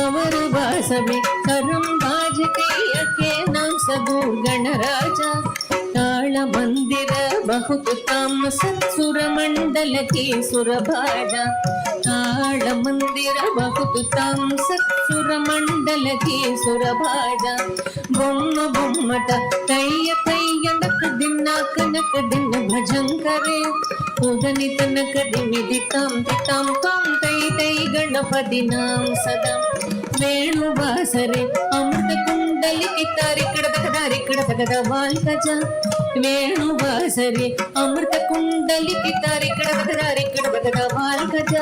ಅವರ ವಾಸವೇ ಕರಂಬಾಜತೆ ಅಕೆ ನಾಮ ಸದೋ ಗಣರಾಜ ತಾಳ ಮಂದಿರ ಬಹುದು ತಾಮ ಸತ್ಸುರ ಮಂಡಲ के सुरभाज ताಳ ಮಂದಿರ ಬಹುದು ತಾಮ ಸತ್ಸುರ ಮಂಡಲ के सुरभाज ಬೊಮ್ಮ ಬೊಮ್ಮಟ ಕೈಯ ಕೈಯ ನಕ ದಿನ ಕನಕ ದಿನ ಭಜಂಕರೆ ಉದನಿ ತನಕ ದಿಮಿದಿತಾಂ ದಿತಾಂ ತಾಂ ತೈ ತೈ ಗಣಪತಿ ನಾಮ ಸದಾ ವೇಣು ವಾಸರೆ ಅಮೃತ ಕುಂಡಲಿ ಕಿತಾರಿ ಕಡದಗದ ವಾಲ್ಕಜ ವೇಣು ವಾಸರೆ ಅಮೃತ ಕುಂಡಲಿ ಕಿತಾರಿ ಕಡದಗದ ವಾಲ್ಕಜ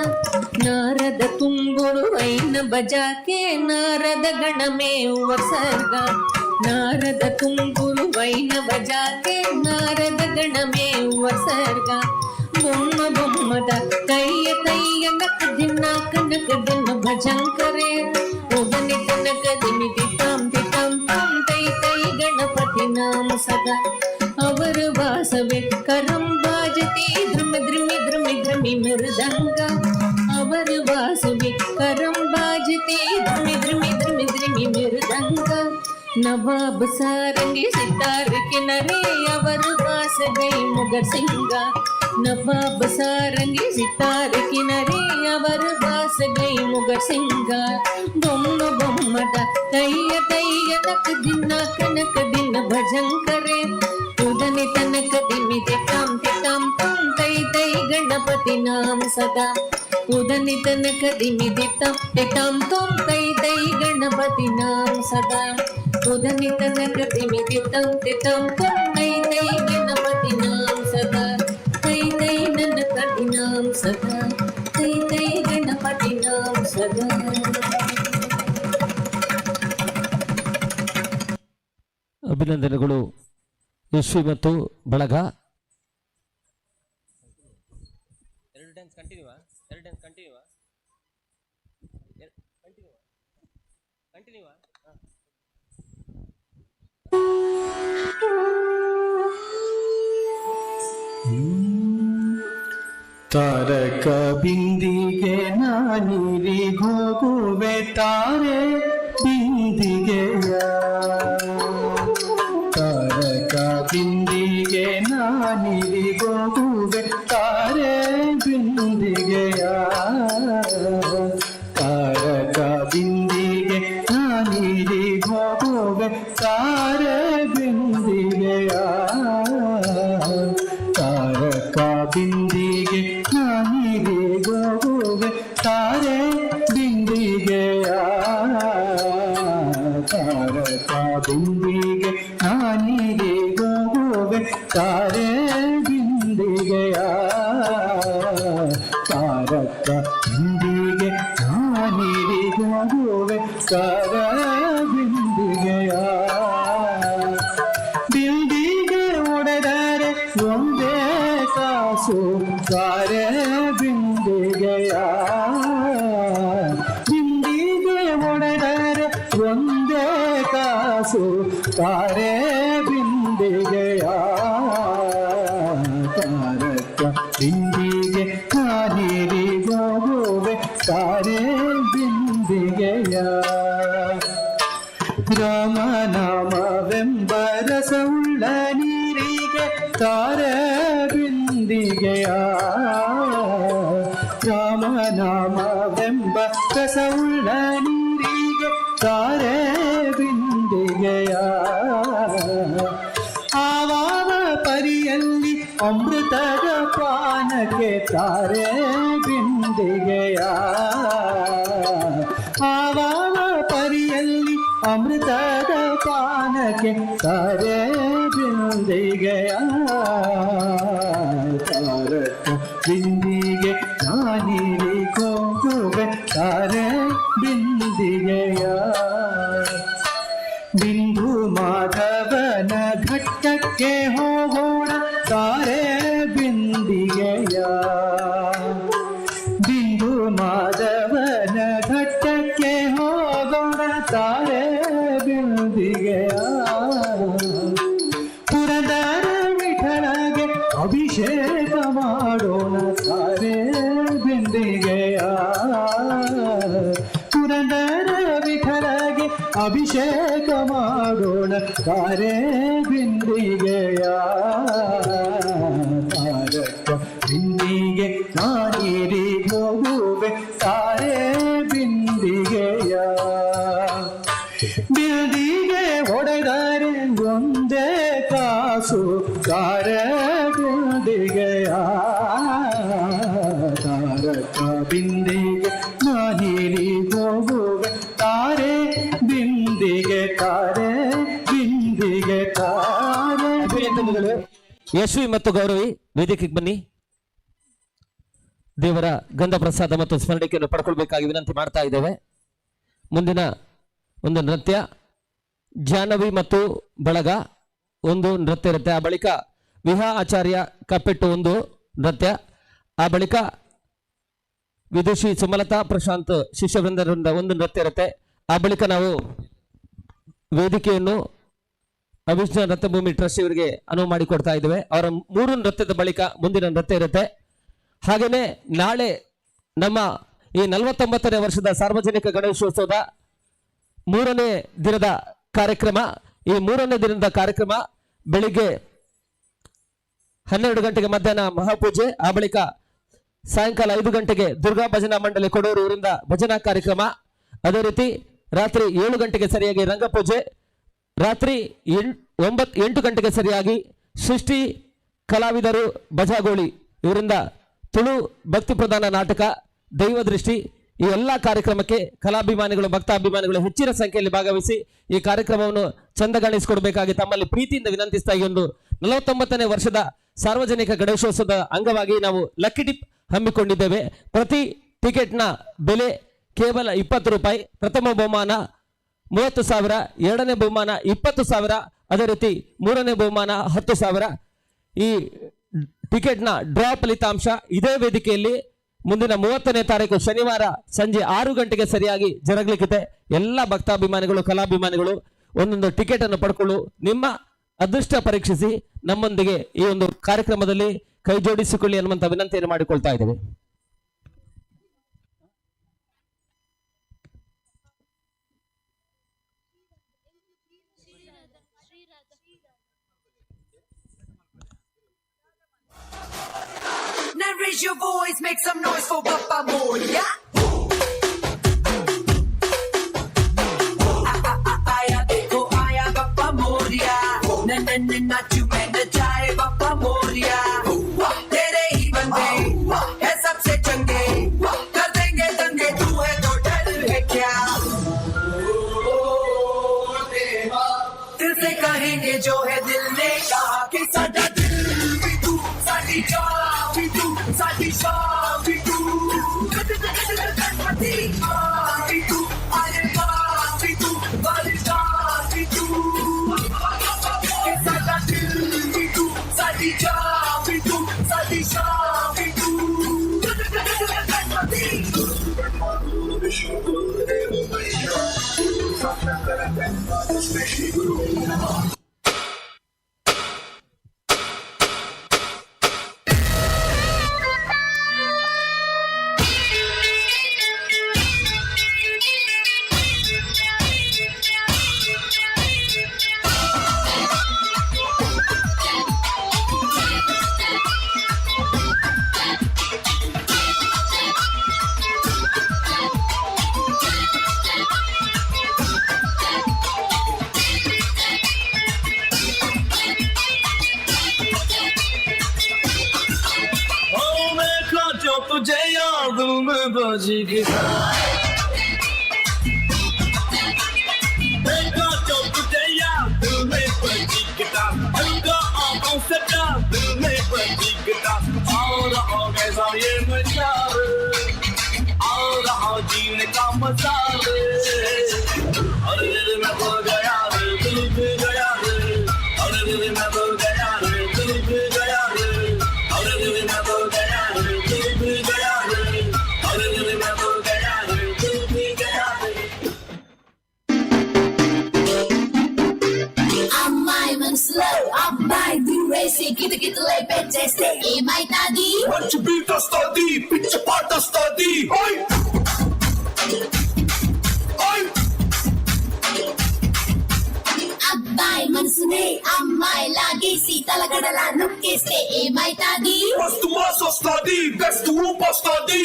ನಾರದ ತುಂಬುರು ಐನ ಬಜಾಕೆ ನಾರದ ಗಣಮೇ ವರ್ಸರ್ಗ ನಾರದ ತುಂಬುರು ವೈನ ಬಜಾಕೆ ನಾರದ ಗಣಮೇ ವರ್ಸರ್ಗ ಬೊಮ್ಮ ಬೊಮ್ಮದ ಕೈಯ ಕೈಯ ನಕ ದಿನ ಕನಕ ದಿನ ಭಜಂಕರೆ ಉದನಿ ತನಕ ದಿಮಿದಿತಾಂ ದಿತಾಂ ತಾಂ ತೈ ತೈ ಗಣಪತಿ ನಾಮ ಸದಾ ಅವರ ವಾಸವೇ ಕರಂಬಾಜತಿ ದ್ರುಮಿ ದ್ರುಮಿ ದ್ರುಮಿ ದ್ರುಮಿ ಮೃದಂಗ ಅವರ ವಾಸವೇ ಕರಂಬಾಜತಿ ದ್ರುಮಿ ದ್ರುಮಿ ದ್ರುಮಿ ದ್ರುಮಿ ಮೃದಂಗ ನವಾಬ ಸಾರಂಗಿ ಸಿತಾರ ಕಿನರೆ ಅವರ ವಾಸ ಗೈ ಮುಗರ್ ಸಿಂಗ ನವಾಬ ಸಾರಂಗಿ ಸಿತಾರ ಕಿನರೆ ಅವರ ವಾಸ ಗೈ ಮುಗರ್ ಸಿಂಗ ಬೊಮ್ಮ ಬೊಮ್ಮಟ ಕೈಯ ಕೈಯ ನಕ ದಿನ ಕನಕ ದಿನ ಭಜಂಕರೆ ಉದನಿ ತನಕ ದಿಮಿದಿತಾಂ ದಿತಾಂ ತಾಂ ತೈ ತೈ ಗಣಪತಿ ನಾಮ ಸದಾ ಉದನಿ ತನಕ ದಿಮಿದಿತಾಂ ದಿತಾಂ ತಾಂ ತೈ ತೈ ಗಣಪತಿ ನಾಮ ಸದಾ ಉದನಿ ತನಕ ದಿಮಿದಿತಾಂ ದಿತಾಂ ತಾಂ ತೈ ತೈ ಗಣಪತಿ ನಾಮ ಸದಾ ತೈ ತೈ ನನ್ನ ಕಟಿ ನಾಮ ಸದಾ ತೈ ತೈ ಗಣಪತಿ ನಾಮ ಸದಾ. ಅಭಿನಂದನೆಗಳು ಯಶ್ವಿ ಮತ್ತು ಬಳಗ. ತಾರಕ ಬಿಂದಿಗೆ ನಾನಿರಿಗೋಗುವೆ ತಾರೆ ಬಿಂದಿಗೆಯ ತಾರಕ ಬಿಂದಿಗೆ ನಾನಿರಿಗೋಗುವೆ ತಾರೆ ಬಿಂದಿಗೆಯ ತಾರಕ ಬಿಂದಿಗೆ ನಾನಿರಿಗೋಗುವೆ ತಾರೆ ಬಿಂದಿಗೆಯ ತಾರಕ ಬಿಂದಿಗೆ ನಾನಿರಿಗೋಗುವೆ ತಾರೆ ಬಿಂದಿಗೆಯ ತಾರಕ ಬಿಂದಿಗೆ ನಾನಿರಿಗೋಗುವೆ ತಾರೆ ಬಿಂದಿಗೆಯ ಬಿಂದಿಗೆಯ ತಾರಕ ಬಿಂದಿಗೆ ನಾನಿರಿಗುವೆ ಕರ ಬಿಂದಿಗೆಯ ಬಿಂದಿಗೆ ಒಡೆದರೆ ಒಂದೇ ಕಾಸು ಕಾರ ಬಿಂದಿಗೆಯ ಬಿಂದಿಗೆ ಒಡೆದರೆ ಒಂದೇ ಕಾಸು ತಾರೆ ಬಿಂದಿಗೆಯ ತಾರಕ ಬಿಂದಿಗೆ ನಾನಿರಿಗುವೆ ತಾರೆ ಬಿಂದಿಗೆಯ ರಾಮನಾಮವೆಂಬ ರಸವುಳ್ಳ ನೀರಿಗೆ ಕಾರ ಬಿಂದಿಗೆಯ ರಾಮನಾಮವೆಂಬ ರಸವುಳ್ಳ ನೀರಿಗೆ ಕಾರ ಬಿಂದಿಗೆಯ ಆವಾವ ಪರಿಯಲ್ಲಿ ಅಮೃತದ ಪಾನಕ್ಕೆ ತಾರೆ ಬಿಂದಿಗೆಯ ಆವಾವ ಪರಿಯಲ್ಲಿ ಅಮೃತದ ಪಾನಕ್ಕೆ ತಾರೆ ಬಿಂದಿಗೆಯ ತಾರಕ ಬಿಂದಿಗೆ ನಾನಿರಿಗುವೆ ತಾರೆ ಬಿಂದಿಗೆಯ ಬಿಂದು ಮಾಧವನ ಘಟ್ಟಕ್ಕೆ ಹೋಗೋಣ ತಾರೆ ಬಿಂದಿಗೆಯ ಬಿಂದು ಮಾಧವನ ಘಟ್ಟಕ್ಕೆ ಹೋಗೋಣ ತಾರೆ ಬಿಂದಿಗೆಯ ಪುರದರ ವಿಠಲಗೆ ಅಭಿಷೇಕ ಮಾಡೋಣ ತಾರೆ ಬಿಂದಿಗೆಯ ಪುರದರ ವಿಠಲಗೆ ಅಭಿಷೇಕ ಮಾಡೋಣ ತಾರೆ ಬಿಂದಿಗೆಯ ತಾರಕ ಬಿಂದಿಗೆ ನಾನಿರಿಗುವೆ ತಾರೆ ಬಿಂದಿಗೆಯ ಬಿಂದಿಗೆ ಒಡೆದರೆ ಒಂದೇ ಕಾಸು ಕಾರ ಬಿಂದಿಗೆಯ ತಾರಕ ಬಿಂದಿಗೆ ನಾನಿರಿಗುವೆ ತಾರೆ ಬಿಂದಿಗೆ ತಾರೆ ಬಿಂದಿಗೆ ತಾರೆ ಅಭಿನಂದನೆಗಳು. ಯಶ್ವಿ ಮತ್ತು ಗೌರವಿ ವೇದಿಕೆಗೆ ಬನ್ನಿ. ದೇವರ ಗಂಧ ಪ್ರಸಾದ ಮತ್ತು ಸ್ಮರಣಿಕೆಯನ್ನು ಪಡ್ಕೊಳ್ಬೇಕಾಗಿ ವಿನಂತಿ ಮಾಡ್ತಾ ಇದ್ದೇವೆ. ಮುಂದಿನ ಒಂದು ನೃತ್ಯ ಜಾಹ್ನವಿ ಮತ್ತು ಬಳಗ ಒಂದು ನೃತ್ಯ ಇರುತ್ತೆ. ಆ ಬಳಿಕ ವಿಹಾ ಆಚಾರ್ಯ ಕಪ್ಪೆಟ್ಟು ಒಂದು ನೃತ್ಯ. ಆ ಬಳಿಕ ವಿದುಷಿ ಸುಮಲತಾ ಪ್ರಶಾಂತ್ ಶಿಷ್ಯವೃಂದರಿಂದ ಒಂದು ನೃತ್ಯ ಇರುತ್ತೆ. ಆ ಬಳಿಕ ನಾವು ವೇದಿಕೆಯನ್ನು ಅಭಿಜ್ಞಾ ನೃತ್ಯಭೂಮಿ ಟ್ರಸ್ಟ್ ಇವರಿಗೆ ಅನುವು ಮಾಡಿಕೊಡ್ತಾ ಇದ್ದೇವೆ. ಅವರ 3 ನೃತ್ಯದ ಬಳಿಕ ಮುಂದಿನ ನೃತ್ಯ ಇರುತ್ತೆ. ಹಾಗೆಯೇ ನಾಳೆ ನಮ್ಮ ಈ 49ನೇ ವರ್ಷದ ಸಾರ್ವಜನಿಕ ಗಣೇಶೋತ್ಸವದ 3ನೇ ದಿನದ ಕಾರ್ಯಕ್ರಮ. ಈ 3ನೇ ದಿನದ ಕಾರ್ಯಕ್ರಮ ಬೆಳಿಗ್ಗೆ 12 ಗಂಟೆಗೆ ಮಧ್ಯಾಹ್ನ ಮಹಾಪೂಜೆ. ಆ ಬಳಿಕ ಸಾಯಂಕಾಲ 5 ಗಂಟೆಗೆ ದುರ್ಗಾ ಭಜನಾ ಮಂಡಳಿ ಕೊಡೂರು ಊರಿಂದ ಭಜನಾ ಕಾರ್ಯಕ್ರಮ. ಅದೇ ರೀತಿ ರಾತ್ರಿ 7 ಗಂಟೆಗೆ ಸರಿಯಾಗಿ ರಂಗಪೂಜೆ. ರಾತ್ರಿ 8 ಗಂಟೆಗೆ ಸರಿಯಾಗಿ ಸೃಷ್ಟಿ ಕಲಾವಿದರು ಬಜಾಗೋಳಿ ಇವರಿಂದ ತುಳು ಭಕ್ತಿ ಪ್ರಧಾನ ನಾಟಕ ದೈವ ದೃಷ್ಟಿ. ಈ ಎಲ್ಲ ಕಾರ್ಯಕ್ರಮಕ್ಕೆ ಕಲಾಭಿಮಾನಿಗಳು ಭಕ್ತಾಭಿಮಾನಿಗಳು ಹೆಚ್ಚಿನ ಸಂಖ್ಯೆಯಲ್ಲಿ ಭಾಗವಹಿಸಿ ಈ ಕಾರ್ಯಕ್ರಮವನ್ನು ಚಂದಗಾಣಿಸಿಕೊಡಬೇಕಾಗಿ ತಮ್ಮಲ್ಲಿ ಪ್ರೀತಿಯಿಂದ ವಿನಂತಿಸ್ತಾ ಈ ಒಂದು 49ನೇ ವರ್ಷದ ಸಾರ್ವಜನಿಕ ಗಣೇಶೋತ್ಸವದ ಅಂಗವಾಗಿ ನಾವು ಲಕ್ಕಿ ಟಿಪ್ ಹಮ್ಮಿಕೊಂಡಿದ್ದೇವೆ. ಪ್ರತಿ ಟಿಕೆಟ್ನ ಬೆಲೆ ಕೇವಲ 20 ರೂಪಾಯಿ. ಪ್ರಥಮ ಬಹುಮಾನ 30,000, ಎರಡನೇ ಬಹುಮಾನ 20,000, ಅದೇ ರೀತಿ ಮೂರನೇ ಬಹುಮಾನ 10,000. ಈ ಟಿಕೆಟ್ನ ಡ್ರಾ ಫಲಿತಾಂಶ ಇದೇ ವೇದಿಕೆಯಲ್ಲಿ ಮುಂದಿನ 30ನೇ ತಾರೀಕು ಶನಿವಾರ ಸಂಜೆ 6 ಗಂಟೆಗೆ ಸರಿಯಾಗಿ ಜರುಗಲಿಕ್ಕಿದೆ. ಎಲ್ಲ ಭಕ್ತಾಭಿಮಾನಿಗಳು ಕಲಾಭಿಮಾನಿಗಳು ಒಂದೊಂದು ಟಿಕೆಟ್ ಅನ್ನು ಪಡ್ಕೊಳ್ಳು, ನಿಮ್ಮ ಅದೃಷ್ಟ ಪರೀಕ್ಷಿಸಿ ನಮ್ಮೊಂದಿಗೆ ಈ ಒಂದು ಕಾರ್ಯಕ್ರಮದಲ್ಲಿ ಕೈ ಜೋಡಿಸಿಕೊಳ್ಳಿ ಅನ್ನುವಂಥ ವಿನಂತಿಯನ್ನು ಮಾಡಿಕೊಳ್ತಾ ಇದ್ದೇವೆ. Now raise your voice, make some noise for Papa Moria. Aya dekho aya Papa Moria. Na na na na chume na jaye Papa Moria. Tere hi bande hai sabse change. Kar denge dange tu hai to dar hai kya? दिल से कहेंगे जो है दिल ने कहा कि साडा दिल भी तू साडी शादी तू साडी शादी तू गणपति शादी तू अरे शादी तू वाली शादी तू साडा दिल भी तू साडी शादी तू साडी शादी तू गणपति तुझे याद में बाजी गिटार देखा जो तुझे याद में बाजी गिटार हल्का आंखों से प्यार दिल में बाजी गिटार और हो कैसा ये मजार और रहा जीने का मजा अरे दिल में तो गया रे दिल भी गया रे अरे दिल में तो गया रे दिल भी गया रे अरे दिल में तो गया रे दिल भी गया रे अरे दिल में तो गया रे दिल भी गया रे అమ్మాయి మనసులో అబ్బాయి దూరేసి కిటకిటలై పెట్టేస్తే ఏమైతాది మంచి బీట్ వస్తుంది పిచ్చి పాట వస్తుంది అబ్బాయి మనసునే అమ్మాయి లాగేసి తలగడలా నొక్కేస్తే ఏమైతాది మస్తు మాస్ వస్తుంది బెస్ట్ ఊప్ వస్తుంది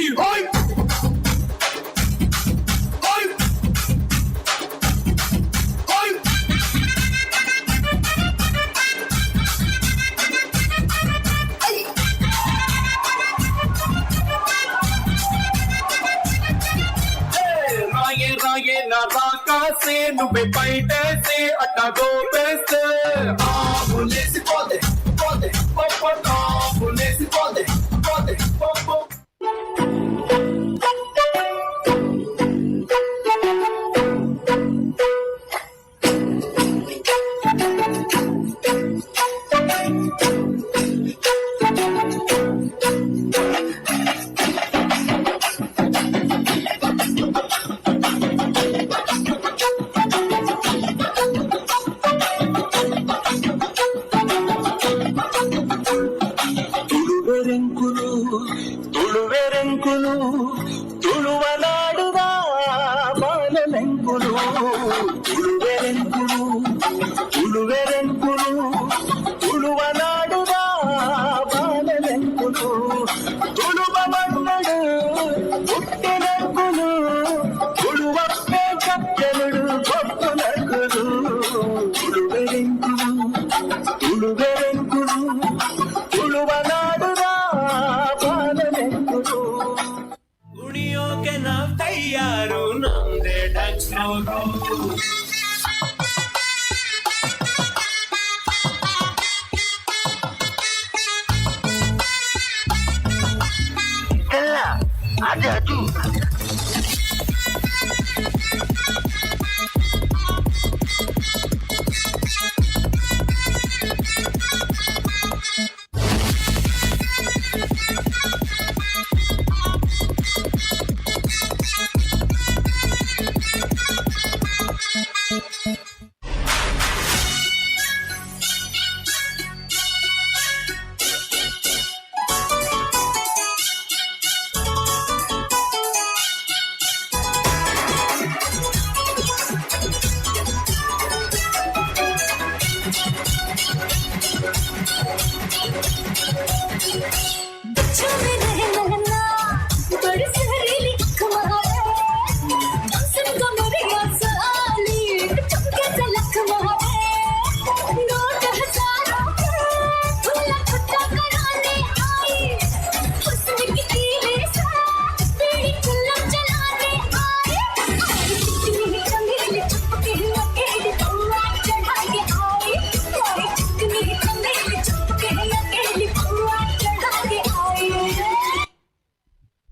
రాయే రాయే నా రాకాసే నువ్వే బయటేసే అట్టా గోపేస్తే ఆపులేసి పోతే పోతే పప్ప ఆపులేసి పోతే పోతే పప్ప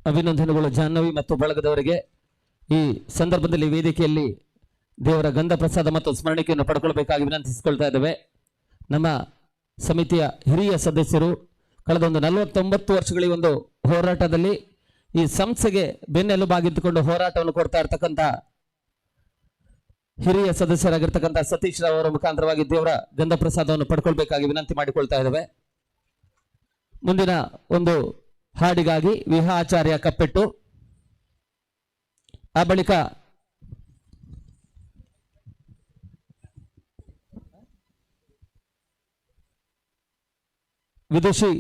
ಅಭಿನಂದನೆಗಳು ಜಾಹ್ನವಿ ಮತ್ತು ಬಳಗದವರಿಗೆ. ಈ ಸಂದರ್ಭದಲ್ಲಿ ವೇದಿಕೆಯಲ್ಲಿ ದೇವರ ಗಂಧ ಪ್ರಸಾದ ಮತ್ತು ಸ್ಮರಣಿಕೆಯನ್ನು ಪಡ್ಕೊಳ್ಬೇಕಾಗಿ ವಿನಂತಿಸಿಕೊಳ್ತಾ ಇದ್ದೇವೆ. ನಮ್ಮ ಸಮಿತಿಯ ಹಿರಿಯ ಸದಸ್ಯರು ಕಳೆದ ಒಂದು 49 ವರ್ಷಗಳ ಈ ಒಂದು ಹೋರಾಟದಲ್ಲಿ ಈ ಸಂಸ್ಥೆಗೆ ಬೆನ್ನೆಲುಬಾಗಿದ್ದುಕೊಂಡು ಹೋರಾಟವನ್ನು ಕೊಡ್ತಾ ಇರ್ತಕ್ಕಂಥ ಹಿರಿಯ ಸದಸ್ಯರಾಗಿರ್ತಕ್ಕಂಥ ಸತೀಶ್ ರಾವ್ ಅವರ ಮುಖಾಂತರವಾಗಿ ದೇವರ ಗಂಧ ಪ್ರಸಾದವನ್ನು ಪಡ್ಕೊಳ್ಬೇಕಾಗಿ ವಿನಂತಿ ಮಾಡಿಕೊಳ್ತಾ ಇದ್ದೇವೆ. ಮುಂದಿನ ಒಂದು ಹಾಡಿಗಾಗಿ ವಿಹಾಚಾರ್ಯ ಕಪ್ಪೆಟ್ಟು, ಆ ಬಳಿಕ ವಿದುಷಿ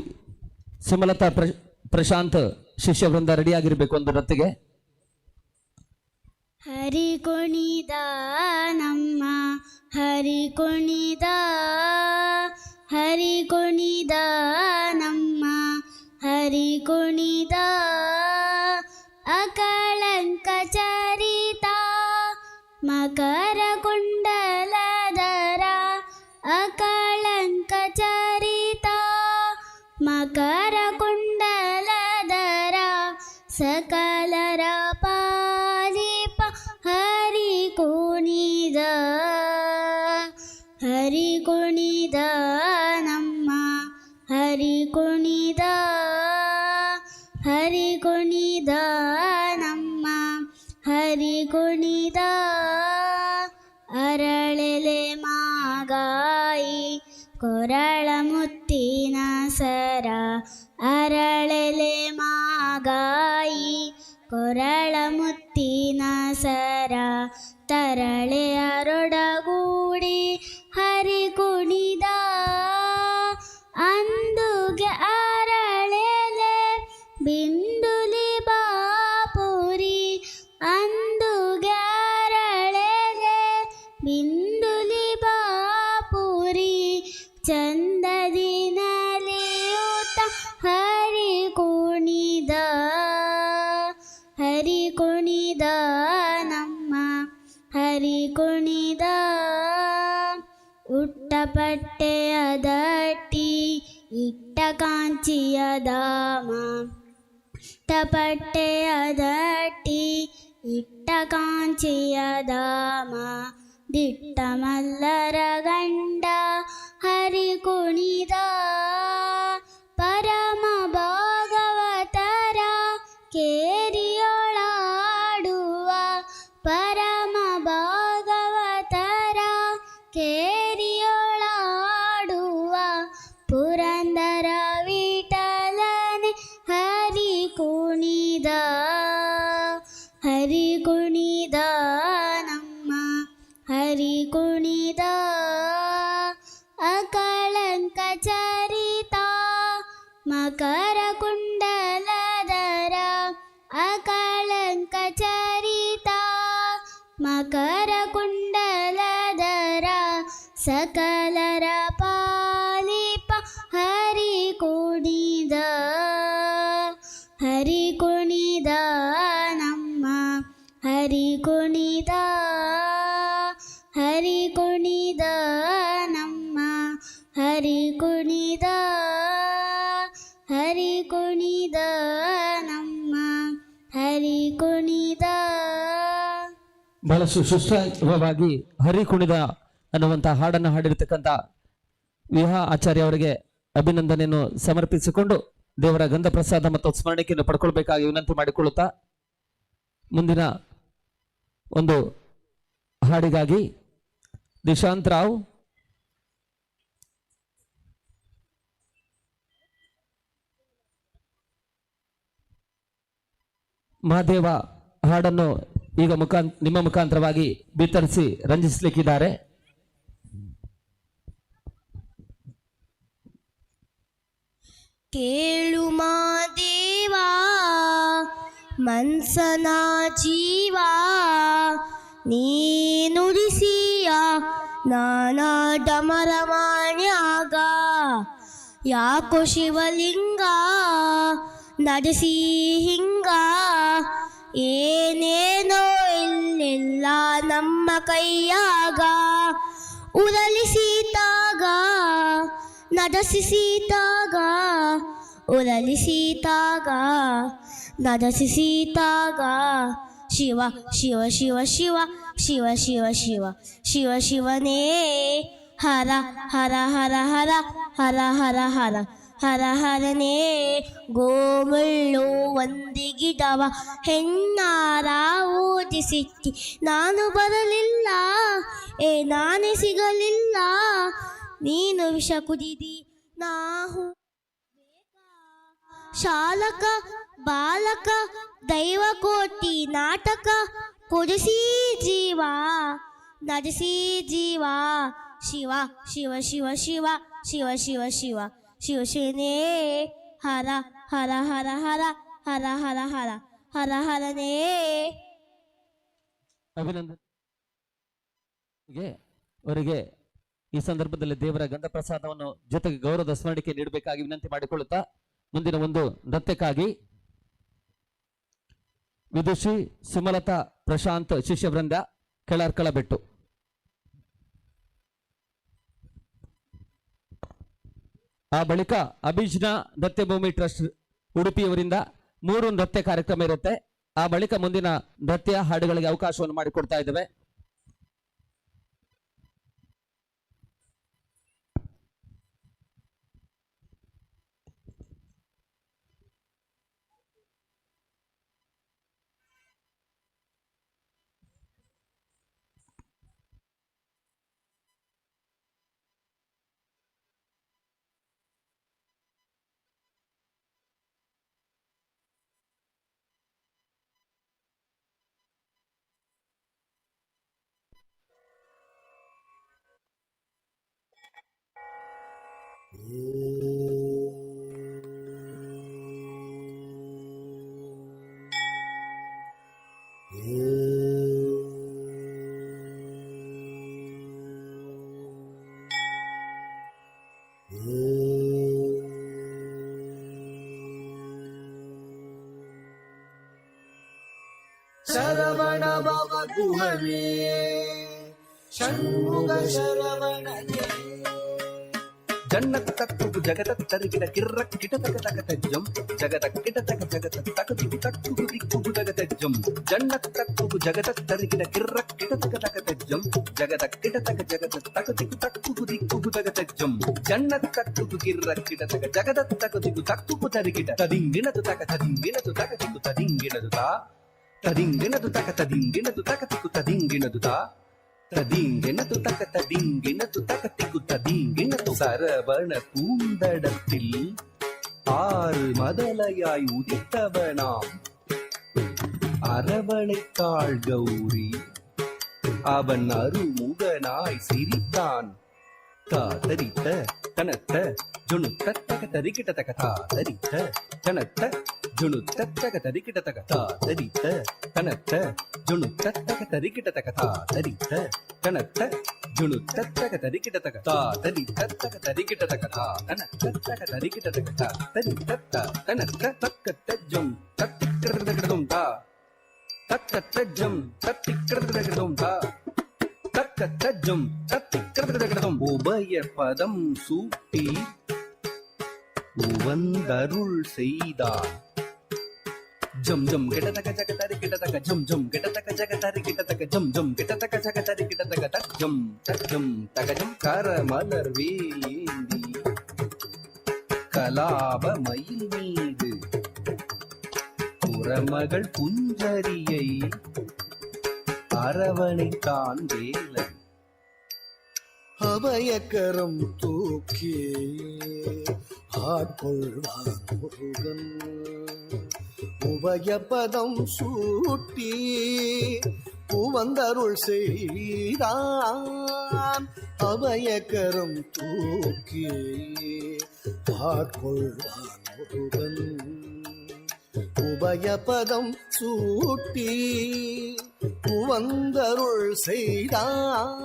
ಸುಮಲತಾ ಪ್ರಶಾಂತ್ ಶಿಷ್ಯ ವೃಂದ ರೆಡಿಯಾಗಿರ್ಬೇಕು ಒಂದು ನೃತ್ಯಗೆ. ಹರಿ ಕುಣಿದ ನಮ್ಮ ಹರಿ ಕುಣಿದ, ಹರಿ ಕುಣಿದ ನಮ್ಮ ಹರಿ ಕುಣಿದ, ಅಕಳಂಕ ಚರಿತ ಮಕರ ಕುಂಡಲಧರ, ಅಕಳಂಕ ಚರಿತ ಮಕರ ಕುಂಡಲಧರ, ಸಕಲರ ಪಾಲಿಪ ಹರಿ ಕುಣಿದ, ಹರಿ ಕುಣಿದ ನಮ್ಮ ಹರಿ ಕುಣಿದ, ಹರಿ ಕುಣಿದ ನಮ್ಮ ಹರಿ ಕುಣಿದ, ಅರಳೆಲೆ ಮಾಗಾಯಿ ಕೊರಳ ಮುತ್ತಿನ ಸರ, ಅರಳೆಲೆ ಮಾಗಾಯಿ ಕೊರಳ ಮುತ್ತಿನ ಸರ, ತರಳೆಯರೊಡಗೂಡಿ ಹರಿ ಕುಣಿದ, ಅಂದುಗೆ ಅರಳೆಲೆ ಬಿಂದುಲಿ ಬಾಪುರಿ, ಅಂದುಗೆ ಅರಳೆಲೆ ಬಿಂದುಲಿ ಬಾಪುರಿ, ಚಂದದಿ ನಲಿಯುತ್ತ ಹರಿ ಕುಣಿದ, ಹರಿ ಕುಣಿದ ನಮ್ಮ ಹರಿ ಕುಣಿದ, ಉಟ್ಟ ಪಟ್ಟೆಯ ದಟ್ಟಿ ಇಟ್ಟ ಕಾಂಚಿಯ ಧಾಮ, ಪಟ್ಟೆಯ ದಟ್ಟಿ ಇಟ್ಟ ಕಾಂಚಿಯ ಧಾಮ, ದಿಟ್ಟ ಮಲ್ಲರ ಗಂಡ ಹರಿ ಕುಣಿದ, ಪರಮ ಭಾಗವತರ ಕೇರಿಯೊಳಾಡುವ, ಪರಮ ಭಾಗವತರ ಕೇರಿಯೊಳಾಡುವ, ಪುರಂದರ ವಿಠಲನೆ ಹರಿ ಕುಣಿದ, ಹರಿ ಕುಣಿದ ನಮ್ಮ ಹರಿ ಕುಣಿದ, ಅಕಳಂಕ ಚರಿತ ಮಕರ ಕುಂಡಲಧರ, ಅಕಳಂಕ ಚರಿತ ಮಕರ ಕುಂಡಲಧರ, ಸಕಲರ ಪಾಲಿಪ ಹರಿ ಕುಣಿದ, ಹರಿ ಕುಣಿದ ನಮ್ಮ ಹರಿ ಕುಣಿದ, ಹರಿ ಕುಣಿದ ನಮ್ಮ ಹರಿ ಕುಣಿದ, ಹರಿ ಕುಣಿದ ನಮ್ಮ ಹರಿ ಕುಣಿದ. ಬಹಳಷ್ಟು ಸುಶ್ರಾವ್ಯವಾಗಿ ಹರಿ ಕುಣಿದ ಅನ್ನುವಂಥ ಹಾಡನ್ನು ಹಾಡಿರ್ತಕ್ಕಂಥ ವಿಹಾ ಆಚಾರ್ಯ ಅವರಿಗೆ ಅಭಿನಂದನೆಯನ್ನು ಸಮರ್ಪಿಸಿಕೊಂಡು ದೇವರ ಗಂಧ ಪ್ರಸಾದ ಮತ್ತು ಸ್ಮರಣಿಕೆಯನ್ನು ಪಡ್ಕೊಳ್ಬೇಕಾಗಿ ವಿನಂತಿ ಮಾಡಿಕೊಳ್ಳುತ್ತಾ, ಮುಂದಿನ ಒಂದು ಹಾಡಿಗಾಗಿ ದಿಶಾಂತ್ ರಾವ್, ಮಹಾದೇವ ಹಾಡನ್ನು ಈಗ ನಿಮ್ಮ ಮುಖಾಂತರವಾಗಿ ಬಿತ್ತರಿಸಿ ರಂಜಿಸಲಿಕ್ಕಿದ್ದಾರೆ. ಕೇಳು ಮಾದೇವಾ ಮನ್ಸನ ಜೀವ, ನೀನುಡಿಸಿಯ ನಾನಾ ಡಮರಮಾಣ್ಯಾಗ, ಯಾಕೋ ಶಿವಲಿಂಗ ನಡೆಸಿ ಹಿಂಗ, ಏನೇನೋ ಇಲ್ಲೆಲ್ಲ ನಮ್ಮ ಕೈಯಾಗ, ಉರಲಿಸಿತಾಗ ನಡೆಸಿಸಿತಾಗ ಉರಲಿಸಿದಾಗ ನದಸಿಸಿದಾಗ ಶಿವ ಶಿವ ಶಿವ ಶಿವ ಶಿವ ಶಿವ ಶಿವ ಶಿವ ಶಿವನೇ ಹರ ಹರ ಹರ ಹರ ಹರ ಹರ ಹರ ಹರ ಹರನೇ ಗೋಮುಳ್ಳು ಒಂದಿ ಗಿಡವ ಹೆಣ್ಣಾರ ಓದಿಸಿಟ್ಟಿ ನಾನು ಬರಲಿಲ್ಲ ನಾನೇ ಸಿಗಲಿಲ್ಲ ನೀನು ವಿಷ ಕುದಿದಿ ನಾಹು ಶಾಲಕ ಬಾಲಕ ದೈವಕೋಟಿ ನಾಟಕ ಕೊಡಿಸಿ ಜೀವ ನಡೆಸಿ ಜೀವ ಶಿವ ಶಿವ ಶಿವ ಶಿವ ಶಿವ ಶಿವ ಶಿವ ಶಿವಶೇನೇ ಹರ ಹರ ಹರ ಹರ ಹರ ಹರ ಹರ ಹರ ಹರನೇ. ಅಭಿನಂದನೆ ಅವರಿಗೆ ಈ ಸಂದರ್ಭದಲ್ಲಿ ದೇವರ ಗಂಧ ಪ್ರಸಾದವನ್ನು ಜೊತೆಗೆ ಗೌರವದ ಸ್ಮರಣೆಗೆ ನೀಡಬೇಕಾಗಿ ವಿನಂತಿ ಮಾಡಿಕೊಳ್ಳುತ್ತಾ ಮುಂದಿನ ಒಂದು ನೃತ್ಯಕ್ಕಾಗಿ ವಿದುಷಿ ಸುಮಲತಾ ಪ್ರಶಾಂತ್ ಶಿಷ್ಯವೃಂದ ಕೆಳರ್ಕಳಬೆಟ್ಟು. ಆ ಬಳಿಕ ಅಭಿಜ್ಞಾ ನೃತ್ಯಭೂಮಿ ಟ್ರಸ್ಟ್ ಉಡುಪಿಯವರಿಂದ 3 ನೃತ್ಯ ಕಾರ್ಯಕ್ರಮ ಇರುತ್ತೆ. ಆ ಬಳಿಕ ಮುಂದಿನ ನೃತ್ಯ ಹಾಡುಗಳಿಗೆ ಅವಕಾಶವನ್ನು ಮಾಡಿಕೊಡ್ತಾ ಇದ್ದೇವೆ. ಶರವಣ ಭವ ಗುಹವೇ ಷಣ್ಮುಗ ಶರವಣನೇ ಜನ್ನತ ತಕ್ಕುಗು ಜಗತ ತರಿಗಿಡ ಕಿರ್ರ ಕಿಟ ತಕ ತಕ ತಜ್ಜಂ ಜಗತ ಕಿಟ ತಕ ಜಗತ ತಕುಗು ತಕ್ಕುಗು ದಿಕ್ಕುಗು ತಗ ತಜ್ಜಂ ಜನ್ನತ ತಕ್ಕುಗು ಜಗತ ತರಿಗಿಡ ಕಿರ್ರ ಕಿಟ ತಕ ತಕ ತಜ್ಜಂ ಜಗತ ಕಿಟ ತಕ ಜಗತ ತಕುಗು ತಕ್ಕುಗು ದಿಕ್ಕುಗು ತಗ ತಜ್ಜಂ ಜನ್ನತ ತಕ್ಕುಗು ಕಿರ್ರ ಕಿಟ ತಕ ಜಗತ ತಕುಗು ತಕ್ಕುಗು ತರಿಗಿಡ ತದಿಂಗಿಣದು ತಕ ತದಿಂಗಿಣದು ತಕ ತಿಕ್ಕು ತದಿಂಗಿಣದು ತಾ ತದಿಂಗಿಣದು ತಕ ತದಿಂಗಿಣದು ತಕ ತಿಕ್ಕು ತದಿಂಗಿಣದು ತಾ തതിങ്കിണതു തക തതിങ്കിണതു തക തിക്കു തതിങ്കിണതു സരവണ പൂന്തടത്തിൽ ആറ് മതലയായി ഉദിത്തവനാം அரவணைத்தாள் கௌரி அவன் அருமுகனாய் சிரித்தான் தாதரித்த தனத்த ஜுணுத்த தக தரிக்கிட்ட தக தாதரித்த தனத்த ஜுணுத்த தக தரிக்கிட்ட தக தாதரித்த தனத்த ஜுணுத்த தக தரிக்கிட்ட தக தாதரித்த தனத்த ஜுணுத்த தக தரிக்கிட்ட தக தாதரித்த தக தரிக்கிட்ட தக தனத்த தக தரிக்கிட்ட தக தாதரித்த தனத்த தக்கத்த ஜும் தத்திக்கிரதம் தா தக்கத்த ஜும் தத்திக்கிரதம் தா தக்கத்தஜம் தத்திக்கிரதம் உபய பதம் சூட்டி உவந்தருள் செய்தார் ஜம் ஜம் கிட்டத்தக்க ஜகதரி கிட்டத்தக்க ஜம் ஜம் கிட்டத்தக்க ஜகதரி கிட்டத்தக்க ஜம் ஜம் கிட்டத்தக்க ஜகதரி கிட்டத்தக்க தஜம் தஜம் தகஜம் கரமலர் வேந்தி கலாப மயில் மீது புறமகள் புஞ்சரியை அரவணைத்தான் வேலன் அபயக்கரம் தூக்கி ஆட்கொள்வான் முருகன் உபயபதம் சூட்டி உவந்தருள் செய்தான் அபயக்கரம் தூக்கி ஆட்கொள்வான் முருகன் உபயபதம் சூட்டி உவந்தருள் செய்தான்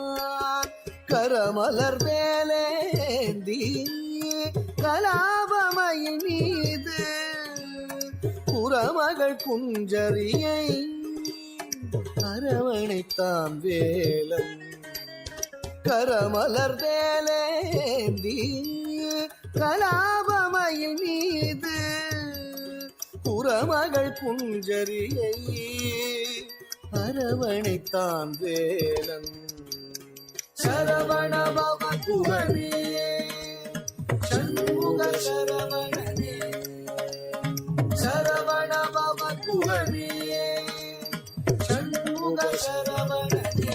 கரமலர் வேலேந்தி கலாபமயில் மீது புறமகள் குஞ்சரியை அரவணைத்தான் வேலன் கரமலர் வேலேந்தி கலாபமயில் மயில் மீது புறமகள் புஞ்சரியை அரவணைத்தான் வேலன். சரவண பவ குகனே சண்முக சரவணனே சரவண பவ குகனே சண்முக சரவணனே.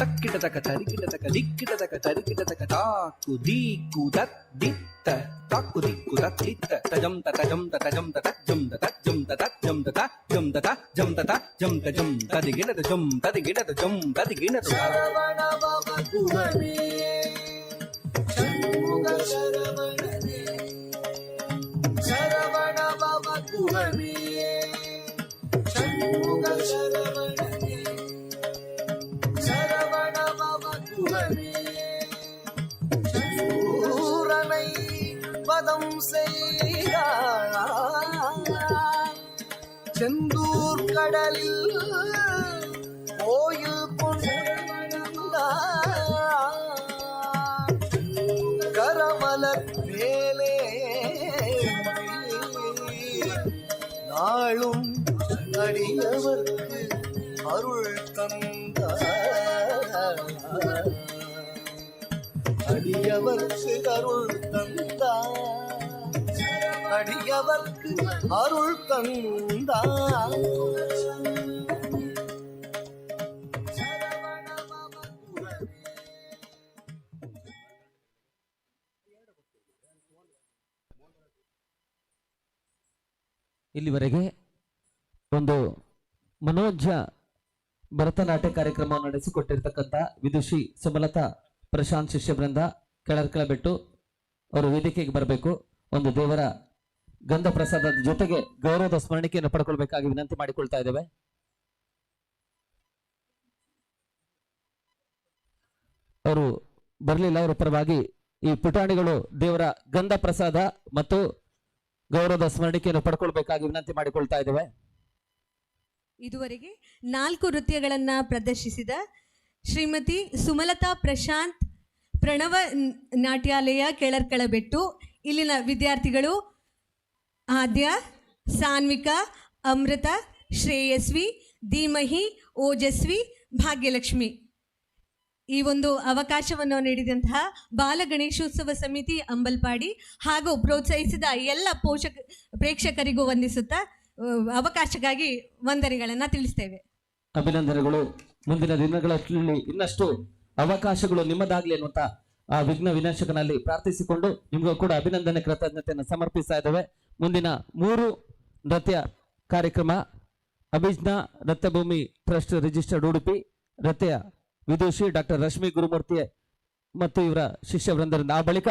தக்கிட்ட தக்க தரிக்கிட்ட தக்க திக்கிட்ட தக்க தரிக்கிட்ட தக்க தாக்கு தீக்கு தத் தித்த தாக்கு திக்கு தத் தித்த தஜம் தஜம் தஜம் தஜம் தஜம் தஜம் தஜம் தஜம் தஜம் தஜம் ததிகிட தஜம் ததிகிட தஜம் ததிகிட சரவண பவ குகனே சண்முக சரவணனே சரவண பவ குகனே சண்முக சரவணனே சரவண பவ குகனே. சூரனை வதம் செய்தார் செந்தூர் கடலில் கோயில் கொண்டார் கரமலர் மேலே நாளும் அடியவர்க்கு அருள் தந்தார் அடியவர்க்கு அருள் தந்தார் அடியவர்க்கு அருள் தந்தார். ಇಲ್ಲಿವರೆಗೆ ಒಂದು ಮನೋಜ್ಞ ಭರತನಾಟ್ಯ ಕಾರ್ಯಕ್ರಮವನ್ನು ನಡೆಸಿಕೊಟ್ಟಿರ್ತಕ್ಕಂಥ ವಿದುಷಿ ಸುಮಲತಾ ಪ್ರಶಾಂತ್ ಶಿಷ್ಯವೃಂದ ಕೆಳರ್ಕಳಬೆಟ್ಟು ಅವರು ವೇದಿಕೆಗೆ ಬರಬೇಕು. ಒಂದು ದೇವರ ಗಂಧ ಪ್ರಸಾದದ ಜೊತೆಗೆ ಗೌರವದ ಸ್ಮರಣಿಕೆಯನ್ನು ಪಡ್ಕೊಳ್ಬೇಕಾಗಿ ವಿನಂತಿ ಮಾಡಿಕೊಳ್ತಾ ಇದ್ದೇವೆ. ಅವರು ಬರಲಿಲ್ಲ, ಅವರ ಪರವಾಗಿ ಈ ಪುಟಾಣಿಗಳು ದೇವರ ಗಂಧ ಪ್ರಸಾದ ಮತ್ತು ಗೌರವದ ಸ್ಮರಣಿಕೆಯನ್ನು ಪಡ್ಕೊಳ್ಬೇಕಾಗಿ ವಿನಂತಿ ಮಾಡಿಕೊಳ್ತಾ ಇದ್ದೇವೆ. ಇದುವರೆಗೆ 4 ನೃತ್ಯಗಳನ್ನು ಪ್ರದರ್ಶಿಸಿದ ಶ್ರೀಮತಿ ಸುಮಲತಾ ಪ್ರಶಾಂತ್ ಪ್ರಣವ ನಾಟ್ಯಾಲಯ ಕೆಳರ್ಕಳಬೆಟ್ಟು ಇಲ್ಲಿನ ವಿದ್ಯಾರ್ಥಿಗಳು ಆದ್ಯ, ಸಾನ್ವಿಕಾ, ಅಮೃತ, ಶ್ರೇಯಸ್ವಿ, ಧೀಮಹಿ, ಓಜಸ್ವಿ, ಭಾಗ್ಯಲಕ್ಷ್ಮಿ. ಈ ಒಂದು ಅವಕಾಶವನ್ನು ನೀಡಿದಂತಹ ಬಾಲಗಣೇಶೋತ್ಸವ ಸಮಿತಿ ಅಂಬಲ್ಪಾಡಿ ಹಾಗೂ ಪ್ರೋತ್ಸಾಹಿಸಿದ ಎಲ್ಲ ಪ್ರೇಕ್ಷಕರಿಗೂ ವಂದಿಸುತ್ತಾ ಅವಕಾಶಕ್ಕಾಗಿ ವಂದನೆಗಳನ್ನು ತಿಳಿಸ್ತೇವೆ. ಅಭಿನಂದನೆಗಳು. ಮುಂದಿನ ದಿನಗಳಲ್ಲಿ ಇನ್ನಷ್ಟು ಅವಕಾಶಗಳು ನಿಮ್ಮದಾಗಲಿ ಅನ್ನುವಂತ ಆ ವಿಘ್ನ ವಿನಾಶಕನಲ್ಲಿ ಪ್ರಾರ್ಥಿಸಿಕೊಂಡು ನಿಮಗೂ ಕೂಡ ಅಭಿನಂದನೆ ಕೃತಜ್ಞತೆಯನ್ನು ಸಮರ್ಪಿಸ್ತಾ ಇದ್ದೇವೆ. ಮುಂದಿನ 3 ನೃತ್ಯ ಕಾರ್ಯಕ್ರಮ ಅಭಿಜ್ಞಾ ನೃತ್ಯಭೂಮಿ ಟ್ರಸ್ಟ್ ರಿಜಿಸ್ಟರ್ಡ್ ಉಡುಪಿ ನೃತ್ಯ ವಿದುಷಿ ಡಾಕ್ಟರ್ ರಶ್ಮಿ ಗುರುಮೂರ್ತಿ ಮತ್ತು ಇವರ ಶಿಷ್ಯ ವೃಂದರಿಂದ, ಆ ಬಳಿಕ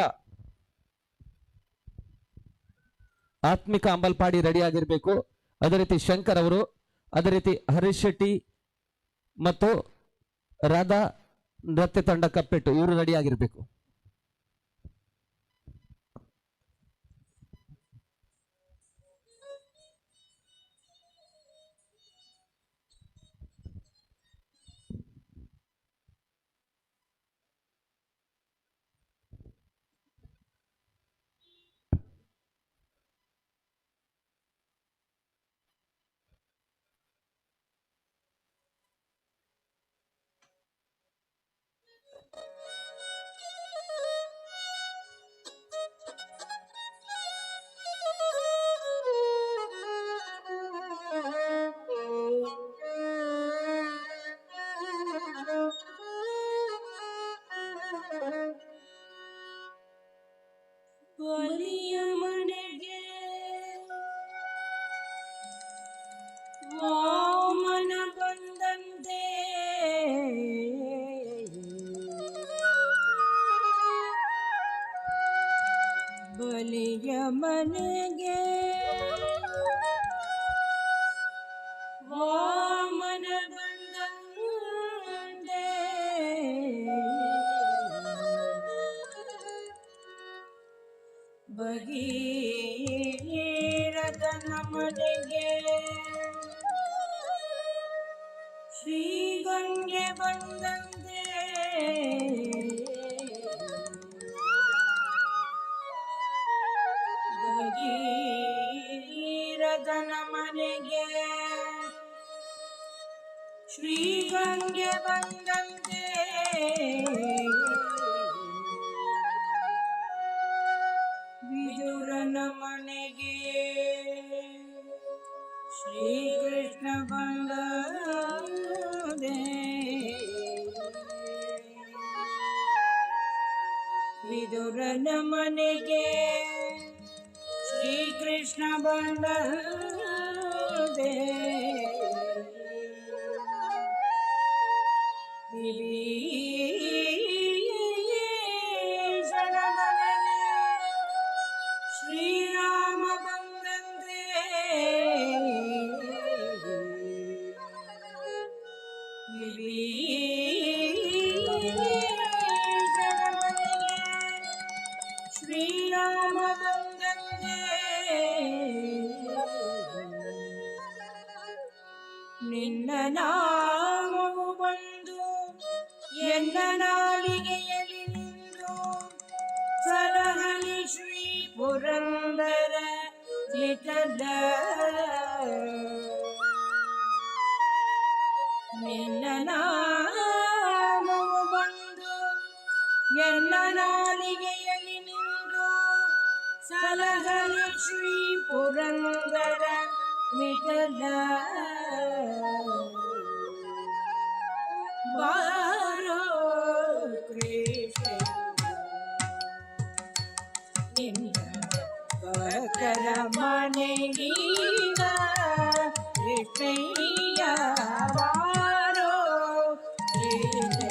ಆತ್ಮಿಕ ಅಂಬಲ್ಪಾಡಿ ರೆಡಿ ಆಗಿರಬೇಕು. ಅದೇ ರೀತಿ ಶಂಕರ್ ಅವರು, ಅದೇ ರೀತಿ ಹರೀಶ್ ಶೆಟ್ಟಿ ಮತ್ತು ರಾಧಾ ನೃತ್ಯ ತಂಡ ಕಪ್ಪೆಟ್ಟು ಇವರು ರೆಡಿ ಆಗಿರಬೇಕು. ಒಲಿಯ ಮನೆಗೆ ವಾಮನ ಬಂದಂತೆ ಬಲಿಯ ಮನೆಗೆ ವಾಮನ ಬಂದಂತೆ ಭಗೀರಥನ ಮನೆಗೆ ಶ್ರೀಗಂಗೆ ಬಂದಂತೆ ಗಂಗೆ ಬಂದಂತೆ ವಿದುರನ ಮನೆಗೆ ಶ್ರೀಕೃಷ್ಣ ಬಂದದೆ ವಿದುರನ ಮನೆಗೆ ಶ್ರೀಕೃಷ್ಣ ಬಂದದೆ ವಿಭೀಷಣ ಮನೆಗೆ ಶ್ರೀರಾಮ ಬಂದಂತೆ ವಿಭೀಷಣ ಮನೆಗೆ ಶ್ರೀರಾಮ ಬಂದಂತೆ ನಿನ್ನ ನಾಮವು ಬಂದು ಎನ್ನ ನಾಲಿಗೆಯಲ್ಲಿ ನಿಂದು ಸಲಹಲಿ ಶ್ರೀ ಪುರಂದರ ವಿಠಲ ನಿನ್ನ ನಾಮವು ಬಂದು ಎನ್ನ ನಾಲಿಗೆಯಲ್ಲಿ ನಿಂದು ಸಲಹಲಿ ಶ್ರೀ ಪುರಂದರ ವಿಠಲ ಬಾರೋ ಕೃಷ್ಣ ನಿನ್ನ ಭಕ್ತರ ಮನೆಗೀಗ ಕೃಷ್ಣಯ್ಯ ಬಾರೋ ಕೃಷ್ಣ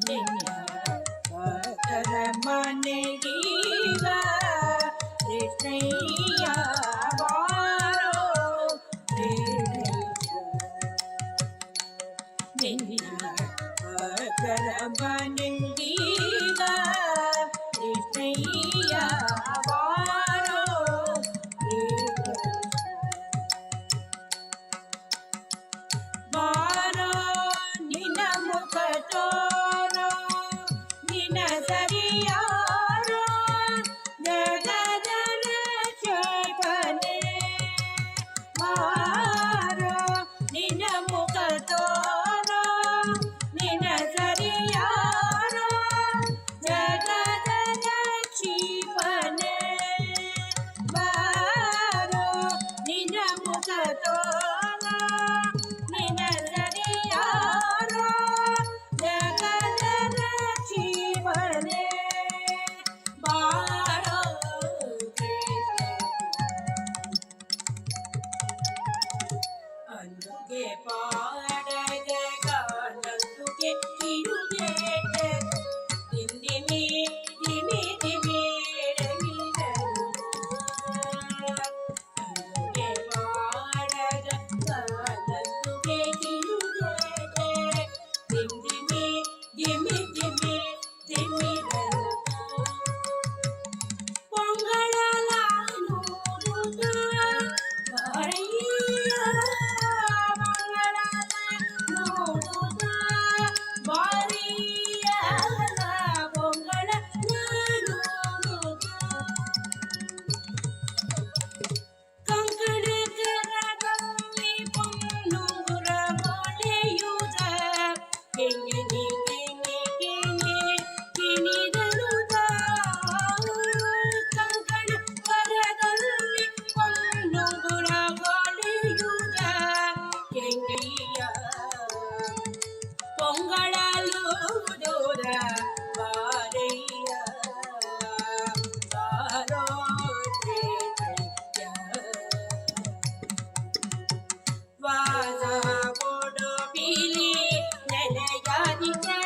ನಿನ್ನ ಭಕ್ತರ ಮನೆಗೀಗ ಕೃಷ್ಣಯ್ಯ ಬಾರೋ ನಿನ್ನ ಭಕ್ತರ ಮನೆಗೀಗ ಕೃಷ್ಣಯ್ಯ ಬಾರೋ ಬಾರೋ ನಿನ್ನ ಮುಖ ತೋರೋ ನಿನ್ನ ಸರಿಯಾರೋ ಜಗದ ರಕ್ಷಕನೇ ಬಾರೋ ನಿನ್ನ ಮುಖ ತೋರೋ ನಿನ್ನ ಸರಿಯಾರೋ ಜಗದ ರಕ್ಷಿಪನೇ ಬಾರೋ ನಿನ್ನ ಮುಖ ತೋರೋ ನಿನ್ನ ಸರಿಯಾರೋ ಜಗದ ರಕ್ಷಿಪನೇ ಬಾರೋ ಅನ್ನುಗೆ ಪಾಡಗ ಗಾನಂದುಗೆ ಇರುಗೇಟೆ ದಿಮ್ಮಿ ದಿಮ್ಮಿ ದಿಮ್ಮಿ ಅನ್ನುಗೆ ಪಾಡಗ ಗಾನಂದುಗೆ ಇರುಗೇಟೆ ದಿಮ್ಮಿ ದಿಮ್ಮಿ ದಿಮ್ಮಿ ದಿಮ್ಮಿ ಪೊಂಗಳಲಾನು ಪೊಂಗಳಲು ದೂರ ಬಾರಯ್ಯ ಬಾರೋ ವಾಸ ಕೊಡು ಬೀಲಿ ನೆಲೆಯಾದಿಗೆ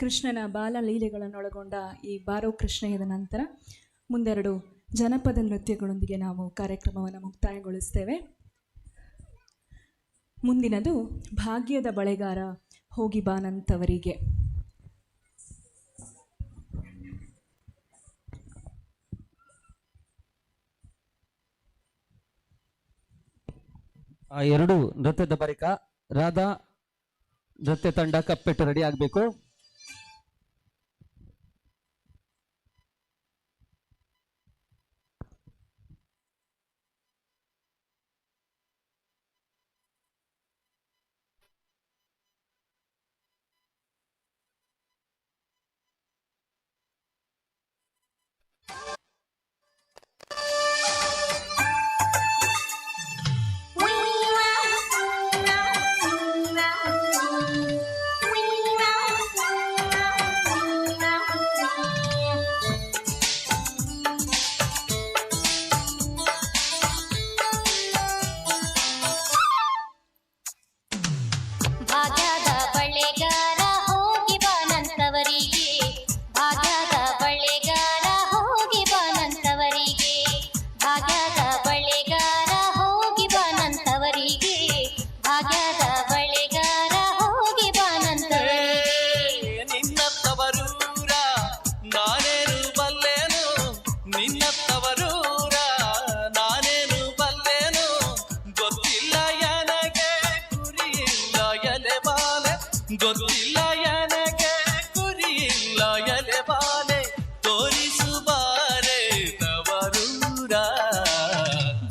ಕೃಷ್ಣನ ಬಾಲಲೀಲೆಗಳನ್ನೊಳಗೊಂಡ ಈ ಬಾರೋ ಕೃಷ್ಣಯ್ಯದ ನಂತರ ಮುಂದೆರಡು ಜನಪದ ನೃತ್ಯಗಳೊಂದಿಗೆ ನಾವು ಕಾರ್ಯಕ್ರಮವನ್ನು ಮುಕ್ತಾಯಗೊಳಿಸ್ತೇವೆ. ಮುಂದಿನದು ಭಾಗ್ಯದ ಬಳೆಗಾರ ಹೋಗಿ ಬಾನಂತವರಿಗೆ. ಆ ಎರಡು ನೃತ್ಯದ ಬಳಿಕ ರಾಧಾ ನೃತ್ಯ ತಂಡ ಕಪ್ಪೆಟ್ಟು ರೆಡಿ ಆಗಬೇಕು. ಗೊತ್ತಿಲ್ಲ ನನಗೆ ಗುರಿಯಿಲ್ಲ ಎಲೆಬಾಲೆ ತೋರಿಸುಬಾರೆ ತವರೂರ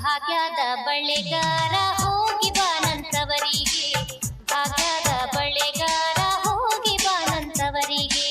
ಭಾಗ್ಯದ ಬಳೆಗಾರ ಹೋಗಿ ಬಾನಂತವರಿಗೆ ಭಾಗ್ಯದ ಬಳೆಗಾರ ಹೋಗಿ ಬಾನಂತವರಿಗೆ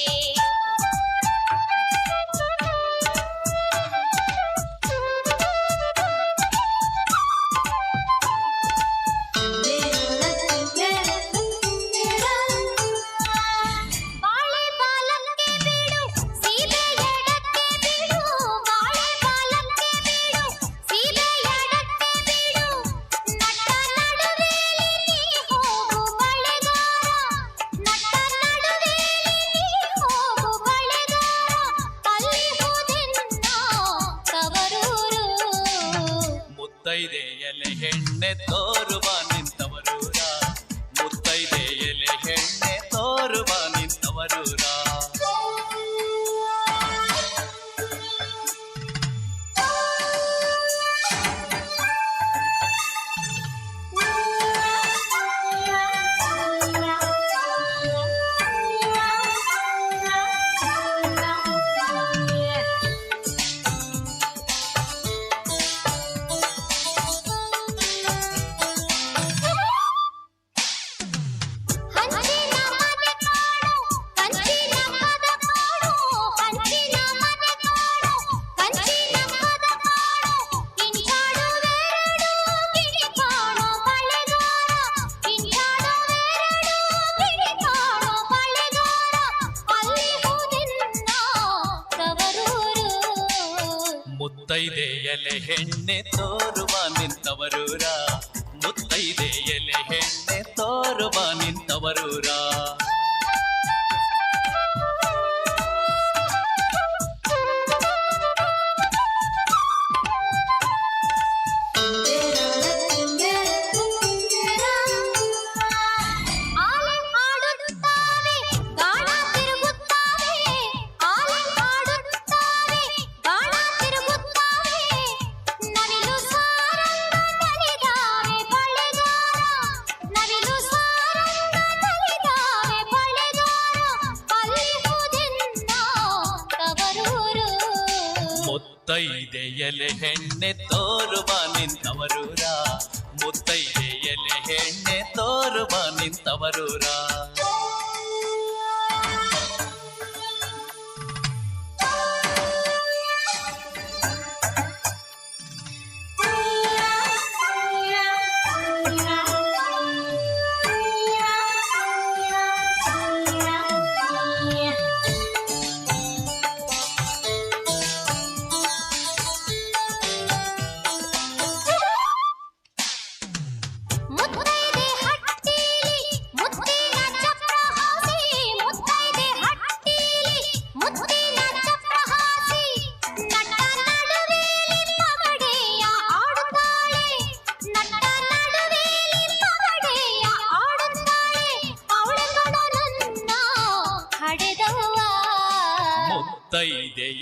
ಮುತ್ತೈದೆ ಎಲೆ ಹೆಣ್ಣೆ ತೋರುವ ನಿಂತವರೂರ ಮುತ್ತೈದೆ ಎಲೆ ಹೆಣ್ಣೆ ತೋರುವ ನಿಂತವರೂರ ಮುತ್ತೈದೆ ಎಲೆ ಹೆಣ್ಣೆ ತೋರುವ ನಿಂತವರೂರ ಮುತ್ತೈದೆ ಎಲೆ ಹೆಣ್ಣೆ ತೋರುವ ನಿಂತವರೂರ ಮುತ್ತೈದೆ ಎಲೆ ಹೆಣ್ಣೆ ತೋರುವ ನಿಂತವರೂರ ಮುತ್ತೈದೆ ಎಲೆ ಹೆಣ್ಣೆ ತೋರುವ ನಿಂತವರೂರ ಮುತ್ತೈದೆ ಹಟ್ಟಿಲಿ ಮುತ್ತಿನ ಚಪ್ರ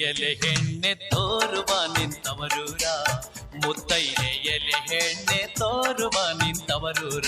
ಎಲೆ ಹೆಣ್ಣೆ ತೋರುವ ನಿಂತವರೂರ ಮುತ್ತೈದೆ ಎಲೆ ಹೆಣ್ಣೆ ತೋರುವ ನಿಂತವರೂರ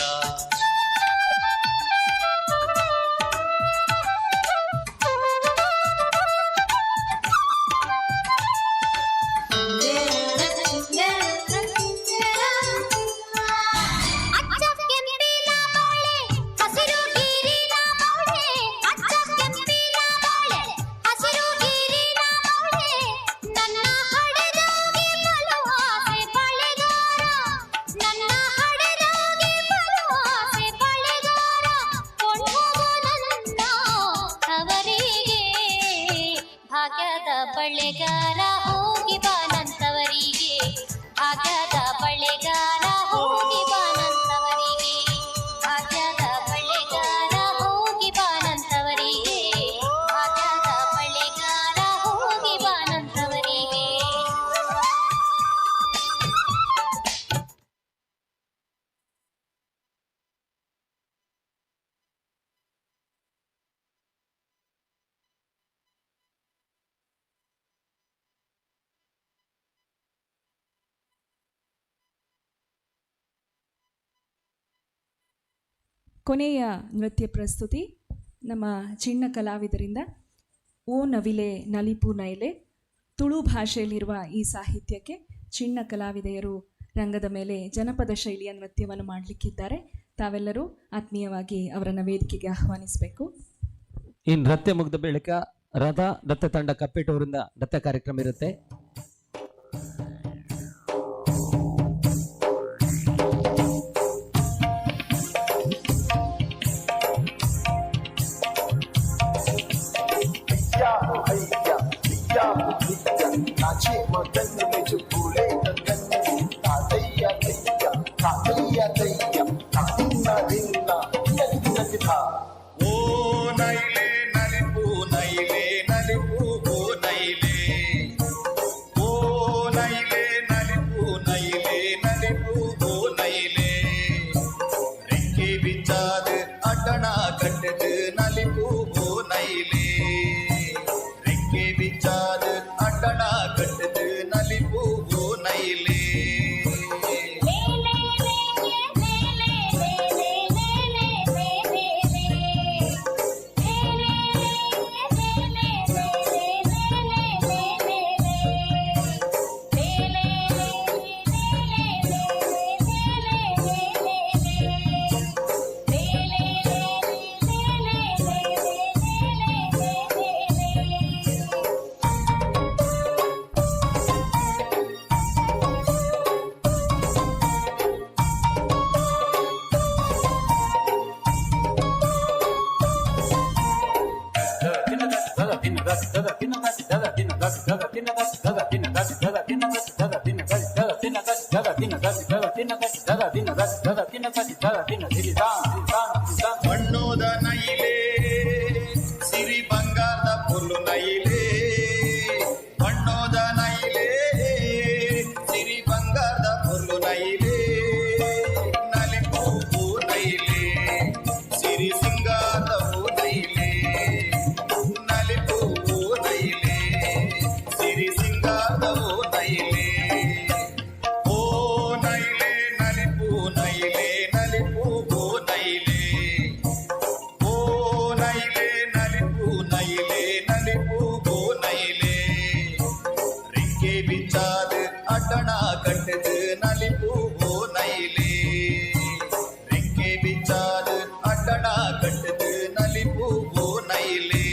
ಭಾಗ್ಯದ ಬಳೆಗಾರ ಹೋಗಿ ಬಾನಂತವರಿಗೆ ಭಾಗ್ಯದ ಬಳೆಗಾರ ಹೋಗಿ ಬಾನಂತವರಿಗೆ ಭಾಗ್ಯದ ಬಳೆಗಾರ ಹೋಗಿ ಬಾನಂತವರಿಗೆ ಭಾಗ್ಯದ ಬಳೆಗಾರ ಹೋಗಿ ಬಾನಂತವರಿಗೆ. ಕೊನೆಯ ನೃತ್ಯ ಪ್ರಸ್ತುತಿ ನಮ್ಮ ಚಿಣ್ಣ ಕಲಾವಿದರಿಂದ ಓ ನವಿಲೆ ನಲಿಪು ನೈಲೆ ತುಳು ಭಾಷೆಯಲ್ಲಿರುವ ಈ ಸಾಹಿತ್ಯಕ್ಕೆ ಚಿಣ್ಣ ಕಲಾವಿದೆಯರು ರಂಗದ ಮೇಲೆ ಜನಪದ ಶೈಲಿಯ ನೃತ್ಯವನ್ನು ಮಾಡಲಿಕ್ಕಿದ್ದಾರೆ. ತಾವೆಲ್ಲರೂ ಆತ್ಮೀಯವಾಗಿ ಅವರನ್ನು ವೇದಿಕೆಗೆ ಆಹ್ವಾನಿಸಬೇಕು. ಈ ನೃತ್ಯ ಮುಗಿದ ಬಳಿಕ ರಥ ನೃತ್ಯ ತಂಡ ಕಪ್ಪೇಟೂರಿಂದ ನೃತ್ಯ ಕಾರ್ಯಕ್ರಮ ಇರುತ್ತೆ. नाचे मगन में जो भूले गगन तातैया तैया तातैया तैया तातिना दिना नग था. ओ नैले नलिपू नैले नलिपू ओ नैले ओ नैले नलिपू नैले नलिपू ओ नैले रेके बिचाद अटना कटद नलिपू ओ नैले रेके बिचाद अटना कटद नलिपू ओ नैले. ಬಣ್ಣೋದ ನೈಲೆ ಸಿರಿ ಬಂಗಾರದ ಪುಲ್ಲು ನೈಲೆ ಬಣ್ಣೋದ ನೈಲೆ ಸಿರಿ ಬಂಗಾರದ ಪುಲ್ಲು ನೈಲೆ ನಲಿಪು ಹೂ ನೈಲೆ ಸಿರಿ ಸಿಂಗಾರದ ಹೂ ನೈಲೆ ನಲಿಪು ಹೂ ನೈಲೆ ಸಿರಿ ಸಿಂಗಾರದ ಹೂ ನೈಲೆ. ಓ ನೈಲೆ ನಲಿಪು ನೈಲೆ ನಲಿಪು ಹೂ ನೈಲೆ ಓ ನೈಲೆ ನಲಿಪು ನೈಲೆ ನಲಿಪು ಹೂ ನೈಲೆ ರೆಕ್ಕೆ ಬಿಚ್ಚಾದ ಅಟಣ ಕಟ್ಟದ ನಲಿಪು ಹೂ ನೈಲೆ ರೆಕ್ಕೆ ಬಿಚ್ಚಾದ ಅಟಣ ಕಟ್ಟದ ನಲಿಪು ಹೂ ನೈಲೆ.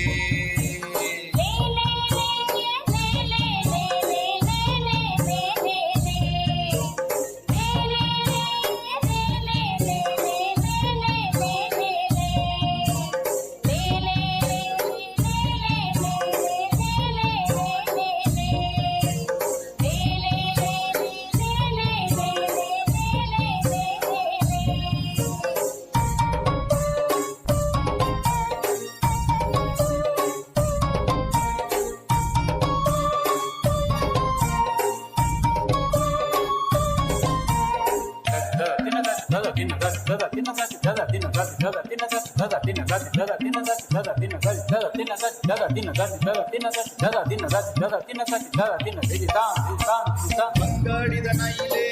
ಅಂಗಾಡಿದ ನೈಲೇ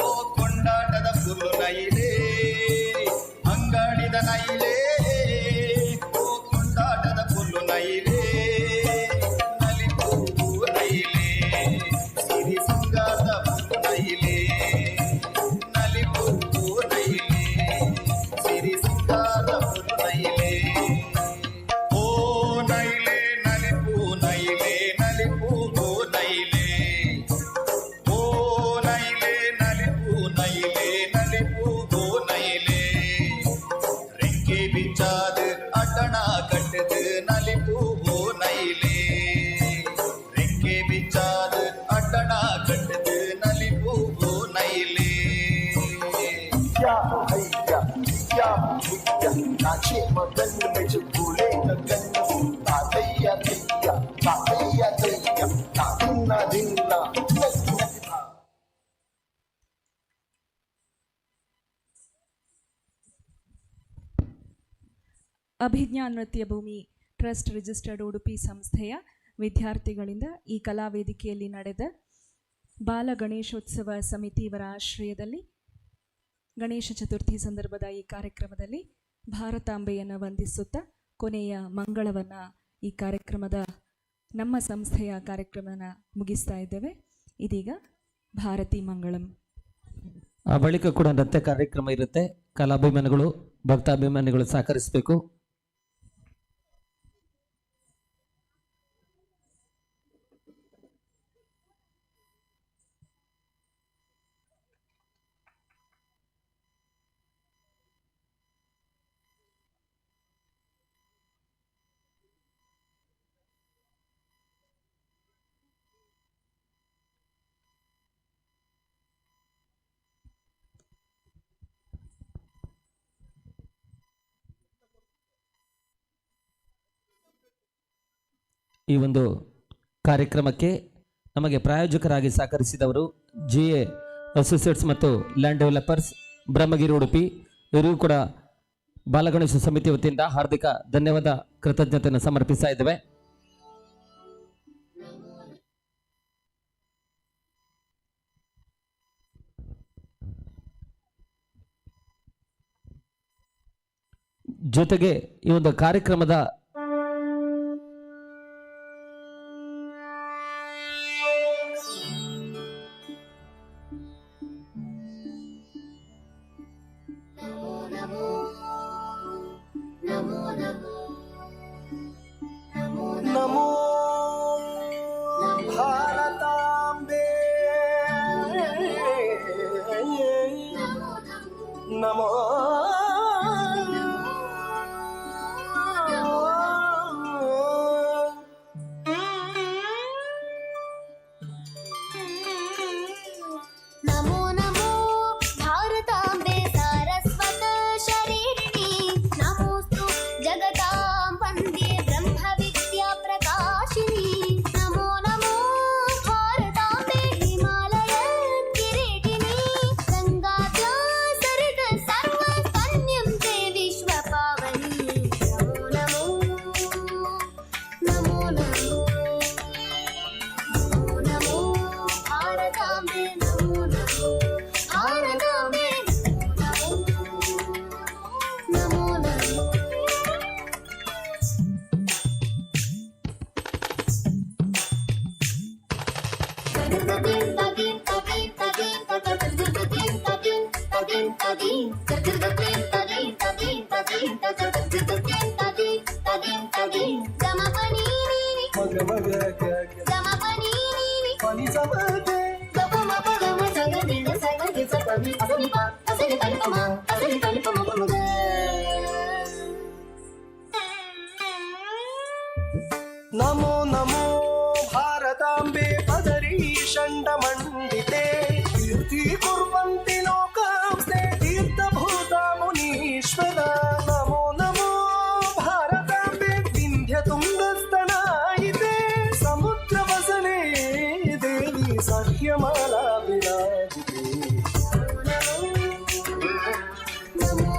ಓ ಕೊಂಡಾಟದ ಫುಲ್ಲು ನೈಲೇ ಅಂಗಾಡಿದ ನೈಲೇ ಓ ಕೊಂಡಾಟದ ಫುಲ್ಲು ನೈಲೇ ನಲಿಪು ನೈಲೇ ಸಿರಿ ಸಿಂಗಾರದ ಫುಲ್ಲು ನೈಲೇ ನಲಿಪು ನೈಲೇ ಸಿರಿ ಸಿಂಗಾರದ ಫುಲ್ಲು ನೈಲೇ ಓ ನೈಲೇ ನಲಿಪು ನೈಲೇ ನಲಿಪು ನೈಲೇ ಓ ನೈಲೇ ನಲಿಪು ನೈಲೇ ನಲಿಪು ನೈಲೇ ರೆಕ್ಕೆ ಬಿಚ್ಚಾದು ಅಟಣ ಕಟ್ಟದು ನಲಿಪು ನೈಲೇ ರೆಕ್ಕೆ ಬಿಚ್ಚಾದು ಅಟಣ ಕಟ್ಟದು ನಲಿಪು ನೈಲೇ या हैया या भुया नाचे मगन में झूले लगन तातैया तैया तातैया तैया तादिन्ना दिन्ना ಅಭಿಜ್ಞಾ ನೃತ್ಯ ಭೂಮಿ ಟ್ರಸ್ಟ್ ರಿಜಿಸ್ಟರ್ಡ್ ಉಡುಪಿ ಸಂಸ್ಥೆಯ ವಿದ್ಯಾರ್ಥಿಗಳಿಂದ ಈ ಕಲಾವೇದಿಕೆಯಲ್ಲಿ ನಡೆದ ಬಾಲ ಗಣೇಶೋತ್ಸವ ಸಮಿತಿ ಇವರ ಆಶ್ರಯದಲ್ಲಿ ಗಣೇಶ ಚತುರ್ಥಿ ಸಂದರ್ಭದ ಈ ಕಾರ್ಯಕ್ರಮದಲ್ಲಿ ಭಾರತಾಂಬೆಯನ್ನು ವಂದಿಸುತ್ತಾ ಕೊನೆಯ ಮಂಗಳವನ್ನು ಈ ಕಾರ್ಯಕ್ರಮದ ನಮ್ಮ ಸಂಸ್ಥೆಯ ಕಾರ್ಯಕ್ರಮನ ಮುಗಿಸ್ತಾ ಇದ್ದೇವೆ. ಇದೀಗ ಭಾರತಿ ಮಂಗಳಂ. ಆ ಬಳಿಕ ಕೂಡ ನೃತ್ಯ ಕಾರ್ಯಕ್ರಮ ಇರುತ್ತೆ. ಕಲಾಭಿಮಾನಿಗಳು ಭಕ್ತಾಭಿಮಾನಿಗಳು ಸಹಕರಿಸಬೇಕು. ಈ ಒಂದು ಕಾರ್ಯಕ್ರಮಕ್ಕೆ ನಮಗೆ ಪ್ರಾಯೋಜಕರಾಗಿ ಸಹಕರಿಸಿದವರು GA ಅಸೋಸಿಯೇಟ್ಸ್ ಮತ್ತು ಲ್ಯಾಂಡ್ ಡೆವಲಪರ್ಸ್ ಬ್ರಹ್ಮಗಿರಿ ಉಡುಪಿ. ಇವರಿಗೂ ಕೂಡ ಬಾಲಗಣೇಶ ಸಮಿತಿ ವತಿಯಿಂದ ಹಾರ್ದಿಕ ಧನ್ಯವಾದ ಕೃತಜ್ಞತೆಯನ್ನು ಸಮರ್ಪಿಸ್ತಾ ಇದ್ದೇವೆ. ಜೊತೆಗೆ ಈ ಒಂದು ಕಾರ್ಯಕ್ರಮದ नमो भारतांबे नमो नमो नमो भारतांबे सारस्वत शरीरिणी नमोस्तु जगतां वन्दे ब्रह्म विद्या प्रकाशिनी नमो नमो भारतांबे हिमालय किरीटिनी गंगाद्या सरित सर्व स्तन्यं ते विश्व पावनी नमो नमो नमो नमो नमो भारतांबे नमो नमो भारतांबे नमो नमो नमो मग मग पाणी समते नमो नमो भारतांबे पदरी षण्डमण्डिते कीर्ति कुर्वन्ति लोकांस्ते तीर्थभूता मुनीश्वरा नमो नमो भारतांबे विन्ध्यतुङ्गस्तनायिते समुद्रवसने देवी सह्यमाला विराजिते नमो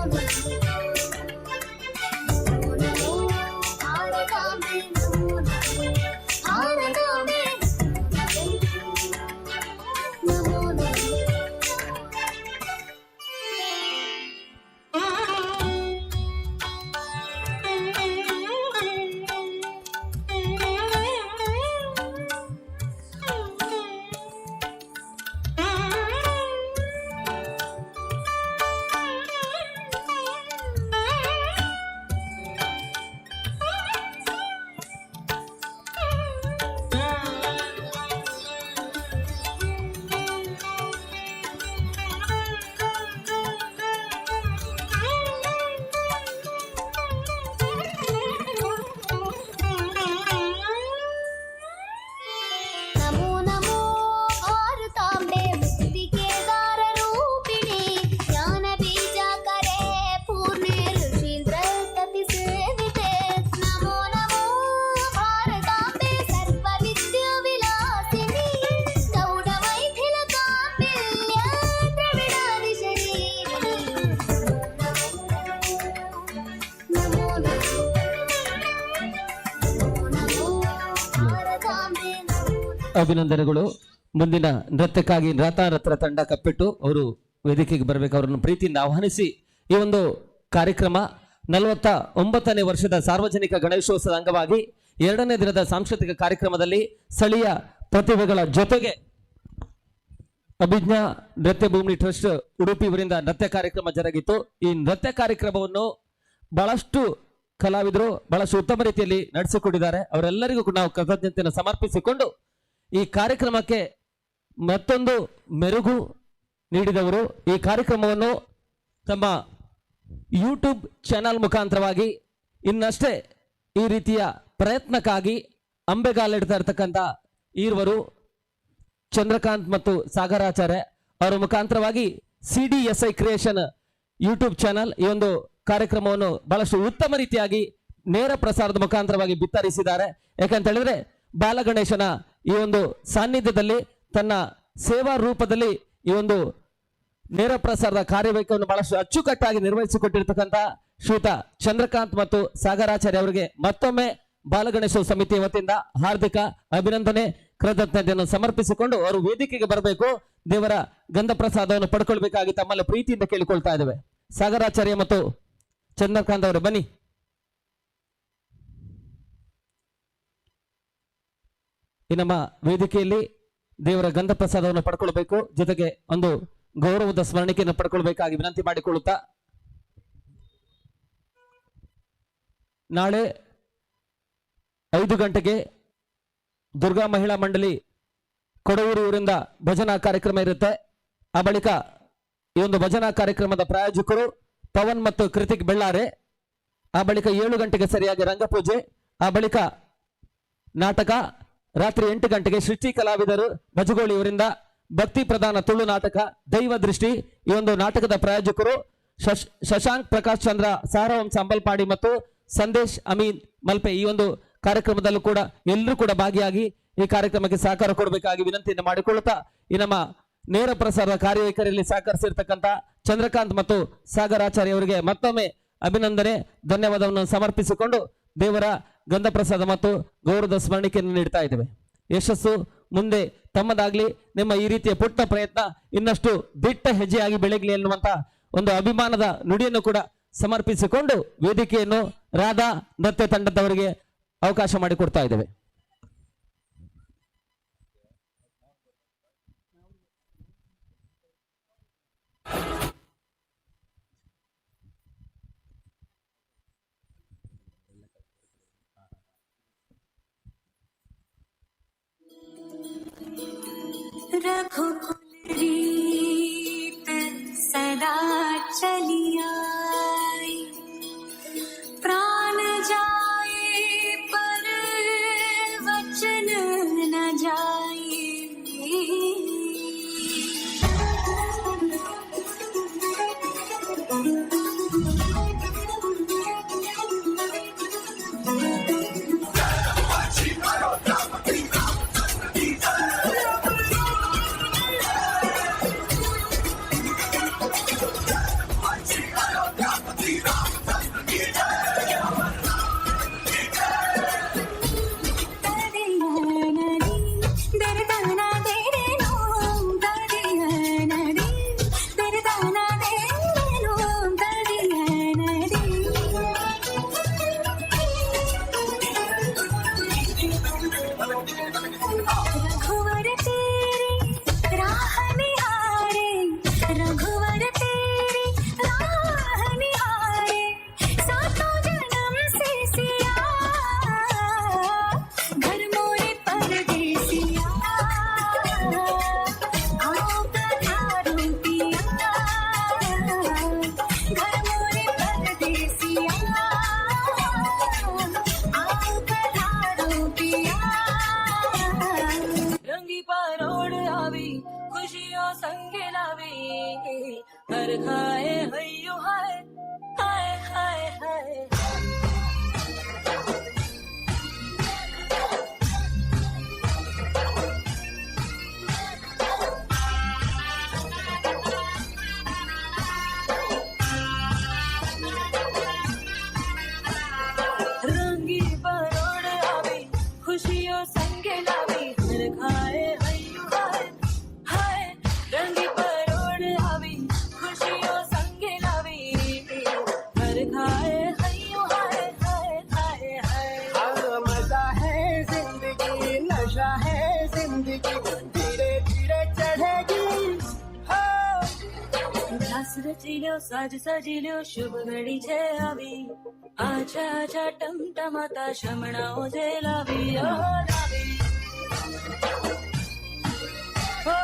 ಅಭಿನಂದನೆಗಳು. ಮುಂದಿನ ನೃತ್ಯಕ್ಕಾಗಿ ನೃತ್ಯ ತಂಡ ಕಪ್ಪಿಟ್ಟು ಅವರು ವೇದಿಕೆಗೆ ಬರಬೇಕು. ಅವರನ್ನು ಪ್ರೀತಿಯಿಂದ ಆಹ್ವಾನಿಸಿ ಈ ಒಂದು ಕಾರ್ಯಕ್ರಮ 49ನೇ ವರ್ಷದ ಸಾರ್ವಜನಿಕ ಗಣೇಶೋತ್ಸವದ ಅಂಗವಾಗಿ 2ನೇ ದಿನದ ಸಾಂಸ್ಕೃತಿಕ ಕಾರ್ಯಕ್ರಮದಲ್ಲಿ ಸ್ಥಳೀಯ ಪ್ರತಿಭೆಗಳ ಜೊತೆಗೆ ಅಭಿಜ್ಞಾ ನೃತ್ಯ ಭೂಮಿ ಟ್ರಸ್ಟ್ ಉಡುಪಿ ಇವರಿಂದ ನೃತ್ಯ ಕಾರ್ಯಕ್ರಮ ಜರುಗಿತು. ಈ ನೃತ್ಯ ಕಾರ್ಯಕ್ರಮವನ್ನು ಬಹಳಷ್ಟು ಕಲಾವಿದರು ಬಹಳಷ್ಟು ಉತ್ತಮ ರೀತಿಯಲ್ಲಿ ನಡೆಸಿಕೊಂಡಿದ್ದಾರೆ. ಅವರೆಲ್ಲರಿಗೂ ಕೂಡ ನಾವು ಕೃತಜ್ಞತೆಯನ್ನು ಸಮರ್ಪಿಸಿಕೊಂಡು ಈ ಕಾರ್ಯಕ್ರಮಕ್ಕೆ ಮತ್ತೊಂದು ಮೆರುಗು ನೀಡಿದವರು ಈ ಕಾರ್ಯಕ್ರಮವನ್ನು ತಮ್ಮ ಯೂಟ್ಯೂಬ್ ಚಾನಲ್ ಮುಖಾಂತರವಾಗಿ ಇನ್ನಷ್ಟೇ ಈ ರೀತಿಯ ಪ್ರಯತ್ನಕ್ಕಾಗಿ ಅಂಬೆಗಾಲಿಡ್ತಾ ಇರ್ತಕ್ಕಂಥ ಈರ್ವರು ಚಂದ್ರಕಾಂತ್ ಮತ್ತು ಸಾಗರಾಚಾರ್ಯ ಅವರ ಮುಖಾಂತರವಾಗಿ CDSI ಕ್ರಿಯೇಷನ್ ಯೂಟ್ಯೂಬ್ ಚಾನಲ್ ಈ ಒಂದು ಕಾರ್ಯಕ್ರಮವನ್ನು ಬಹಳಷ್ಟು ಉತ್ತಮ ರೀತಿಯಾಗಿ ನೇರ ಪ್ರಸಾರದ ಮುಖಾಂತರವಾಗಿ ಬಿತ್ತರಿಸಿದ್ದಾರೆ. ಯಾಕಂತ ಹೇಳಿದ್ರೆ ಬಾಲಗಣೇಶನ ಈ ಒಂದು ಸಾನ್ನಿಧ್ಯದಲ್ಲಿ ತನ್ನ ಸೇವಾ ರೂಪದಲ್ಲಿ ಈ ಒಂದು ನೇರ ಪ್ರಸಾರದ ಕಾರ್ಯವೈಖರಿಯನ್ನು ಬಹಳಷ್ಟು ಅಚ್ಚುಕಟ್ಟಾಗಿ ನಿರ್ವಹಿಸಿಕೊಟ್ಟಿರ್ತಕ್ಕಂಥ ಶ್ರೀಯುತ ಚಂದ್ರಕಾಂತ್ ಮತ್ತು ಸಾಗರಾಚಾರ್ಯ ಅವರಿಗೆ ಮತ್ತೊಮ್ಮೆ ಬಾಲಗಣೇಶ ಸಮಿತಿ ವತಿಯಿಂದ ಹಾರ್ದಿಕ ಅಭಿನಂದನೆ ಕೃತಜ್ಞತೆಯನ್ನು ಸಮರ್ಪಿಸಿಕೊಂಡು ಅವರು ವೇದಿಕೆಗೆ ಬರಬೇಕು. ದೇವರ ಗಂಧ ಪ್ರಸಾದವನ್ನು ಪಡ್ಕೊಳ್ಬೇಕಾಗಿ ತಮ್ಮಲ್ಲಿ ಪ್ರೀತಿಯಿಂದ ಕೇಳಿಕೊಳ್ತಾ ಇದ್ದೇವೆ. ಸಾಗರಾಚಾರ್ಯ ಮತ್ತು ಚಂದ್ರಕಾಂತ್ ಅವರು ಬನ್ನಿ. ಈ ನಮ್ಮ ವೇದಿಕೆಯಲ್ಲಿ ದೇವರ ಗಂಧ ಪ್ರಸಾದವನ್ನು ಪಡ್ಕೊಳ್ಬೇಕು, ಜೊತೆಗೆ ಒಂದು ಗೌರವದ ಸ್ಮರಣಿಕೆಯನ್ನು ಪಡ್ಕೊಳ್ಬೇಕಾಗಿ ವಿನಂತಿ ಮಾಡಿಕೊಳ್ಳುತ್ತಾ ನಾಳೆ 5 ಗಂಟೆಗೆ ದುರ್ಗಾ ಮಹಿಳಾ ಮಂಡಳಿ ಕೊಡವೂರು ಊರಿಂದ ಭಜನಾ ಕಾರ್ಯಕ್ರಮ ಇರುತ್ತೆ. ಆ ಬಳಿಕ ಈ ಒಂದು ಭಜನಾ ಕಾರ್ಯಕ್ರಮದ ಪ್ರಾಯೋಜಕರು ಪವನ್ ಮತ್ತು ಕೃತಿಕ್ ಬೆಳ್ಳಾರೆ. ಆ ಬಳಿಕ 7 ಗಂಟೆಗೆ ಸರಿಯಾಗಿ ರಂಗಪೂಜೆ, ಆ ಬಳಿಕ ನಾಟಕ. ರಾತ್ರಿ 8 ಗಂಟೆಗೆ ಸೃಷ್ಟಿ ಕಲಾವಿದರು ಭಜಗೋಳಿ ಇವರಿಂದ ಭಕ್ತಿ ಪ್ರಧಾನ ತುಳು ನಾಟಕ ದೈವ ದೃಷ್ಟಿ. ಈ ಒಂದು ನಾಟಕದ ಪ್ರಾಯೋಜಕರು ಶಶಾಂಕ್ ಪ್ರಕಾಶ್ ಚಂದ್ರ ಸಾರವಂಶ ಅಂಬಲ್ಪಾಡಿ ಮತ್ತು ಸಂದೇಶ್ ಅಮೀನ್ ಮಲ್ಪೆ. ಈ ಒಂದು ಕಾರ್ಯಕ್ರಮದಲ್ಲೂ ಕೂಡ ಎಲ್ಲರೂ ಕೂಡ ಭಾಗಿಯಾಗಿ ಈ ಕಾರ್ಯಕ್ರಮಕ್ಕೆ ಸಹಕಾರ ಕೊಡಬೇಕಾಗಿ ವಿನಂತಿಯನ್ನು ಮಾಡಿಕೊಳ್ಳುತ್ತಾ ಈ ನಮ್ಮ ನೇರ ಪ್ರಸಾರದ ಕಾರ್ಯವೈಖರಿಯಲ್ಲಿ ಸಹಕರಿಸಿರ್ತಕ್ಕಂಥ ಚಂದ್ರಕಾಂತ್ ಮತ್ತು ಸಾಗರಾಚಾರ್ಯ ಅವರಿಗೆ ಮತ್ತೊಮ್ಮೆ ಅಭಿನಂದನೆ ಧನ್ಯವಾದವನ್ನು ಸಮರ್ಪಿಸಿಕೊಂಡು ದೇವರ ಗಂಧ ಪ್ರಸಾದ ಮತ್ತು ಗೌರವದ ಸ್ಮರಣಿಕೆಯನ್ನು ನೀಡ್ತಾ ಇದ್ದೇವೆ. ಯಶಸ್ಸು ಮುಂದೆ ತಮ್ಮದಾಗ್ಲಿ. ನಿಮ್ಮ ಈ ರೀತಿಯ ಪುಟ್ಟ ಪ್ರಯತ್ನ ಇನ್ನಷ್ಟು ದಿಟ್ಟ ಹೆಜ್ಜೆಯಾಗಿ ಬೆಳಗಲಿ ಎನ್ನುವಂತ ಒಂದು ಅಭಿಮಾನದ ನುಡಿಯನ್ನು ಕೂಡ ಸಮರ್ಪಿಸಿಕೊಂಡು ವೇದಿಕೆಯನ್ನು ರಾಧಾ ನೃತ್ಯ ತಂಡದವರಿಗೆ ಅವಕಾಶ ಮಾಡಿಕೊಡ್ತಾ ಇದ್ದೇವೆ. रघुकुल रीत सदा चली आई, प्राण जाए पर वचन न जाए। खुशियों संग लावे हर खाए हयो हाय हाय हाय हाय। रंगी परोड़ आवे खुशियों संग लावे हर खाए जिंदगी धीरे धीरे चढ़ेगी। रास रचिलो साज सजिलो शुभ घड़ी छे आवी, आजा आजा टमटमाता शमणाओ जे लावी ओ लावी ओ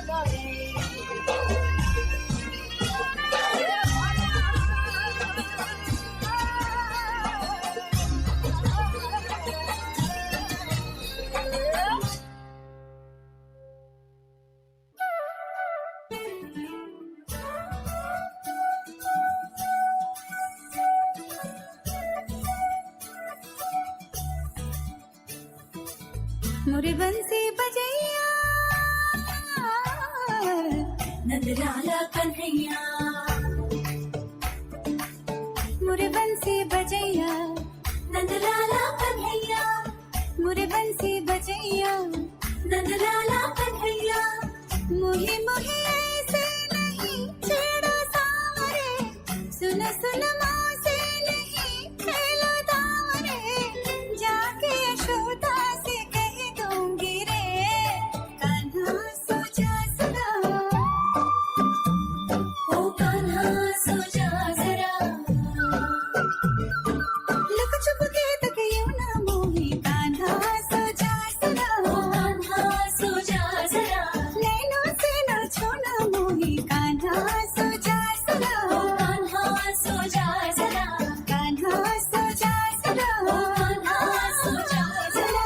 लावी। मुरे बंसी बजैया नंदलाला कन्हैया, मुरे बंसी बजैया नंदलाला कन्हैया, मुरे बंसी बजैया नंदलाला कन्हैया। मुहे मुहे ऐसे नहीं छेड़ो सावरे, सुन सुन से नहीं खेलो दावरे, जाके यशोदा से कह दूंगी रे कान्हा सो जा सदा, ओ कान्हा सो जा जरा, लुक छुप के तक यूं ना मोही कान्हा सो जा सदा, ओ कान्हा सो जा जरा, नैनों से न छोना मोही कान्हा सो जा सदा, ओ कान्हा सो जा जरा, कान्हा सो जा सदा, ओ कान्हा सो जा जरा।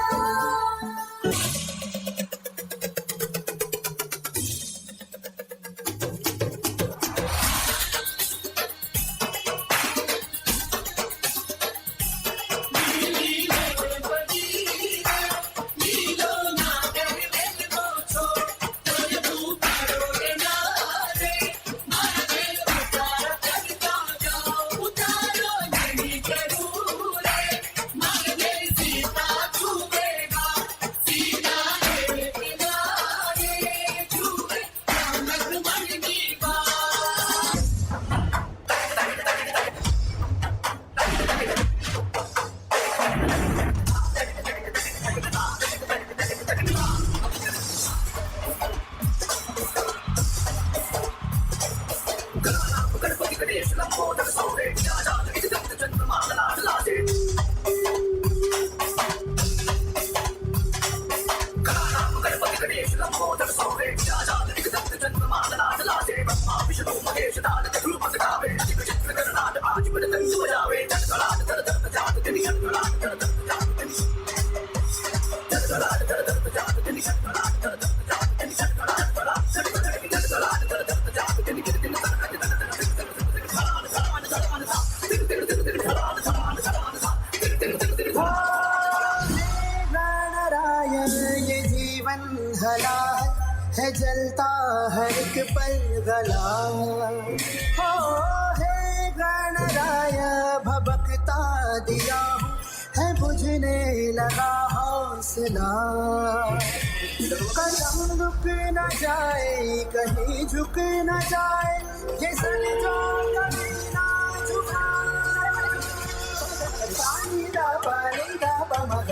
ये जीवन हला है जलता हर एक पल गला, हो हे गणराय भबकता दिया हूँ, है बुझने लगा हौसला, कदम रुक न जाए कहीं झुक न जाए, ये सन जो कभी ना झुका, पानी दा पमग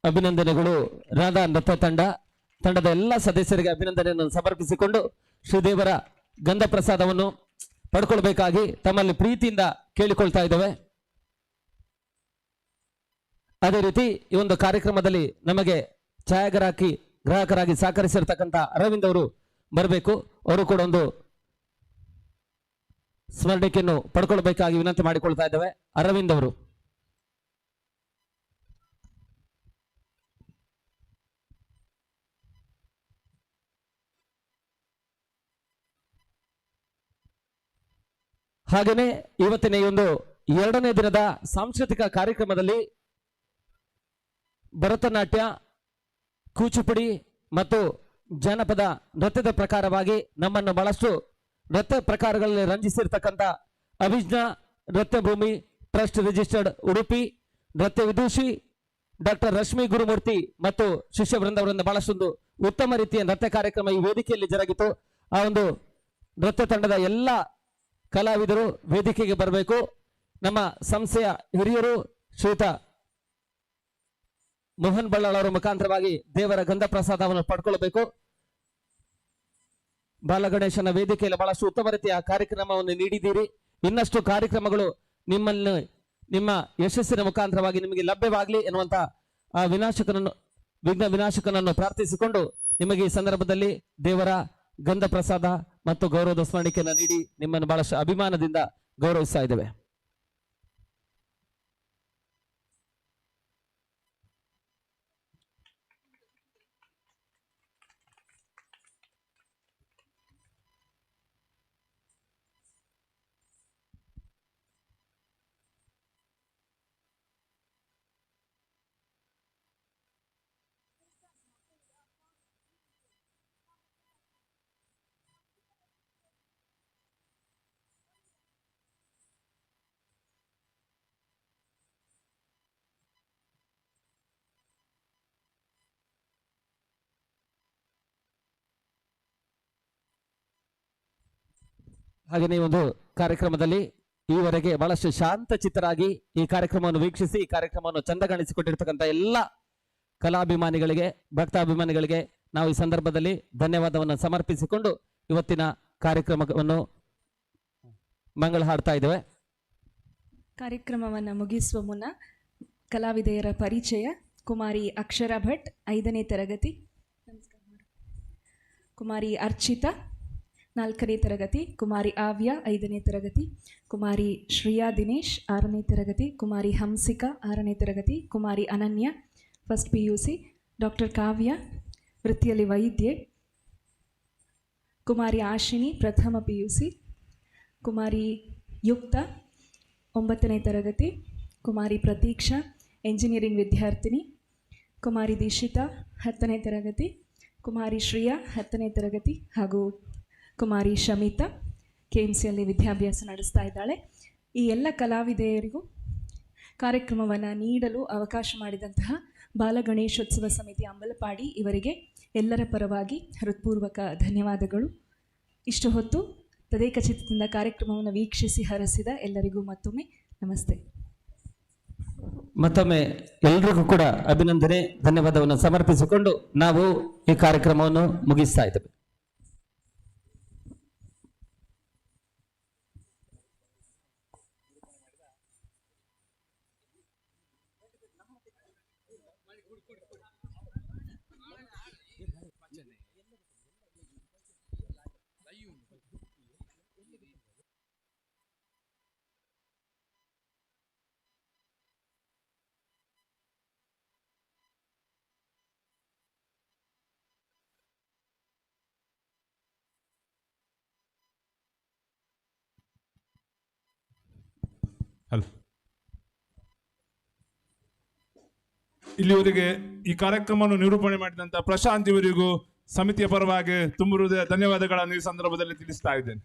ಅಭಿನಂದನೆಗಳು ರಾಧಾ ನೃತ್ಯ ತಂಡದ ಎಲ್ಲ ಸದಸ್ಯರಿಗೆ ಅಭಿನಂದನೆಯನ್ನು ಸಮರ್ಪಿಸಿಕೊಂಡು ಶ್ರೀದೇವರ ಗಂಧ ಪ್ರಸಾದವನ್ನು ಪಡ್ಕೊಳ್ಬೇಕಾಗಿ ತಮ್ಮಲ್ಲಿ ಪ್ರೀತಿಯಿಂದ ಕೇಳಿಕೊಳ್ತಾ ಇದ್ದೇವೆ. ಅದೇ ರೀತಿ ಈ ಒಂದು ಕಾರ್ಯಕ್ರಮದಲ್ಲಿ ನಮಗೆ ಗ್ರಾಹಕರಾಗಿ ಸಹಕರಿಸಿರ್ತಕ್ಕಂಥ ಅರವಿಂದ್ ಅವರು ಬರಬೇಕು. ಅವರು ಕೂಡ ಒಂದು ಸ್ಮರಣಿಕೆಯನ್ನು ಪಡ್ಕೊಳ್ಬೇಕಾಗಿ ವಿನಂತಿ ಮಾಡಿಕೊಳ್ತಾ ಇದ್ದೇವೆ. ಅರವಿಂದ್ ಅವರು ಹಾಗೇನೆ ಇವತ್ತಿನ ಈ ಒಂದು 2ನೇ ದಿನದ ಸಾಂಸ್ಕೃತಿಕ ಕಾರ್ಯಕ್ರಮದಲ್ಲಿ ಭರತನಾಟ್ಯ, ಕೂಚುಪುಡಿ ಮತ್ತು ಜಾನಪದ ನೃತ್ಯದ ಪ್ರಕಾರವಾಗಿ ನಮ್ಮನ್ನು ಬಹಳಷ್ಟು ನೃತ್ಯ ಪ್ರಕಾರಗಳಲ್ಲಿ ರಂಜಿಸಿರ್ತಕ್ಕಂಥ ಅಭಿಜ್ಞಾ ನೃತ್ಯ ಭೂಮಿ ಟ್ರಸ್ಟ್ ರಿಜಿಸ್ಟರ್ಡ್ ಉಡುಪಿ, ನೃತ್ಯ ವಿದೂಷಿ ಡಾಕ್ಟರ್ ರಶ್ಮಿ ಗುರುಮೂರ್ತಿ ಮತ್ತು ಶಿಷ್ಯ ವೃಂದವರಿಂದ ಬಹಳಷ್ಟೊಂದು ಉತ್ತಮ ರೀತಿಯ ನೃತ್ಯ ಕಾರ್ಯಕ್ರಮ ಈ ವೇದಿಕೆಯಲ್ಲಿ ಜರುಗಿತು. ಆ ಒಂದು ನೃತ್ಯ ತಂಡದ ಎಲ್ಲ ಕಲಾವಿದರು ವೇದಿಕೆಗೆ ಬರಬೇಕು. ನಮ್ಮ ಸಂಸ್ಥೆಯ ಹಿರಿಯರು ಶ್ರೀಯುತ ಮೋಹನ್ ಬಳ್ಳಾಳ್ ಅವರ ಮುಖಾಂತರವಾಗಿ ದೇವರ ಗಂಧ ಪ್ರಸಾದವನ್ನು ಪಡ್ಕೊಳ್ಬೇಕು. ಬಾಲಗಣೇಶನ ವೇದಿಕೆಯಲ್ಲಿ ಬಹಳಷ್ಟು ಉತ್ತಮ ರೀತಿಯ ಕಾರ್ಯಕ್ರಮವನ್ನು ನೀಡಿದ್ದೀರಿ. ಇನ್ನಷ್ಟು ಕಾರ್ಯಕ್ರಮಗಳು ನಿಮ್ಮ ಯಶಸ್ಸಿನ ಮುಖಾಂತರವಾಗಿ ನಿಮಗೆ ಲಭ್ಯವಾಗಲಿ ಎನ್ನುವಂತ ಆ ವಿಘ್ನ ವಿನಾಶಕನನ್ನು ಪ್ರಾರ್ಥಿಸಿಕೊಂಡು ನಿಮಗೆ ಈ ಸಂದರ್ಭದಲ್ಲಿ ದೇವರ ಗಂಧ ಪ್ರಸಾದ ಮತ್ತು ಗೌರವದ ಸ್ಮರಣಿಕೆಯನ್ನು ನೀಡಿ ನಿಮ್ಮನ್ನು ಬಹಳಷ್ಟು ಅಭಿಮಾನದಿಂದ ಗೌರವಿಸ್ತಾ ಇದ್ದೇವೆ. ಹಾಗೆಯೇ ಒಂದು ಕಾರ್ಯಕ್ರಮದಲ್ಲಿ ಈವರೆಗೆ ಬಹಳಷ್ಟು ಶಾಂತ ಚಿತ್ತರಾಗಿ ಈ ಕಾರ್ಯಕ್ರಮವನ್ನು ವೀಕ್ಷಿಸಿ ಈ ಕಾರ್ಯಕ್ರಮವನ್ನು ಚಂದಗಾಣಿಸಿಕೊಟ್ಟಿರ್ತಕ್ಕಂಥ ಎಲ್ಲ ಕಲಾಭಿಮಾನಿಗಳಿಗೆ ಭಕ್ತಾಭಿಮಾನಿಗಳಿಗೆ ನಾವು ಈ ಸಂದರ್ಭದಲ್ಲಿ ಧನ್ಯವಾದವನ್ನು ಸಮರ್ಪಿಸಿಕೊಂಡು ಇವತ್ತಿನ ಕಾರ್ಯಕ್ರಮವನ್ನು ಮಂಗಳ ಹಾಡ್ತಾ ಇದ್ದೇವೆ. ಕಾರ್ಯಕ್ರಮವನ್ನು ಮುಗಿಸುವ ಮುನ್ನ ಕಲಾವಿದೆಯರ ಪರಿಚಯ. ಕುಮಾರಿ ಅಕ್ಷರ ಭಟ್ 5ನೇ ತರಗತಿ, ಕುಮಾರಿ ಅರ್ಚಿತಾ 4ನೇ ತರಗತಿ, ಕುಮಾರಿ ಆವ್ಯ 5ನೇ ತರಗತಿ, ಕುಮಾರಿ ಶ್ರೇಯಾ ದಿನೇಶ್ 6ನೇ ತರಗತಿ, ಕುಮಾರಿ ಹಂಸಿಕಾ 6ನೇ ತರಗತಿ, ಕುಮಾರಿ ಅನನ್ಯ ಫಸ್ಟ್ PUC, ಡಾಕ್ಟರ್ ಕಾವ್ಯ ವೃತ್ತಿಯಲ್ಲಿ ವೈದ್ಯೆ, ಕುಮಾರಿ ಆಶಿನಿ ಪ್ರಥಮ PUC, ಕುಮಾರಿ ಯುಕ್ತ 9ನೇ ತರಗತಿ, ಕುಮಾರಿ ಪ್ರತೀಕ್ಷಾ ಎಂಜಿನಿಯರಿಂಗ್ ವಿದ್ಯಾರ್ಥಿನಿ, ಕುಮಾರಿ ದೀಕ್ಷಿತಾ 10ನೇ ತರಗತಿ, ಕುಮಾರಿ ಶ್ರೇಯಾ 10ನೇ ತರಗತಿ ಹಾಗೂ ಕುಮಾರಿ ಶಮಿತಾ KMCಯಲ್ಲಿ ವಿದ್ಯಾಭ್ಯಾಸ ನಡೆಸ್ತಾ ಇದ್ದಾಳೆ. ಈ ಎಲ್ಲ ಕಲಾವಿದೆಯರಿಗೂ ಕಾರ್ಯಕ್ರಮವನ್ನು ನೀಡಲು ಅವಕಾಶ ಮಾಡಿದಂತಹ ಬಾಲಗಣೇಶೋತ್ಸವ ಸಮಿತಿ ಅಂಬಲಪಾಡಿ ಇವರಿಗೆ ಎಲ್ಲರ ಪರವಾಗಿ ಹೃತ್ಪೂರ್ವಕ ಧನ್ಯವಾದಗಳು. ಇಷ್ಟು ಹೊತ್ತು ತದೇಕಚಿತ್ತದಿಂದ ಕಾರ್ಯಕ್ರಮವನ್ನು ವೀಕ್ಷಿಸಿ ಹರಸಿದ ಎಲ್ಲರಿಗೂ ಮತ್ತೊಮ್ಮೆ ನಮಸ್ತೆ. ಮತ್ತೊಮ್ಮೆ ಎಲ್ರಿಗೂ ಕೂಡ ಅಭಿನಂದನೆ ಧನ್ಯವಾದವನ್ನು ಸಮರ್ಪಿಸಿಕೊಂಡು ನಾವು ಈ ಕಾರ್ಯಕ್ರಮವನ್ನು ಮುಗಿಸ್ತಾ ಇದ್ದೇವೆ. ಇಲ್ಲಿವರೆಗೆ ಈ ಕಾರ್ಯಕ್ರಮವನ್ನು ನಿರೂಪಣೆ ಮಾಡಿದಂತ ಪ್ರಶಾಂತ್ ಇವರಿಗೂ ಸಮಿತಿಯ ಪರವಾಗಿ ತುಂಬ ಹೃದಯ ಧನ್ಯವಾದಗಳನ್ನು ಈ ಸಂದರ್ಭದಲ್ಲಿ ತಿಳಿಸ್ತಾ ಇದ್ದೇನೆ.